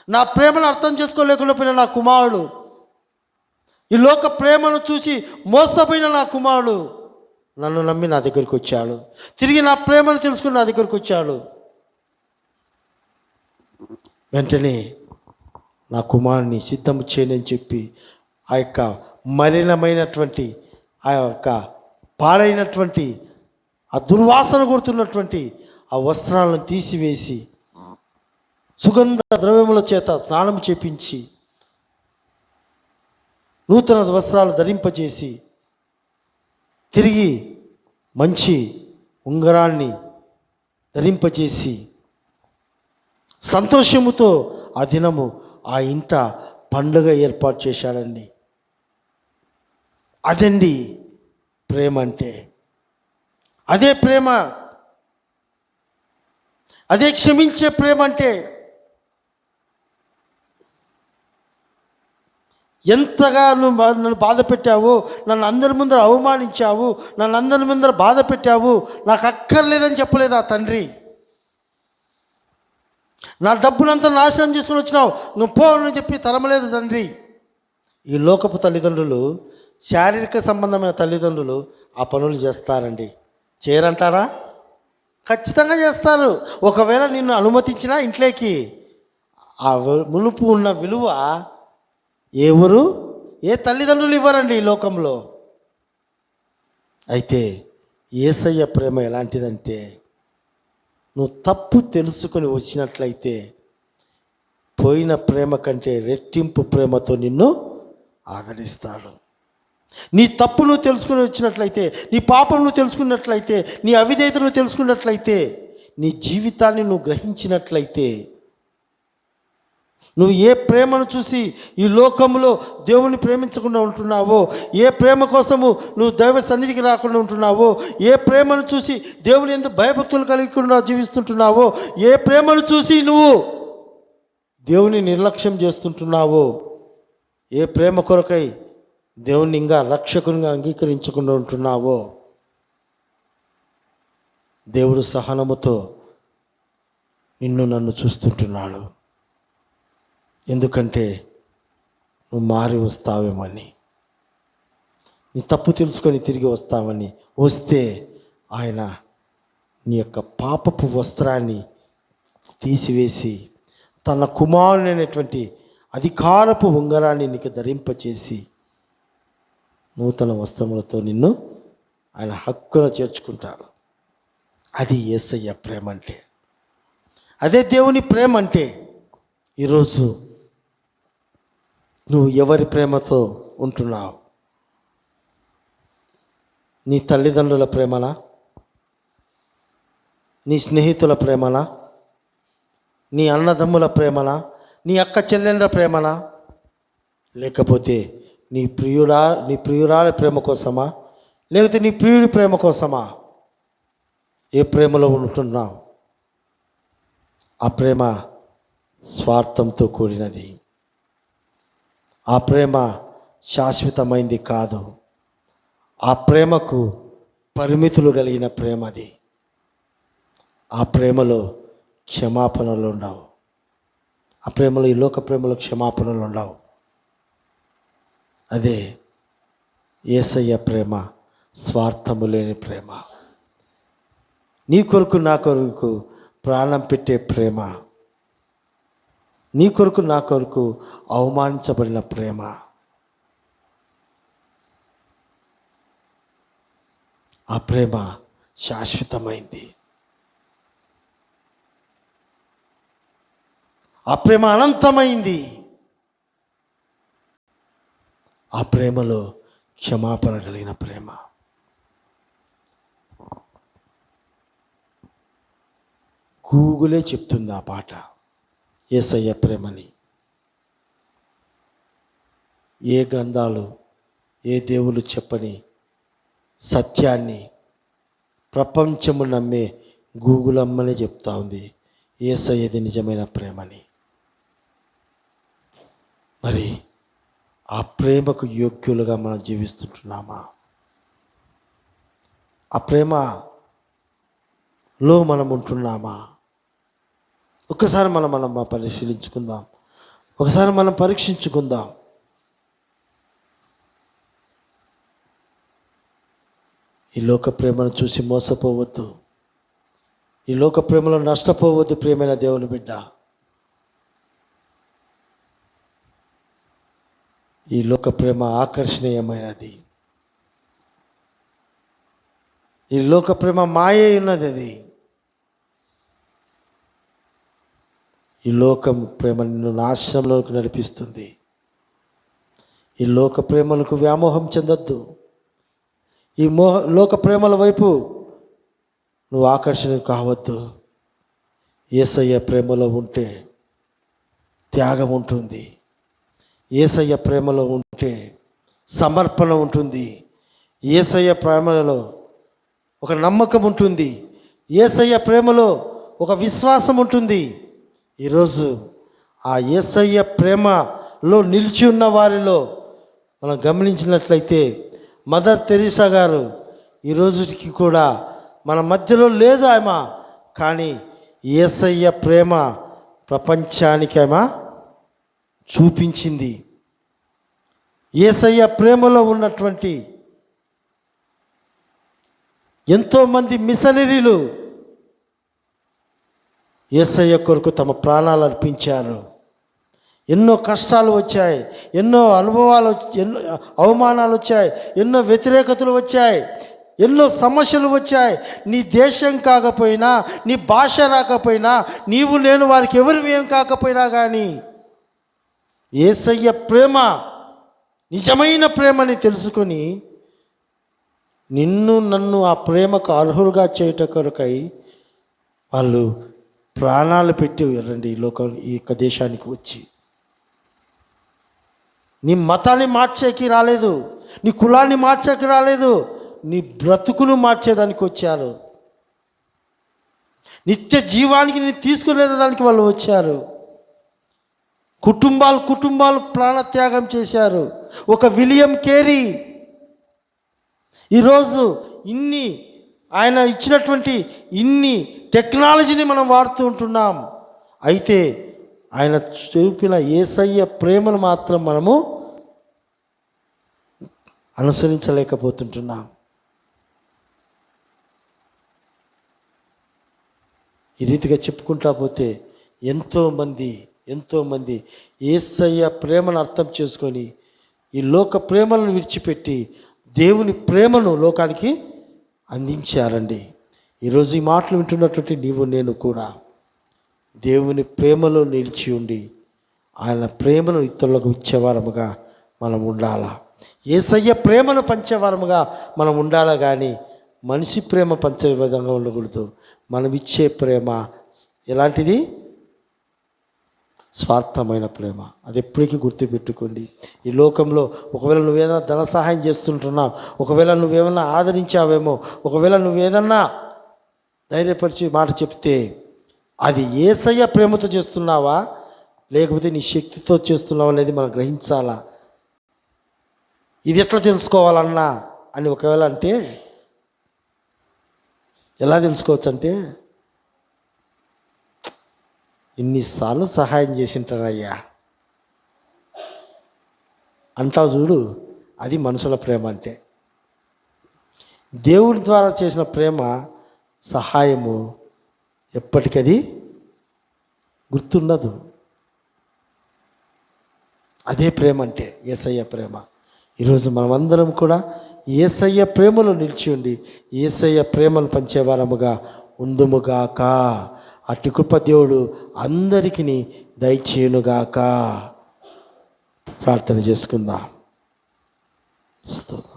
నా ప్రేమను అర్థం చేసుకోలేకుండా పోయిన నా కుమారుడు, ఈ లోక ప్రేమను చూసి మోసపోయిన నా కుమారుడు నన్ను నమ్మి నా దగ్గరికి వచ్చాడు. తిరిగి నా ప్రేమను తెలుసుకుని నా దగ్గరికి వచ్చాడు. వెంటనే నా కుమారుని సిద్ధం చేయనని చెప్పి ఆ యొక్క మలినమైనటువంటి, ఆ యొక్క పాడైనటువంటి, ఆ దుర్వాసన కొడుతున్నటువంటి ఆ వస్త్రాలను తీసివేసి సుగంధ ద్రవ్యముల చేత స్నానం చేపించి నూతన వస్త్రాలు ధరింపజేసి తిరిగి మంచి ఉంగరాన్ని ధరింపజేసి సంతోషముతో ఆ దినము ఆ ఇంట పండుగ ఏర్పాటు చేశాడండి. అదండి ప్రేమ అంటే. అదే ప్రేమ, అదే క్షమించే ప్రేమ అంటే. ఎంతగా నువ్వు నన్ను బాధ పెట్టావు, నన్ను అందరి ముందర అవమానించావు, నన్ను అందరి ముందర బాధ పెట్టావు, నాకు అక్కర్లేదని చెప్పలేదు ఆ తండ్రి. నా డబ్బునంతా నాశనం చేసుకుని వచ్చినావు, నువ్వు పో అని చెప్పి తరమలేదు తండ్రి. ఈ లోకపు తల్లిదండ్రులు, శారీరక సంబంధమైన తల్లిదండ్రులు ఆ పనులు చేస్తారండి. చేయరంటారా? ఖచ్చితంగా చేస్తారు. ఒకవేళ నిన్ను అనుమతించినా ఇంట్లోకి ఆ మునుపు ఉన్న విలువ ఎవరు, ఏ తల్లిదండ్రులు ఇవ్వరండి ఈ లోకంలో. అయితే యేసయ్య ప్రేమ ఎలాంటిదంటే, నువ్వు తప్పు తెలుసుకొని వచ్చినట్లయితే పోయిన ప్రేమ కంటే రెట్టింపు ప్రేమతో నిన్ను ఆదరిస్తాడు. నీ తప్పు నువ్వు తెలుసుకుని వచ్చినట్లయితే, నీ పాపం నువ్వు తెలుసుకున్నట్లయితే, నీ అవిధేయత నువ్వు తెలుసుకున్నట్లయితే, నీ జీవితాన్ని నువ్వు గ్రహించినట్లయితే, నువ్వు ఏ ప్రేమను చూసి ఈ లోకంలో దేవుని ప్రేమించకుండా ఉంటున్నావో, ఏ ప్రేమ కోసము నువ్వు దైవ సన్నిధికి రాకుండా ఉంటున్నావో, ఏ ప్రేమను చూసి దేవుని యందు భయభక్తులు కలిగకుండా జీవిస్తుంటున్నావో, ఏ ప్రేమను చూసి నువ్వు దేవుని నిర్లక్ష్యం చేస్తుంటున్నావో, ఏ ప్రేమ కొరకై దేవుని ఇంకా రక్షకునిగా అంగీకరించకుండా ఉంటున్నావో, దేవుడు సహనముతో నిన్ను నన్ను చూస్తుంటున్నాడు. ఎందుకంటే నువ్వు మారి వస్తావేమని, నీ తప్పు తెలుసుకొని తిరిగి వస్తామని. వస్తే ఆయన నీ యొక్క పాపపు వస్త్రాన్ని తీసివేసి తన కుమారుడైనటువంటి అధికారపు ఉంగరాన్ని నీకు ధరింపచేసి నూతన వస్త్రములతో నిన్ను ఆయన హక్కున చేర్చుకుంటాడు. అది యేసయ్య ప్రేమ అంటే. అదే దేవుని ప్రేమ అంటే. ఈరోజు నువ్వు ఎవరి ప్రేమతో ఉంటున్నావు? నీ తల్లిదండ్రుల ప్రేమనా? నీ స్నేహితుల ప్రేమనా? నీ అన్నదమ్ముల ప్రేమనా? నీ అక్క చెల్లెండ్ర ప్రేమనా? లేకపోతే నీ ప్రియురాలి ప్రేమ కోసమా? లేకపోతే నీ ప్రియుడి ప్రేమ కోసమా? ఏ ప్రేమలో ఉంటున్నావు? ఆ ప్రేమ స్వార్థంతో కూడినది. ఆ ప్రేమ శాశ్వతమైంది కాదు. ఆ ప్రేమకు పరిమితులు కలిగిన ప్రేమ అది. ఆ ప్రేమలో క్షమాపణలు ఉండవు. ఆ ప్రేమలో, ఈ లోక ప్రేమలో క్షమాపణలు ఉండవు. అదే యేసయ్య ప్రేమ, స్వార్థము లేని ప్రేమ. నీ కొరకు నా కొరకు ప్రాణం పెట్టే ప్రేమ. నీ కొరకు నా కొరకు అవమానించబడిన ప్రేమ. ఆ ప్రేమ శాశ్వతమైంది. ఆ ప్రేమ అనంతమైంది. ఆ ప్రేమలో క్షమాపణ కలిగిన ప్రేమ. గూగులే చెప్తుంది ఆ పాట, యేసయ్య ప్రేమని. ఏ గ్రంథాలు, ఏ దేవులు చెప్పని సత్యాన్ని ప్రపంచము నమ్మే గూగుల్ అమ్మనే చెప్తా ఉంది. యేసయ్యది నిజమైన ప్రేమని. మరి ఆ ప్రేమకు యోగ్యులుగా మనం జీవిస్తుంటున్నామా? ఆ ప్రేమలో మనం ఉంటున్నామా? ఒక్కసారి మనం పరిశీలించుకుందాం, ఒకసారి మనం పరీక్షించుకుందాం. ఈ లోక ప్రేమను చూసి మోసపోవద్దు, ఈ లోక ప్రేమలో నష్టపోవద్దు ప్రియమైన దేవుని బిడ్డ. ఈ లోక ప్రేమ ఆకర్షణీయమైనది, ఈ లోక ప్రేమ మాయే ఉన్నది. అది ఈ లోకం ప్రేమ నిన్ను నాశనంలోకి నడిపిస్తుంది. ఈ లోక ప్రేమలకు వ్యామోహం చెందొద్దు. ఈ లోక ప్రేమల వైపు నువ్వు ఆకర్షణ కావద్దు. యేసయ్య ప్రేమలో ఉంటే త్యాగం ఉంటుంది, యేసయ్య ప్రేమలో ఉంటే సమర్పణ ఉంటుంది, యేసయ్య ప్రేమలో ఒక నమ్మకం ఉంటుంది, యేసయ్య ప్రేమలో ఒక విశ్వాసం ఉంటుంది. ఈరోజు ఆ యేసయ్య ప్రేమలో నిలిచి ఉన్న వారిలో మనం గమనించినట్లయితే మదర్ తెరీసా గారు ఈ రోజుకి కూడా మన మధ్యలో లేదు ఆమె, కానీ యేసయ్య ప్రేమ ప్రపంచానికి ఆమె చూపించింది. యేసయ్య ప్రేమలో ఉన్నటువంటి ఎంతోమంది మిషనరీలు యేసయ్య కొరకు తమ ప్రాణాలు అర్పించారు. ఎన్నో కష్టాలు వచ్చాయి, ఎన్నో అనుభవాలు, ఎన్నో అవమానాలు వచ్చాయి, ఎన్నో వ్యతిరేకతలు వచ్చాయి, ఎన్నో సమస్యలు వచ్చాయి. నీ దేశం కాకపోయినా, నీ భాష రాకపోయినా, నీవు నేను వారికి ఎవరు ఏం కాకపోయినా కానీ యేసయ్య ప్రేమ నిజమైన ప్రేమని తెలుసుకొని నిన్ను నన్ను ఆ ప్రేమకు అర్హులుగా చేయుట కొరకై వాళ్ళు ప్రాణాలు పెట్టి రండి ఈ యొక్క దేశానికి వచ్చి. నీ మతాన్ని మార్చేకి రాలేదు, నీ కులాన్ని మార్చేకి రాలేదు, నీ బ్రతుకును మార్చేదానికి వచ్చారు. నిత్య జీవానికి నీ తీసుకునేదానికి వాళ్ళు వచ్చారు. కుటుంబాలు ప్రాణత్యాగం చేశారు. ఒక విలియం కేరీ ఈరోజు ఆయన ఇచ్చినటువంటి ఇన్ని టెక్నాలజీని మనం వాడుతూ ఉంటున్నాం. అయితే ఆయన చూపిన యేసయ్య ప్రేమను మాత్రం మనము అనుసరించలేకపోతుంటున్నాం. ఈ రీతిగా చెప్పుకుంటా పోతే ఎంతోమంది యేసయ్య ప్రేమను అర్థం చేసుకొని ఈ లోక ప్రేమలను విడిచిపెట్టి దేవుని ప్రేమను లోకానికి అందించారండి. ఈరోజు ఈ మాటలు వింటున్నటువంటి నీవు నేను కూడా దేవుని ప్రేమలో నిలిచి ఉండి ఆయన ప్రేమను ఇతరులకు ఇచ్చేవారముగా మనం ఉండాలా. యేసయ్య ప్రేమను పంచేవారముగా మనం ఉండాలా, కానీ మనిషి ప్రేమ పంచే విధంగా ఉండకూడదు. మనం ఇచ్చే ప్రేమ ఎలాంటిది? స్వార్థమైన ప్రేమ. అది ఎప్పటికీ గుర్తుపెట్టుకోండి. ఈ లోకంలో ఒకవేళ నువ్వేదైనా ధన సహాయం చేస్తుంటున్నావు, ఒకవేళ నువ్వేమన్నా ఆదరించావేమో, ఒకవేళ నువ్వేదన్నా ధైర్యపరిచి మాట చెప్తే అది యేసయ్య ప్రేమతో చేస్తున్నావా లేకపోతే నీ శక్తితో చేస్తున్నావా అనేది మనం గ్రహించాలా. ఇది ఎట్లా తెలుసుకోవాలన్నా అని ఒకవేళ అంటే ఎలా తెలుసుకోవచ్చు అంటే, ఇన్నిసార్లు సహాయం చేసి ఉంటారయ్యా అంటావు చూడు, అది మనుషుల ప్రేమ అంటే. దేవుడి ద్వారా చేసిన ప్రేమ సహాయము ఎప్పటికది గుర్తుండదు. అదే ప్రేమ అంటే యేసయ్య ప్రేమ. ఈరోజు మనమందరం కూడా యేసయ్య ప్రేమలో నిలిచి ఉండి యేసయ్య ప్రేమను పంచేవారముగా ఉందుముగాక. అట్టి కృప దేవుడు అందరికీ దయచేయునుగాక. ప్రార్థన చేసుకుందాం. స్తోత్రం.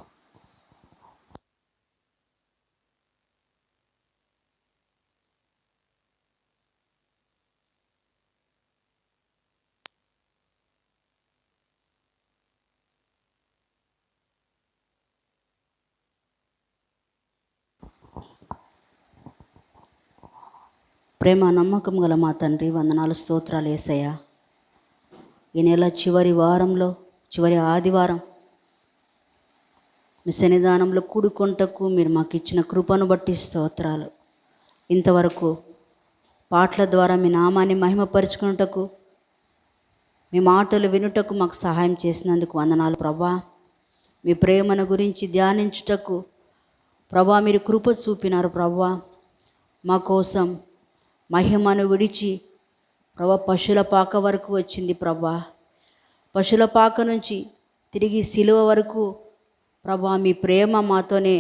ప్రేమ నమ్మకం గల మా తండ్రి, వందనాలు స్తోత్రాలు యేసయ్యా. ఈ నెల చివరి వారంలో, చివరి ఆదివారం మీ సన్నిధానంలో కూడుకొంటకు మీరు మాకు ఇచ్చిన కృపను బట్టి స్తోత్రాలు. ఇంతవరకు పాటల ద్వారా మీ నామాన్ని మహిమపరుచుకున్నటకు, మీ మాటలు వినుటకు మాకు సహాయం చేసినందుకు వందనాలు ప్రభా. మీ ప్రేమను గురించి ధ్యానించుటకు ప్రభా మీరు కృప చూపినారు ప్రభా. మా కోసం మహిమను విడిచి ప్రభా పశుల పాక వరకు వచ్చింది ప్రభా. పశుల పాక నుంచి తిరిగి సిలువ వరకు ప్రభా మీ ప్రేమ మాతోనే,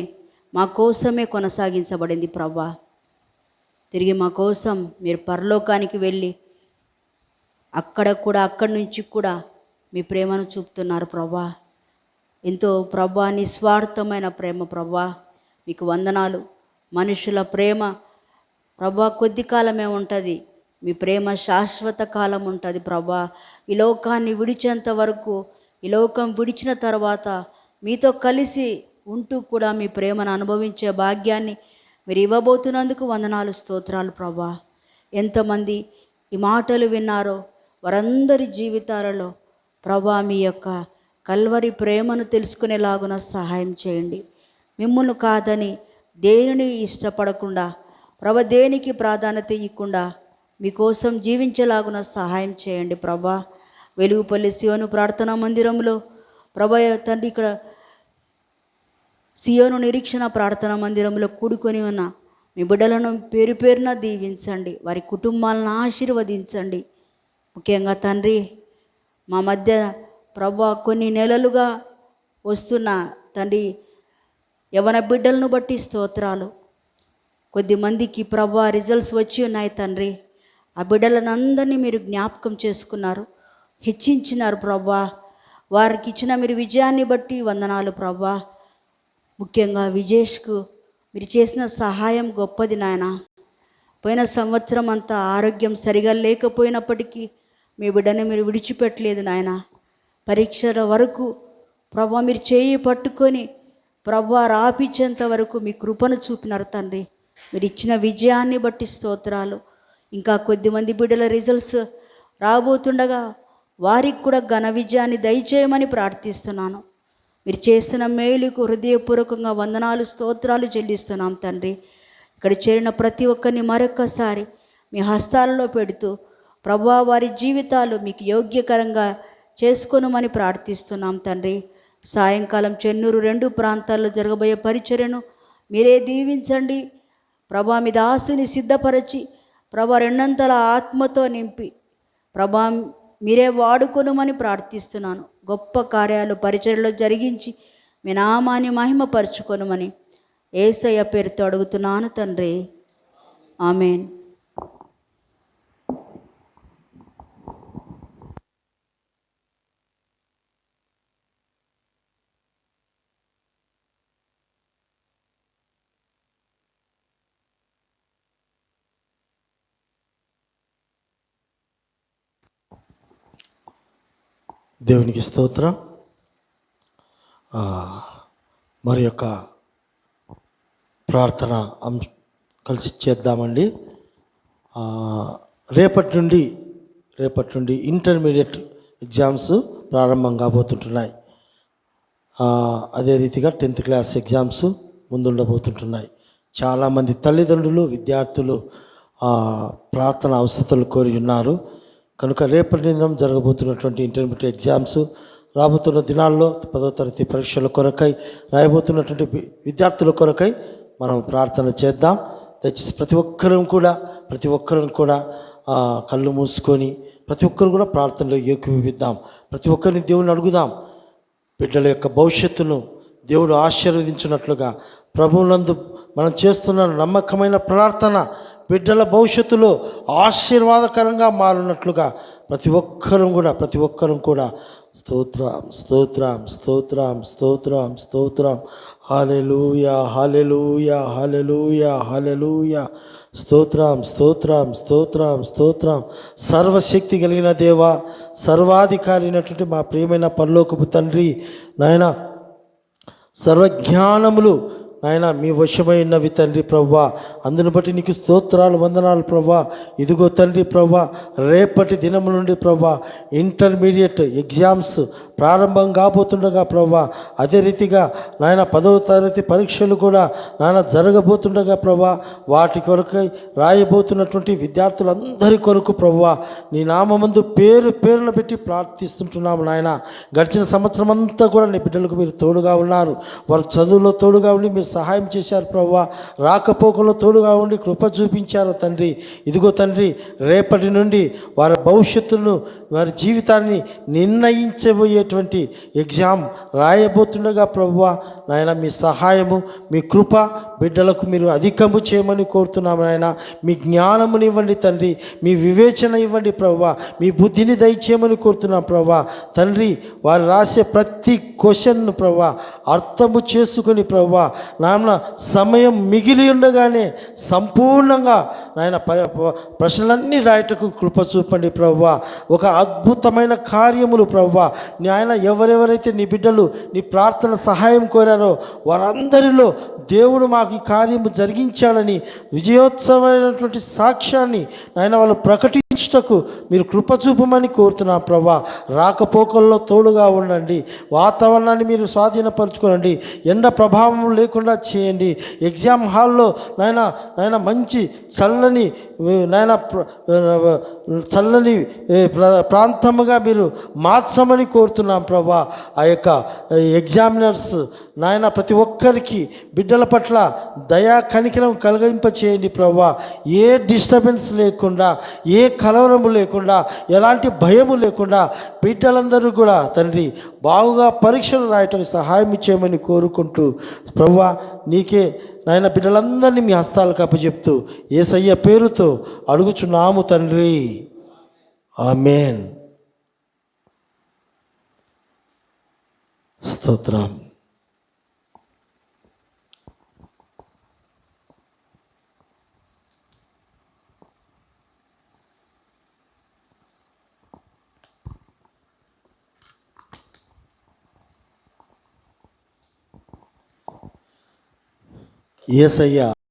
మా కోసమే కొనసాగించబడింది ప్రభా. తిరిగి మా కోసం మీరు పరలోకానికి వెళ్ళి అక్కడి నుంచి కూడా మీ ప్రేమను చూపుతున్నారు ప్రభా. ఎంతో ప్రభా నిస్వార్థమైన ప్రేమ ప్రభా, మీకు వందనాలు. మనుషుల ప్రేమ ప్రభా కొద్ది కాలమే ఉంటుంది, మీ ప్రేమ శాశ్వత కాలం ఉంటుంది ప్రభా. ఈ లోకాన్ని విడిచేంత వరకు, ఈ లోకం విడిచిన తర్వాత మీతో కలిసి ఉంటూ కూడా మీ ప్రేమను అనుభవించే భాగ్యాన్ని మీరు ఇవ్వబోతున్నందుకు వందనాలు స్తోత్రాలు ప్రభా. ఎంతమంది ఈ మాటలు విన్నారో వారందరి జీవితాలలో ప్రభా మీ యొక్క కల్వరి ప్రేమను తెలుసుకునేలాగున సహాయం చేయండి. మిమ్మల్ని కాదని దేనిని ఇష్టపడకుండా ప్రభ, దేనికి ప్రాధాన్యత ఇవ్వకుండా మీకోసం జీవించేలాగున సహాయం చేయండి ప్రభా. వెలుగుపల్లి సియోను ప్రార్థనా మందిరంలో ప్రభా తండ్రి, ఇక్కడ సియోను నిరీక్షణ ప్రార్థనా మందిరంలో కూడుకొని ఉన్న మీ బిడ్డలను పేరు పేరున దీవించండి, వారి కుటుంబాలను ఆశీర్వదించండి. ముఖ్యంగా తండ్రి, మా మధ్య ప్రభా కొన్ని నెలలుగా వస్తున్న తండ్రి యవన బిడ్డలను బట్టి స్తోత్రాలు. కొద్దిమందికి ప్రభా రిజల్ట్స్ వచ్చి ఉన్నాయి తండ్రి. ఆ బిడ్డలను అందరినీ మీరు జ్ఞాపకం చేసుకున్నారు, హెచ్చించినారు ప్రభా. వారికి ఇచ్చిన మీరు విజయాన్ని బట్టి వందనాలు ప్రభా. ముఖ్యంగా విజేష్కు మీరు చేసిన సహాయం గొప్పది నాయన. పోయిన సంవత్సరం అంతా ఆరోగ్యం సరిగా లేకపోయినప్పటికీ మీ బిడ్డని మీరు విడిచిపెట్టలేదు నాయన. పరీక్షల వరకు ప్రభా మీరు చేయి పట్టుకొని ప్రభా రాపించేంత వరకు మీ కృపను చూపినారు తండ్రి. మీరు ఇచ్చిన విజయాన్ని బట్టి స్తోత్రాలు. ఇంకా కొద్దిమంది బిడ్డల రిజల్ట్స్ రాబోతుండగా వారికి కూడా ఘన విజయాన్ని దయచేయమని ప్రార్థిస్తున్నాను. మీరు చేస్తున్న మేలుకు హృదయపూర్వకంగా వందనాలు స్తోత్రాలు చెల్లిస్తున్నాం తండ్రి. ఇక్కడ చేరిన ప్రతి ఒక్కరిని మరొక్కసారి మీ హస్తాలలో పెడుతూ ప్రభా వారి జీవితాలు మీకు యోగ్యకరంగా చేసుకోనమని ప్రార్థిస్తున్నాం తండ్రి. సాయంకాలం చెన్నూరు 2 ప్రాంతాల్లో జరగబోయే పరిచర్యను మీరే దీవించండి ప్రభా. మీ దాసుని సిద్ధపరచి ప్రభా 2 ఆత్మతో నింపి ప్రభా మీరే వాడుకొనుమని ప్రార్థిస్తున్నాను. గొప్ప కార్యాలు పరిచర్యలో జరిగించి మీ నామాన్ని మహిమపరచుకొనుమని యేసయ్య పేరుతో అడుగుతున్నాను తండ్రి, ఆమేన్. దేవునికి స్తోత్రం. మరి యొక్క ప్రార్థన కలిసి చేద్దామండి. రేపటి నుండి ఇంటర్మీడియట్ ఎగ్జామ్స్ ప్రారంభం కాబోతుంటున్నాయి. అదే రీతిగా 10th క్లాస్ ఎగ్జామ్స్ ముందుండబోతుంటున్నాయి. చాలామంది తల్లిదండ్రులు, విద్యార్థులు ప్రార్థన అవసరతలు కోరి ఉన్నారు. కనుక రేపటి దినం జరగబోతున్నటువంటి ఇంటర్మీడియట్ ఎగ్జామ్స్, రాబోతున్న దినాల్లో 10వ తరగతి పరీక్షల కొరకై రాయబోతున్నటువంటి విద్యార్థుల కొరకై మనం ప్రార్థన చేద్దాం. దయచేసి ప్రతి ఒక్కరం కూడా కళ్ళు మూసుకొని ప్రతి ఒక్కరు కూడా ప్రార్థనలో ఏకీభవిద్దాం. ప్రతి ఒక్కరిని దేవుని అడుగుదాం. బిడ్డల యొక్క భవిష్యత్తును దేవుడు ఆశీర్వదించినట్లుగా ప్రభువునందు మనం చేస్తున్న నమ్మకమైన ప్రార్థన బిడ్డల భవిష్యత్తులో ఆశీర్వాదకరంగా మారినట్లుగా ప్రతి ఒక్కరం కూడా స్తోత్రం స్తోత్రం స్తోత్రం స్తోత్రం స్తోత్రం హల్లెలూయా హల్లెలూయా హల్లెలూయా హల్లెలూయా స్తోత్రం స్తోత్రం స్తోత్రం స్తోత్రం. సర్వశక్తి కలిగిన దేవ, సర్వాధికారి అయినటువంటి మా ప్రియమైన పరలోకపు తండ్రి నాయన, సర్వజ్ఞానములు నాయన మీ వశమై ఉన్నవి తండ్రి ప్రవ్వా. అందును బట్టి నీకు స్తోత్రాలు, వందనాలు ప్రవ్వా. ఇదిగో తండ్రి ప్రవ్వా, రేపటి దినము నుండి ప్రవ్వా ఇంటర్మీడియట్ ఎగ్జామ్స్ ప్రారంభం కాబోతుండగా ప్రవ్వా, అదే రీతిగా నాయన 10వ తరగతి పరీక్షలు కూడా నాయన జరగబోతుండగా ప్రభా, వాటి కొరకై రాయబోతున్నటువంటి విద్యార్థులందరి కొరకు ప్రభువా నీ నామమందు పేరున పెట్టి ప్రార్థిస్తుంటున్నాము నాయన. గడిచిన సంవత్సరం అంతా కూడా నీ బిడ్డలకు మీరు తోడుగా ఉన్నారు. వారు చదువులో తోడుగా ఉండి మీరు సహాయం చేశారు ప్రభువా. రాకపోకలో తోడుగా ఉండి కృప చూపించారు తండ్రి. ఇదిగో తండ్రి, రేపటి నుండి వారి భవిష్యత్తును, వారి జీవితాన్ని నిర్ణయించబోయేటువంటి ఎగ్జామ్ రాయబోతుండగా ప్రభువా నాయన, మీ సహాయము, మీ కృప బిడ్డలకు మీరు అధికము చేయమని కోరుతున్నాము నాయన. మీ జ్ఞానముని ఇవ్వండి తండ్రి, మీ వివేచన ఇవ్వండి ప్రభువా, మీ బుద్ధిని దయచేయమని కోరుతున్నాం ప్రభువా. తండ్రి, వారు రాసే ప్రతి క్వశ్చన్ను ప్రభువా అర్థము చేసుకుని ప్రభువా నాయన సమయం మిగిలి ఉండగానే సంపూర్ణంగా నాయన ప్రశ్నలన్నీ రాయటకు కృప చూపండి ప్రభువా. ఒక అద్భుతమైన కార్యములు ప్రభువా నాయన, ఎవరెవరైతే నీ బిడ్డలు నీ ప్రార్థన సహాయం కోరారో వారందరిలో దేవుడు మాకు ఈ కార్యము జరిగించాలని విజయోత్సవమైనటువంటి సాక్ష్యాన్ని నాయన వాళ్ళు ప్రకటించుటకు మీరు కృప చూపమని కోరుతున్నాం ప్రభా. రాకపోకల్లో తోడుగా ఉండండి, వాతావరణాన్ని మీరు స్వాధీనపరచుకోనండి, ఎండ ప్రభావం లేకుండా చేయండి. ఎగ్జామ్ హాల్లో నాయన మంచి చల్లని ప్రాంతముగా మీరు మార్చమని కోరుతున్నాం ప్రభా. ఆ యొక్క ఎగ్జామినర్స్ నాయన ప్రతి ఒక్కరికి బిడ్డల పట్ల దయా కనికరం కలిగింప చేయండి ప్రభా. ఏ డిస్టర్బెన్స్ లేకుండా, ఏ కలవరము లేకుండా, ఎలాంటి భయము లేకుండా బిడ్డలందరూ కూడా తండ్రి బాగుగా పరీక్షలు రాయటకు సహాయం చేయమని కోరుకుంటూ ప్రభువా నీకే నాయన బిడ్డలందరినీ మీ హస్తాలకు అప్పచెప్తూ యేసయ్య పేరుతో అడుగుచున్నాము తండ్రి, ఆమేన్. స్తోత్రం. యేసయ్య